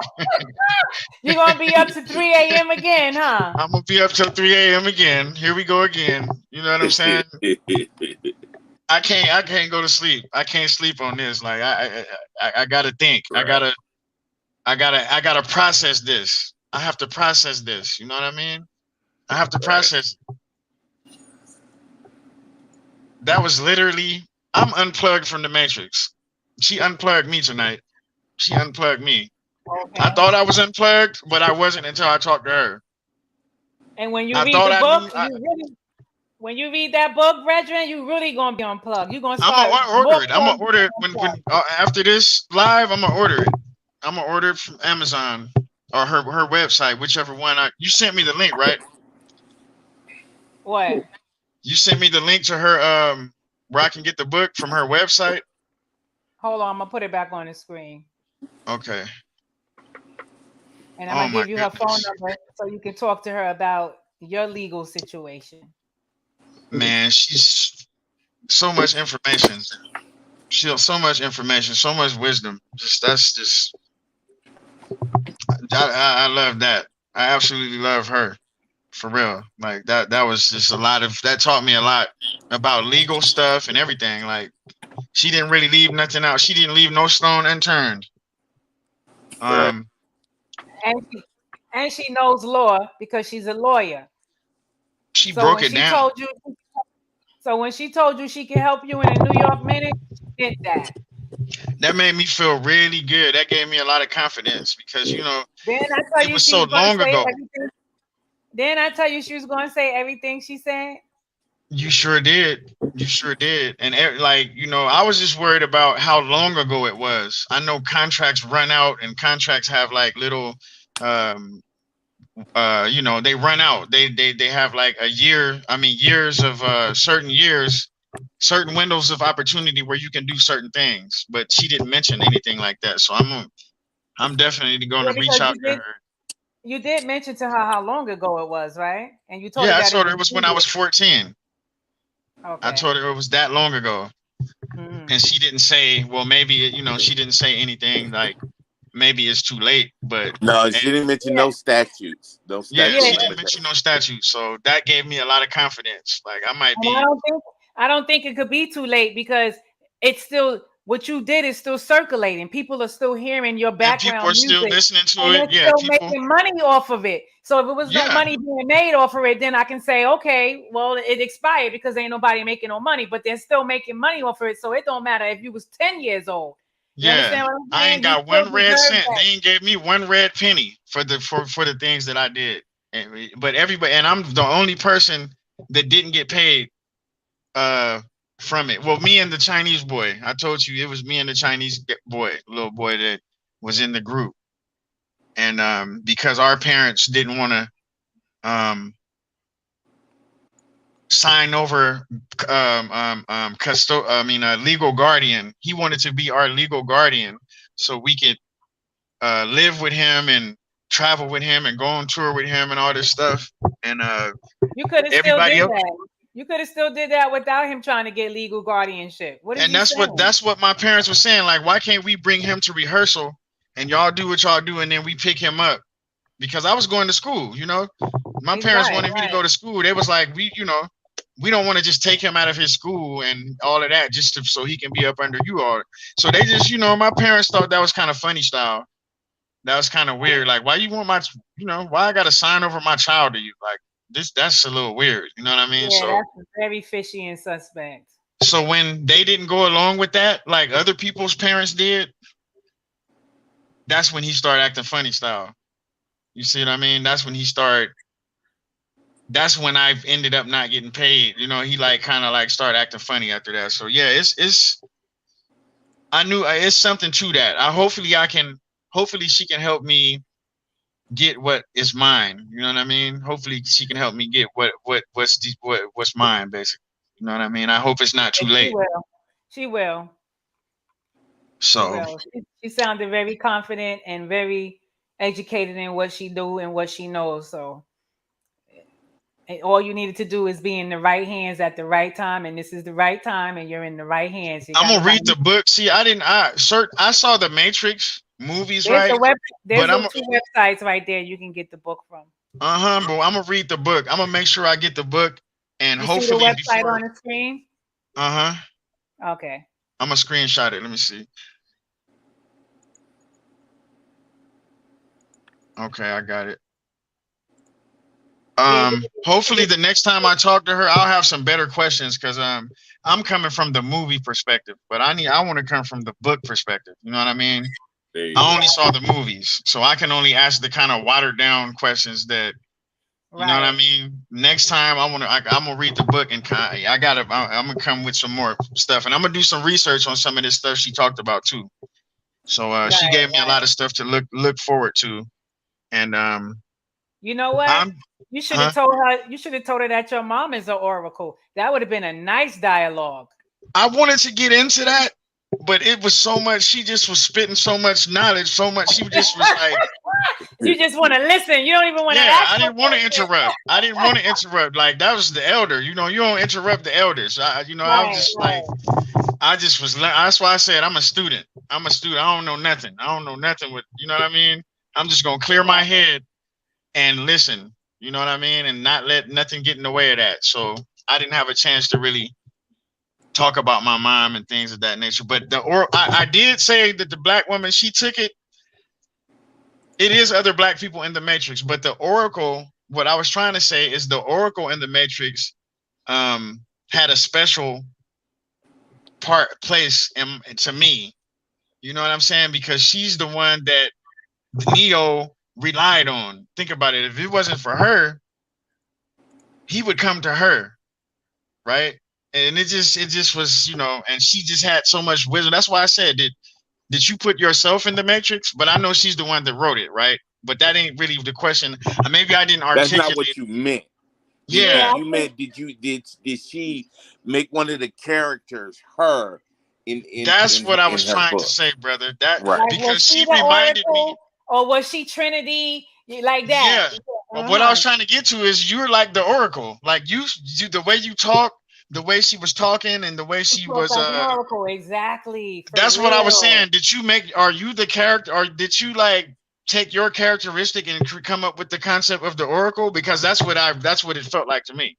You're gonna be up to 3 a.m. again, huh? I'm gonna be up till 3 a.m. again. Here we go again. You know what I'm saying? I can't go to sleep. I can't sleep on this. Like I gotta think. Right. I gotta process this. I have to process this. You know what I mean? I have to process. That was literally, I'm unplugged from the Matrix. She unplugged me tonight. She unplugged me. Okay. I thought I was unplugged, but I wasn't until I talked to her. And when you I read thought the I book, knew. when you read that book, brethren, you really gonna be unplugged. You're gonna I'm start gonna order it. I'm more gonna order it when after this live. I'm gonna order it. I'm gonna order it from Amazon or her website, whichever one. You sent me the link, right? What? You sent me the link to her where I can get the book from her website. Hold on, I'm gonna put it back on the screen. Okay. And I'm gonna give you her phone number so you can talk to her about your legal situation. Man, she's so much information. She has so much information, so much wisdom. I love that. I absolutely love her. For real. Like that was just that taught me a lot about legal stuff and everything. Like she didn't really leave nothing out. She didn't leave no stone unturned. And she knows law because she's a lawyer. She broke it down. When she told you she can help you in a New York minute, she did that. That made me feel really good. That gave me a lot of confidence because it was so long ago. Didn't I tell you she was going to say everything she said? You sure did. You sure did. And I was just worried about how long ago it was. I know contracts run out and contracts have like little they run out. They have like a year, years of certain windows of opportunity where you can do certain things. But she didn't mention anything like that. So I'm definitely going to reach out to her. You did mention to her how long ago it was, right? And you told her I that told her it was when I was 14. I Okay. told her it was that long ago, Mhm. and she didn't say. Well, maybe she didn't say anything like maybe it's too late. But No, she didn't mention Yeah. no statutes. No yeah, Yeah. she statute didn't mention no limitations. statute, so that gave me a lot of confidence. Like I might And be, I don't think it could be too late because it's still what you did is still circulating. People are still hearing your and people background are still music listening to and it. they're Yeah, still people. making money off of it. So if it was no Yeah, money being made off of it, then I can say, okay, well, it expired because ain't nobody making no money, but they're still making money off of it. So it don't matter if you was 10 years old. You yeah. understand what I'm I ain't saying? You got still one red deserve cent. They that. ain't gave me one red penny for the things that I did. But everybody, and I'm the only person that didn't get paid from it. Well, me and the Chinese boy. I told you it was me and the Chinese boy, little boy that was in the group. And because our parents didn't want to sign over legal guardian. He wanted to be our legal guardian so we could live with him and travel with him and go on tour with him and all this stuff. And You could have still everybody did else. that. You could have still did that without him trying to get legal guardianship. What is And you saying? that's what my parents were saying. Like, why can't we bring him to rehearsal and y'all do what y'all do and then we pick him up? Because I was going to school, My parents Right, wanted me to right. go to school. They was like, we don't want to just take him out of his school and all of that so he can be up under you all. So they just, my parents thought that was kind of funny style. That was kind of weird. Like, why you want why I got to sign over my child to you? Like that's a little weird. You know what I mean? Yeah, So, that's very fishy and suspect. so when they didn't go along with that, like other people's parents did, that's when he started acting funny style. You see what I mean? That's when I ended up not getting paid. He like kind of like started acting funny after that. So yeah, I knew it's something to that. Hopefully she can help me get what is mine. You know what I mean? Hopefully she can help me get what's mine, basically. You know what I mean? I hope it's not too And she late. will. She will. She So will. She sounded very confident and very educated in what she do and what she knows. So and all you needed to do is be in the right hands at the right time, and this is the right time, and you're in the right hands. You I'm got gonna nobody. read the book. See, I saw the Matrix movies, There's right? the web. There's But the two websites right there you can get the book from. but I'm gonna read the book. I'm gonna make sure I get the book, and You see the hopefully website before. on the screen? Uh-huh. Okay. I'm gonna screenshot it. Let me see. Okay, I got it. Yeah. Hopefully the next time I talk to her, I'll have some better questions because I'm coming from the movie perspective, but I want to come from the book perspective. You know what I mean? I only saw the movies, so I can only ask the kind of watered down questions that you know what I mean. Next time I'm gonna read the book and I'm gonna come with some more stuff, and I'm gonna do some research on some of this stuff she talked about too. So she gave me a lot of stuff to look forward to, and You know what? I'm You should have told her. You should have told her that your mom is an oracle. That would have been a nice dialogue. I wanted to get into that, but it was so much. She just was spitting so much knowledge, so much. She just was like, you just want to listen. You don't even want to yeah, ask. I didn't want to interrupt. I didn't want to interrupt. Like that was the elder. You don't interrupt the elders. I was just like, I just was. That's why I said I'm a student. I'm a student. I don't know nothing. I don't know nothing with. You know what I mean? I'm just gonna clear my head and listen. You know what I mean? And not let nothing get in the way of that. So I didn't have a chance to really talk about my mom and things of that nature. But I did say that the black woman, she took it. It is other black people in the Matrix, but the Oracle, what I was trying to say is the Oracle in the Matrix had a special place to me. You know what I'm saying? Because she's the one that Neo relied on. Think about it. If it wasn't for her, he would come to her, right? And it just was, and she just had so much wisdom. That's why I said, did you put yourself in the Matrix? But I know she's the one that wrote it, right? But that ain't really the question. Maybe I didn't articulate. That's not what you meant. Yeah. You meant did she make one of the characters her in That's what I in was her trying book. to say, brother. That Right. because she reminded me. Or was she Trinity like that? Yeah. What I was trying to get to is you're like the Oracle. Like you the way you talk, the way she was talking and the way she was Like an oracle, exactly. For that's what I was real. saying. Are you the character, or did you like take your characteristic and come up with the concept of the oracle? Because that's what it felt like to me.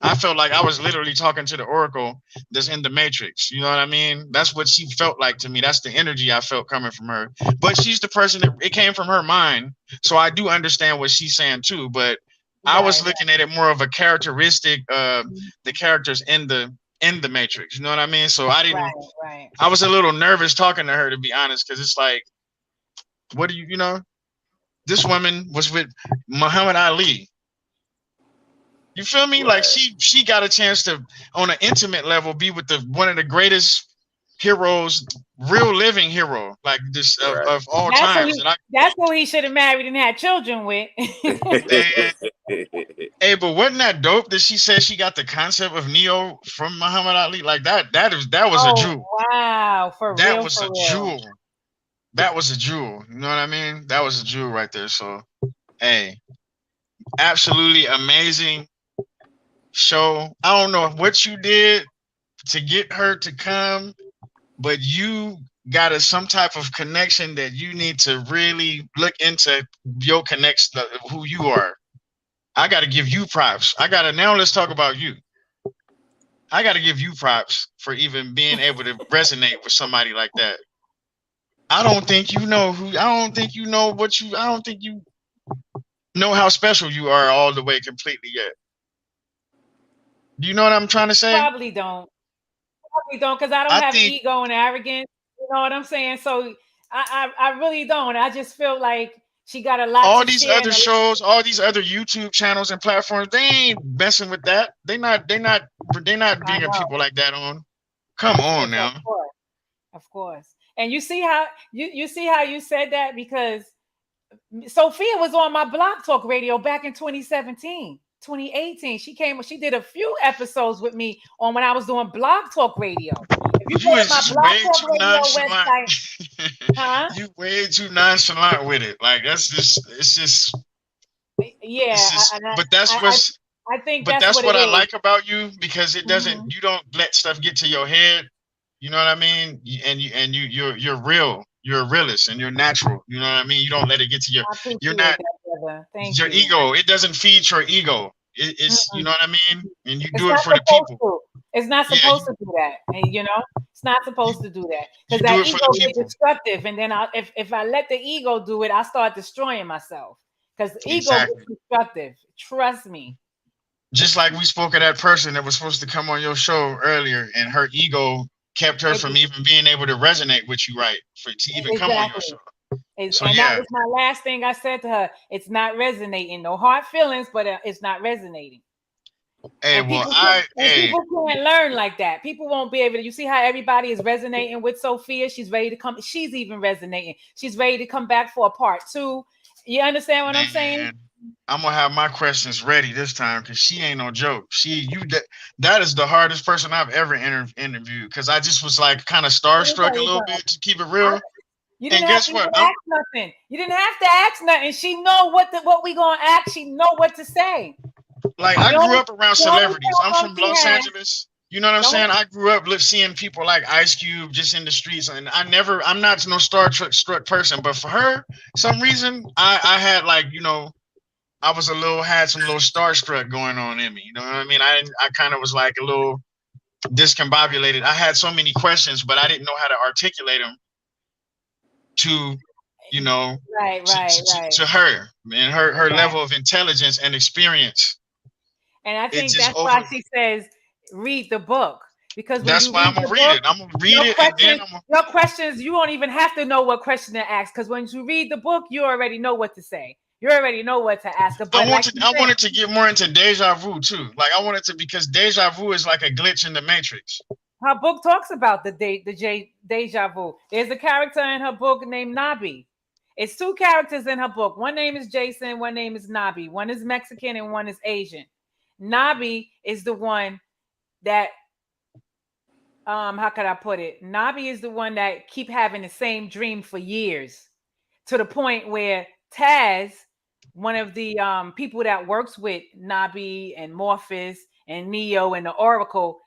I felt like I was literally talking to the oracle that's in the Matrix. You know what I mean? That's what she felt like to me. That's the energy I felt coming from her. But she's the person that it came from her mind. So I do understand what she's saying too. But I was looking at it more of a characteristic of the characters in the Matrix. You know what I mean? So I didn't. Right. I was a little nervous talking to her, to be honest, because it's like, what do you know? This woman was with Muhammad Ali. You feel me? Right. Like she got a chance to, on an intimate level, be with one of the greatest heroes, real living hero, like this of all times. That's who he should have married and had children with. Hey, but wasn't that dope that she said she got the concept of Neo from Muhammad Ali? Like that was a jewel. Wow, That was a jewel. That was a jewel. You know what I mean? That was a jewel right there. So, hey, absolutely amazing show. I don't know what you did to get her to come, but you got some type of connection that you need to really look into your connection, who you are. I got to give you props. Now let's talk about you. I got to give you props for even being able to resonate with somebody like that. I don't think you know how special you are all the way completely yet. Do you know what I'm trying to say? Probably don't, because I don't have ego and arrogance. You know what I'm saying? So I really don't. I just feel like she got a lot. All these other shows, all these other YouTube channels and platforms, they ain't messing with that. They're not bringing people like that on. Come on now. Of course. And you see how you said that, because Sophia was on my Blog Talk Radio back in 2017, 2018. She did a few episodes with me on when I was doing Blog Talk Radio. If you go to my Blog Talk Radio website, huh? You way too nonchalant with it. Like it's just yeah. But that's what I like about you, because it doesn't. You don't let stuff get to your head. You know what I mean? You're real. You're a realist and you're natural. You know what I mean? You don't let it get to you're not your ego. It doesn't feed your ego. It's you know what I mean? And you do it for the people. It's not supposed to do that. And it's not supposed to do that, because that ego is destructive. And then if I let the ego do it, I start destroying myself, because ego is destructive. Trust me. Just like we spoke of that person that was supposed to come on your show earlier, and her ego kept her from even being able to resonate with you, to even come on your show. That was my last thing I said to her. It's not resonating. No hard feelings, but it's not resonating. Hey, people can't learn like that. People won't be able to. You see how everybody is resonating with Sophia? She's ready to come. She's even resonating. She's ready to come back for a part 2. You understand what I'm saying? I'm gonna have my questions ready this time, because she ain't no joke. That is the hardest person I've ever interviewed, because I just was like kind of starstruck a little bit, to keep it real. You didn't have to ask nothing. You didn't have to ask nothing. She know what we gonna ask. She know what to say. Like, I grew up around celebrities. I'm from Los Angeles. You know what I'm saying? I grew up seeing people like Ice Cube just in the streets, and I'm not no starstruck person, but for her, some reason, I had like, I was had some little starstruck going on in me. You know what I mean? I kind of was like a little discombobulated. I had so many questions, but I didn't know how to articulate them to, to her and her level of intelligence and experience. And I think that's why she says, read the book. Because that's why I'm gonna read it. I'm gonna read it, and then your questions, you won't even have to know what question to ask, because when you read the book, you already know what to say. You already know what to ask. But I wanted to get more into deja vu too. Like, I wanted to, because deja vu is like a glitch in the Matrix. Her book talks about the deja vu. There's a character in her book named Nabi. It's 2 characters in her book. One name is Jason, one name is Nabi. One is Mexican and one is Asian. Nabi is the one that, how could I put it? Nabi is the one that keep having the same dream for years, to the point where Taz, one of the people that works with Nabi and Morpheus and Neo and the Oracle,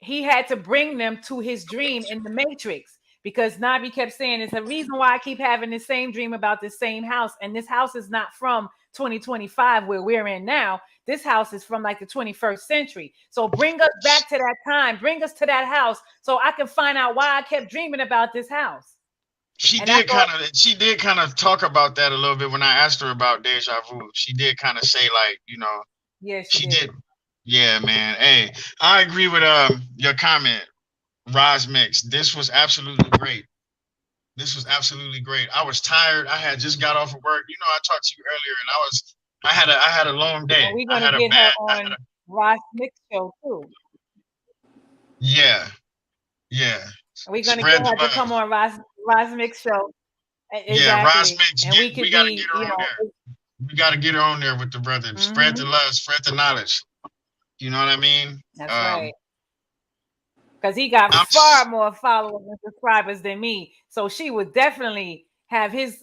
he had to bring them to his dream in the Matrix, because Nabi kept saying it's a reason why I keep having the same dream about the same house. And this house is not from 2025 where we're in now. This house is from like the 21st century. So bring us back to that time. Bring us to that house so I can find out why I kept dreaming about this house. She did kind of talk about that a little bit when I asked her about deja vu. She did kind of say, like, you know, yeah, she did. Yeah, man. Hey, I agree with your comment, Roz Mix. This was absolutely great. This was absolutely great. I was tired. I had just got off of work. You know, I talked to you earlier, and I had a long day. Well, we're gonna get her on Ross Mix show too. Yeah, yeah. We're gonna get her to come on Ross Mix show. Exactly. Yeah, Ross Mix. And we gotta get her on there. We gotta get her on there with the brother. Spread the love, spread the knowledge. You know what I mean? That's right. Because he got far more followers and subscribers than me, so she would definitely have his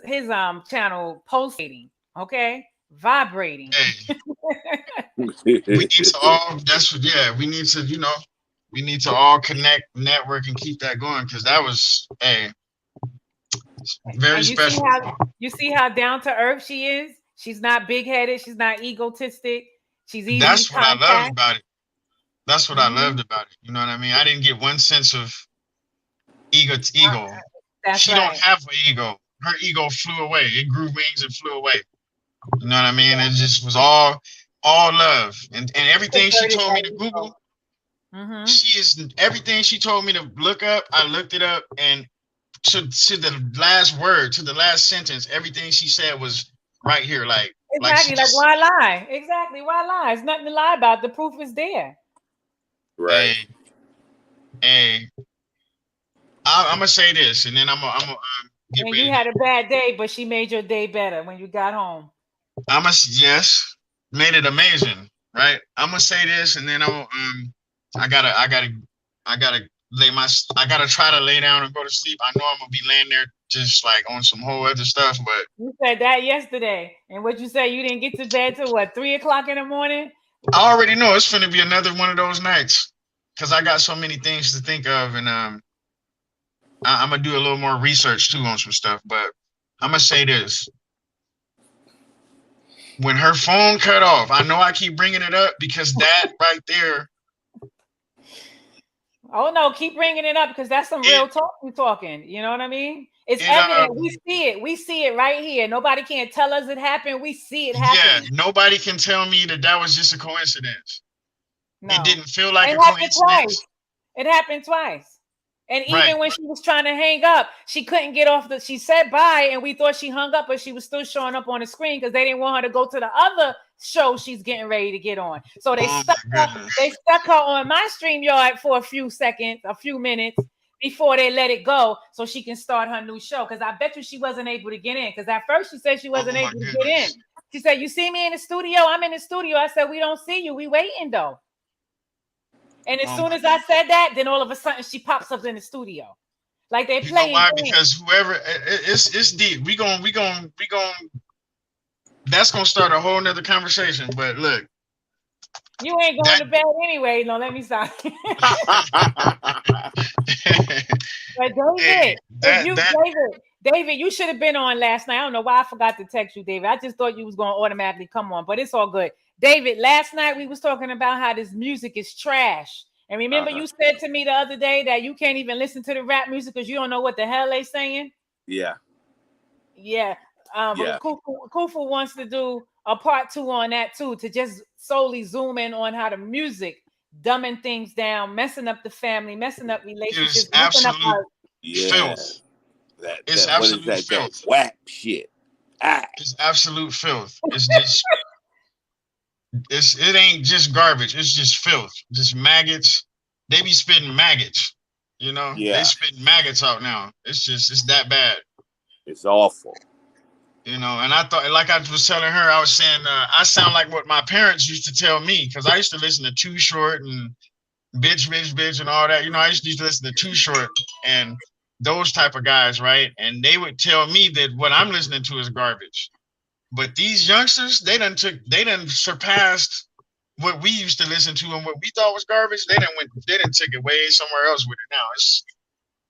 channel pulsating, okay, vibrating. Hey. We need to all. We need to, you know, we need to all connect, network, and keep that going, because that was very special. You see how down to earth she is. She's not big headed. She's not egotistic. She's easy. That's what I loved about it. That's what I loved about it. You know what I mean? I didn't get one sense of ego. She don't have an ego. Her ego flew away. It grew wings and flew away. You know what I mean? It just was all love. And everything she told me to Google, she is everything she told me to look up. I looked it up, and to the last word, to the last sentence, everything she said was right here. Like exactly, like why lie? Exactly, why lie? There's nothing to lie about. The proof is there. Right. Hey, I'm gonna say this, and then I'm gonna get ready. You had a bad day, but she made your day better when you got home. Made it amazing, right? I'm gonna say this, and then I gotta try to lay down and go to sleep. I know I'm gonna be laying there just like on some whole other stuff, but you said that yesterday, and what you say, you didn't get to bed till what, 3 o'clock in the morning? I already know it's gonna be another one of those nights, because I got so many things to think of, and I'm gonna do a little more research too on some stuff. But I'm gonna say this: when her phone cut off, I know I keep bringing it up because that right there. Oh no, keep bringing it up, because that's some real talk you're talking. You know what I mean? It's evident. We see it. We see it right here. Nobody can't tell us it happened. We see it happen. Yeah, nobody can tell me that was just a coincidence. No. It didn't feel like a coincidence. Twice. It happened twice. And even when she was trying to hang up, she couldn't get off she said bye, and we thought she hung up, but she was still showing up on the screen because they didn't want her to go to the other show she's getting ready to get on. So they stuck her on my StreamYard for a few minutes before they let it go so she can start her new show. Because I bet you she wasn't able to get in. Because at first she said she wasn't able to get in. She said, "You see me in the studio? I'm in the studio." I said, "We don't see you. We waiting though." And as soon as I said that, then all of a sudden she pops up in the studio, like they playing. You know why? Because whoever it's deep. We gon' that's gonna start a whole nother conversation. But look, you ain't going to bed anyway. No, let me stop. But David, you should have been on last night. I don't know why I forgot to text you, David. I just thought you was going to automatically come on, but it's all good. David, last night we was talking about how this music is trash. And remember you said to me the other day that you can't even listen to the rap music because you don't know what the hell they saying? Yeah. Yeah. Kufu wants to do a part 2 on that too, to just solely zoom in on how the music dumbing things down, messing up the family, messing up relationships. Absolute filth. It's absolute filth. That whack shit. It's absolute filth. It's just it ain't just garbage. It's just filth. Just maggots. They be spitting maggots. You know? Yeah. They spitting maggots out now. It's that bad. It's awful. You know, and I thought, like I was telling her, I was saying, I sound like what my parents used to tell me, because I used to listen to Too Short and bitch, and all that. You know, I used to listen to Too Short and those type of guys, right? And they would tell me that what I'm listening to is garbage. But these youngsters, they done surpassed what we used to listen to and what we thought was garbage, they didn't take it way somewhere else with it. Now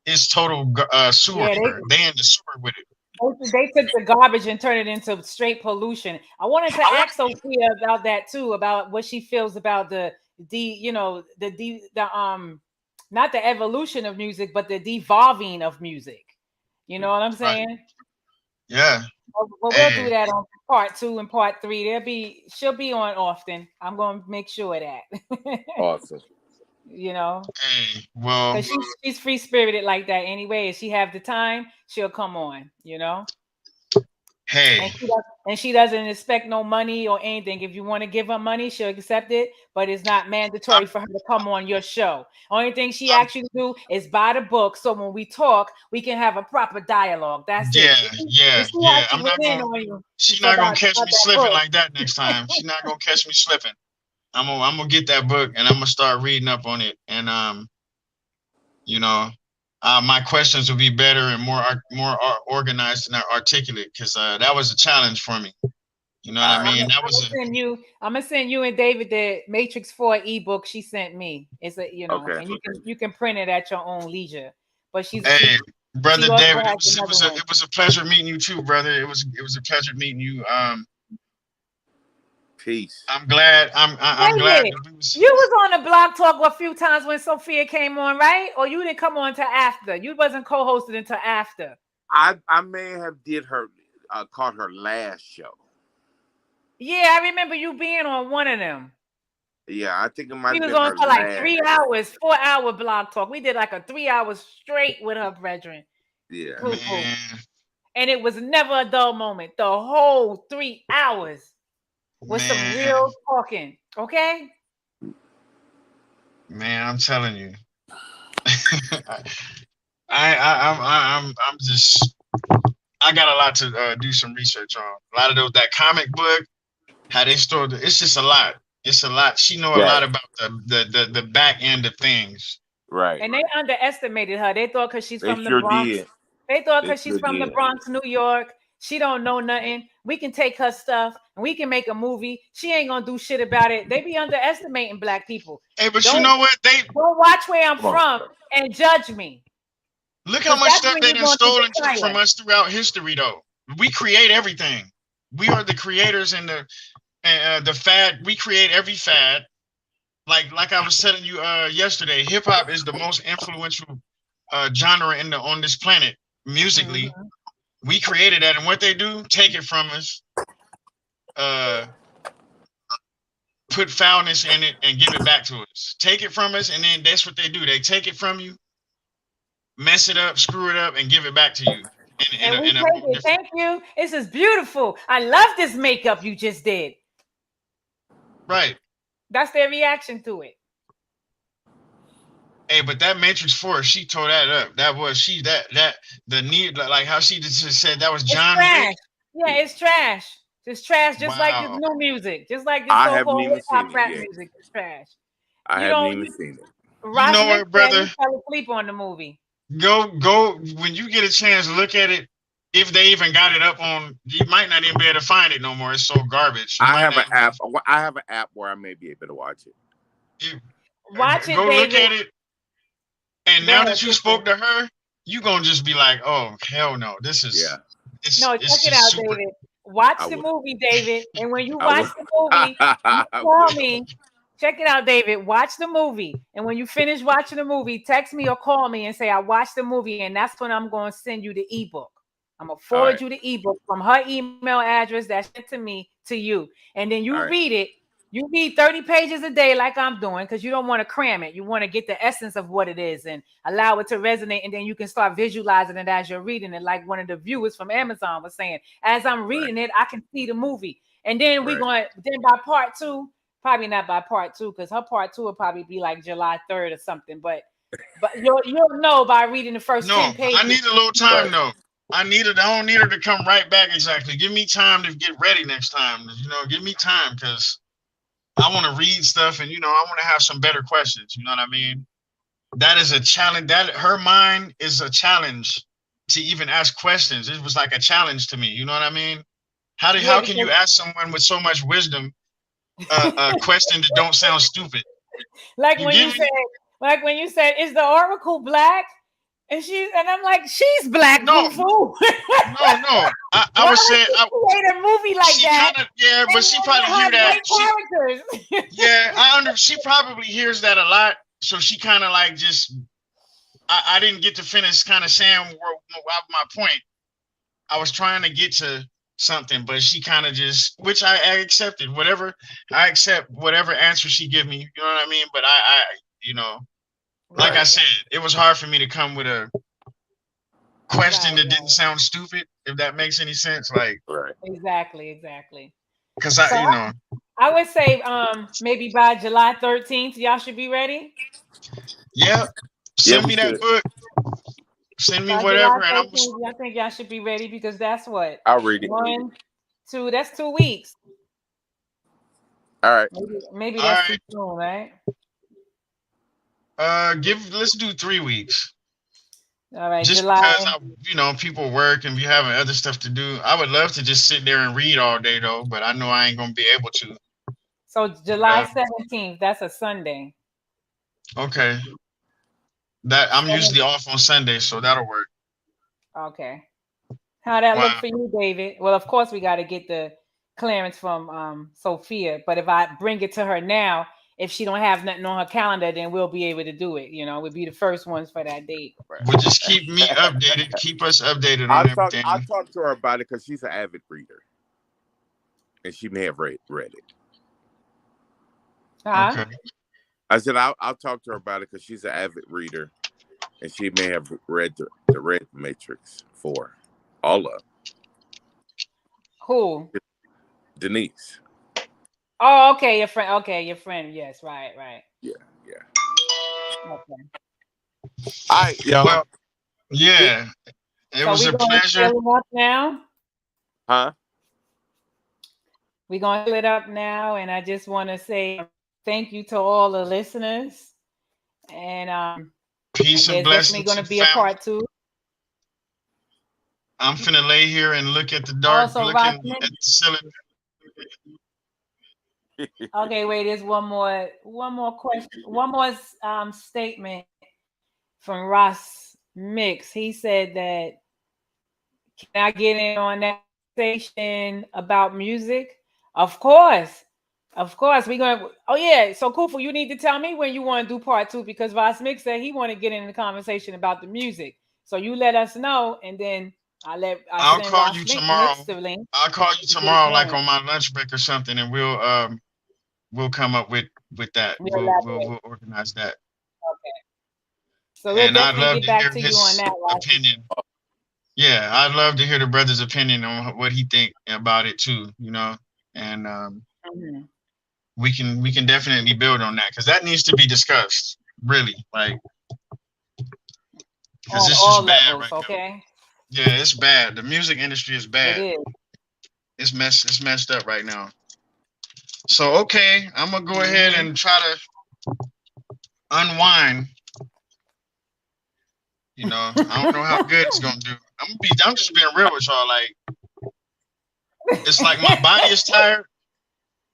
it's total sewer. Yeah, They in the sewer with it. they took the garbage and turned it into straight pollution. I wanted to ask Sophia about that too, about what she feels about the not the evolution of music, but the devolving of music. You know what I'm Right. saying? Yeah. But we'll do Hey, that on part 2 and part 3. She'll be on often. I'm gonna make sure of that. Awesome. You know, hey. Well, because she's free spirited like that anyway. If she have the time, she'll come on. You know. hey. And she doesn't expect no money or anything. If you want to give her money, she'll accept it, but it's not mandatory for her to come on your show. Only thing she I'm, asks you to do is buy the book, so when we talk, we can have a proper dialogue. That's it. yeah, If yeah, she yeah. has to get in on you She's for not gonna about catch me that slipping book. like that next time. She's not gonna catch me slipping. I'm gonna get that book and I'm gonna start reading up on it. And you know, my questions will be better and more organized and articulate because that was a challenge for me. You know what I I mean? That was I'm gonna send you and David the Matrix 4 ebook she sent me. It's okay. and you can print it at your own leisure. But hey, brother she also David. has another one. It was a pleasure meeting you too, brother. It was a pleasure meeting you. Peace. I'm glad. I'm glad David, that we was. you was on the blog talk a few times when Sophia came on, right? Or you didn't come on till after. You wasn't co-hosted until after. I may have did her caught her last show. Yeah, I remember you being on one of them. Yeah, I think it might We have was been on her for like last 3 show. hours, 4-hour blog talk. We did like a 3 hours straight with her brethren. Yeah. Cool. Man, And it was never a dull moment. The whole 3 hours was some man, real talking. Okay? man, I'm telling you. I'm just. I got a lot to do some research on. A lot of that comic book, how they stored. It's just a lot. It's a lot. She know a lot about the back end of things. Right. And they underestimated her. They thought because she's They from the sure Bronx. did. They thought They because she's sure from the did. Bronx, New York, she don't know nothing. We can take her stuff and we can make a movie. She ain't gonna do shit about it. They be underestimating black people. Hey, but you Don't know what? don't watch where I'm Come on, from sir. and judge me. Look how Because much that's stuff when they you're done going to stolen from retire. us throughout history, though. We create everything. We are the creators and the fad. We create every fad. Like I was telling you yesterday, hip hop is the most influential genre on this planet musically. Mm-hmm. We created that, and what they do, take it from us, put foulness in it, and give it back to us. Take it from us, and then that's what they do. They take it from you, mess it up, screw it up, and give it back to you. And we In a take more it. different. Thank you. This is beautiful. I love this makeup you just did. Right. That's their reaction to it. Hey, but that Matrix 4, she tore that up. That was the need, like how she just said that was It's John trash. Wick. Yeah, it's trash. It's trash, just like this Wow. new music, just like this I haven't so-called even hip hop seen it rap yet. music. It's trash. I You haven't don't. even seen it. You Ross know Nick what, said brother? he fell asleep on the movie. Go when you get a chance, look at it. If they even got it up on, you might not even be able to find it no more. It's so garbage. I have an app. I have an app where I may be able to watch it. Watch it, Go look David. at it. And Go now ahead, that you sister. spoke to her, you gonna just be like, "Oh hell no, this is Yeah. No, it's check it just out, super." David. Watch I the will. movie, David. And when you I watch will. the movie, you I call will. me. Check it out, David. Watch the movie. And when you finish watching the movie, text me or call me and say, I watched the movie. And that's when I'm going to send you the ebook. I'm going to All forward right. you the ebook from her email address that's sent to me to you. And then you All right. read it. You read 30 pages a day like I'm doing because you don't want to cram it. You want to get the essence of what it is and allow it to resonate. And then you can start visualizing it as you're reading it. Like one of the viewers from Amazon was saying, as I'm reading it, I can see the movie. And then then by part 2, probably not by part 2, because her part 2 will probably be like July 3rd or something. But you'll know by reading the first 10 No, pages. I need a little time Right. though. I don't need her to come right back exactly. Give me time to get ready next time. Give me time because I want to read stuff and I want to have some better questions. You know what I mean? That is a challenge. That her mind is a challenge to even ask questions. It was like a challenge to me. You know what I mean? How can you ask someone with so much wisdom a question that don't sound stupid. Like You when give you me said, is the Oracle black? And I'm like, she's black, no, Khufu. no. I Why was would saying she create a movie like she that? kind of but And she then probably hear have that. white characters. She probably hears that a lot. So she kind of like just I didn't get to finish kind of saying my point. I was trying to get to something, but she kind of just, which I accepted. Whatever I accept, whatever answer she give me, you know what I mean. But I you know, like I said, it was hard for me to come with a question that didn't sound stupid. If that makes any sense, like Exactly. because I would say maybe by July 13th, y'all should be ready. Yeah. Send me that book. Send me By whatever, July and I'm. 13th, I think y'all should be ready because that's what I'll read it. 1, 2. That's 2 weeks. All right. Maybe that's too soon, right? Let's do 3 weeks. All right, just July. because people work and we having other stuff to do. I would love to just sit there and read all day though, but I know I ain't gonna be able to. So July 17th, that's a Sunday. Okay. That I'm usually off on Sunday, so that'll work. Okay. How that look for you, David? Well, of course we got to get the clearance from Sophia, but if I bring it to her now, if she don't have nothing on her calendar, then we'll be able to do it. We'll be the first ones for that date. Well, just keep me updated. Keep us updated on everything. I'll talk to her about it because she's an avid reader, and she may have read it. Huh? Okay. I said I'll talk to her about it because she's an avid reader, and she may have read the Red Matrix 4, all of. Who? Denise. Oh, okay, your friend. Okay, your friend. Yes, right. Yeah. Okay. All right, y'all. Well, yeah, it was a pleasure. Up now? Huh? We're gonna fill it up now, and I just want to say thank you to all the listeners, and peace and blessings. Definitely going to be a part 2. I'm finna lay here and look at the dark, looking at the ceiling. Okay, wait. There's one more question. One more statement from Ross Mix. He said that, can I get in on that conversation about music? Of course. We're going. Oh yeah. So Khufu, you need to tell me when you want to do part 2 because Ross Mix said he want to get in the conversation about the music. So you let us know, and then I'll call you tomorrow. I'll call you tomorrow, like on my lunch break or something, and we'll come up with that. We'll organize that. Okay. So we'll definitely get back to you on that opinion. Yeah, I'd love to hear the brother's opinion on what he think about it too. And we can definitely build on that because that needs to be discussed. Really, like because it's just bad right now. Yeah, it's bad. The music industry is bad. It is. It's messed up right now. So okay, I'm gonna go ahead and try to unwind. I don't know how good it's gonna do. I'm just being real with y'all. Like, it's like my body is tired,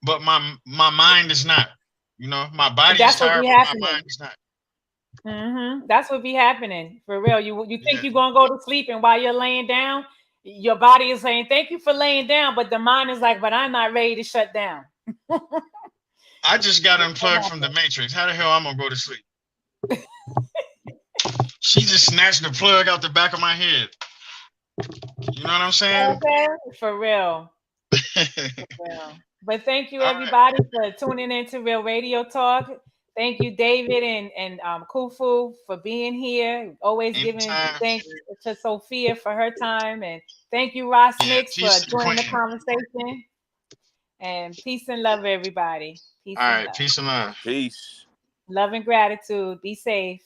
but my mind is not. My body is tired, but my mind is not. That's what be happening for real. You think you're gonna go to sleep, and while you're laying down, your body is saying thank you for laying down, but the mind is like, but I'm not ready to shut down. I just got unplugged from the Matrix. How the hell I'm gonna go to sleep? She just snatched the plug out the back of my head. You know what I'm saying? Okay, for real. But thank you everybody for tuning into Real Radio Talk. Thank you, David and Khufu, for being here. Always giving thanks to Sophia for her time, and thank you, Ross Mix, for joining the conversation. And peace and love, everybody. Peace and love. Peace. Love and gratitude. Be safe.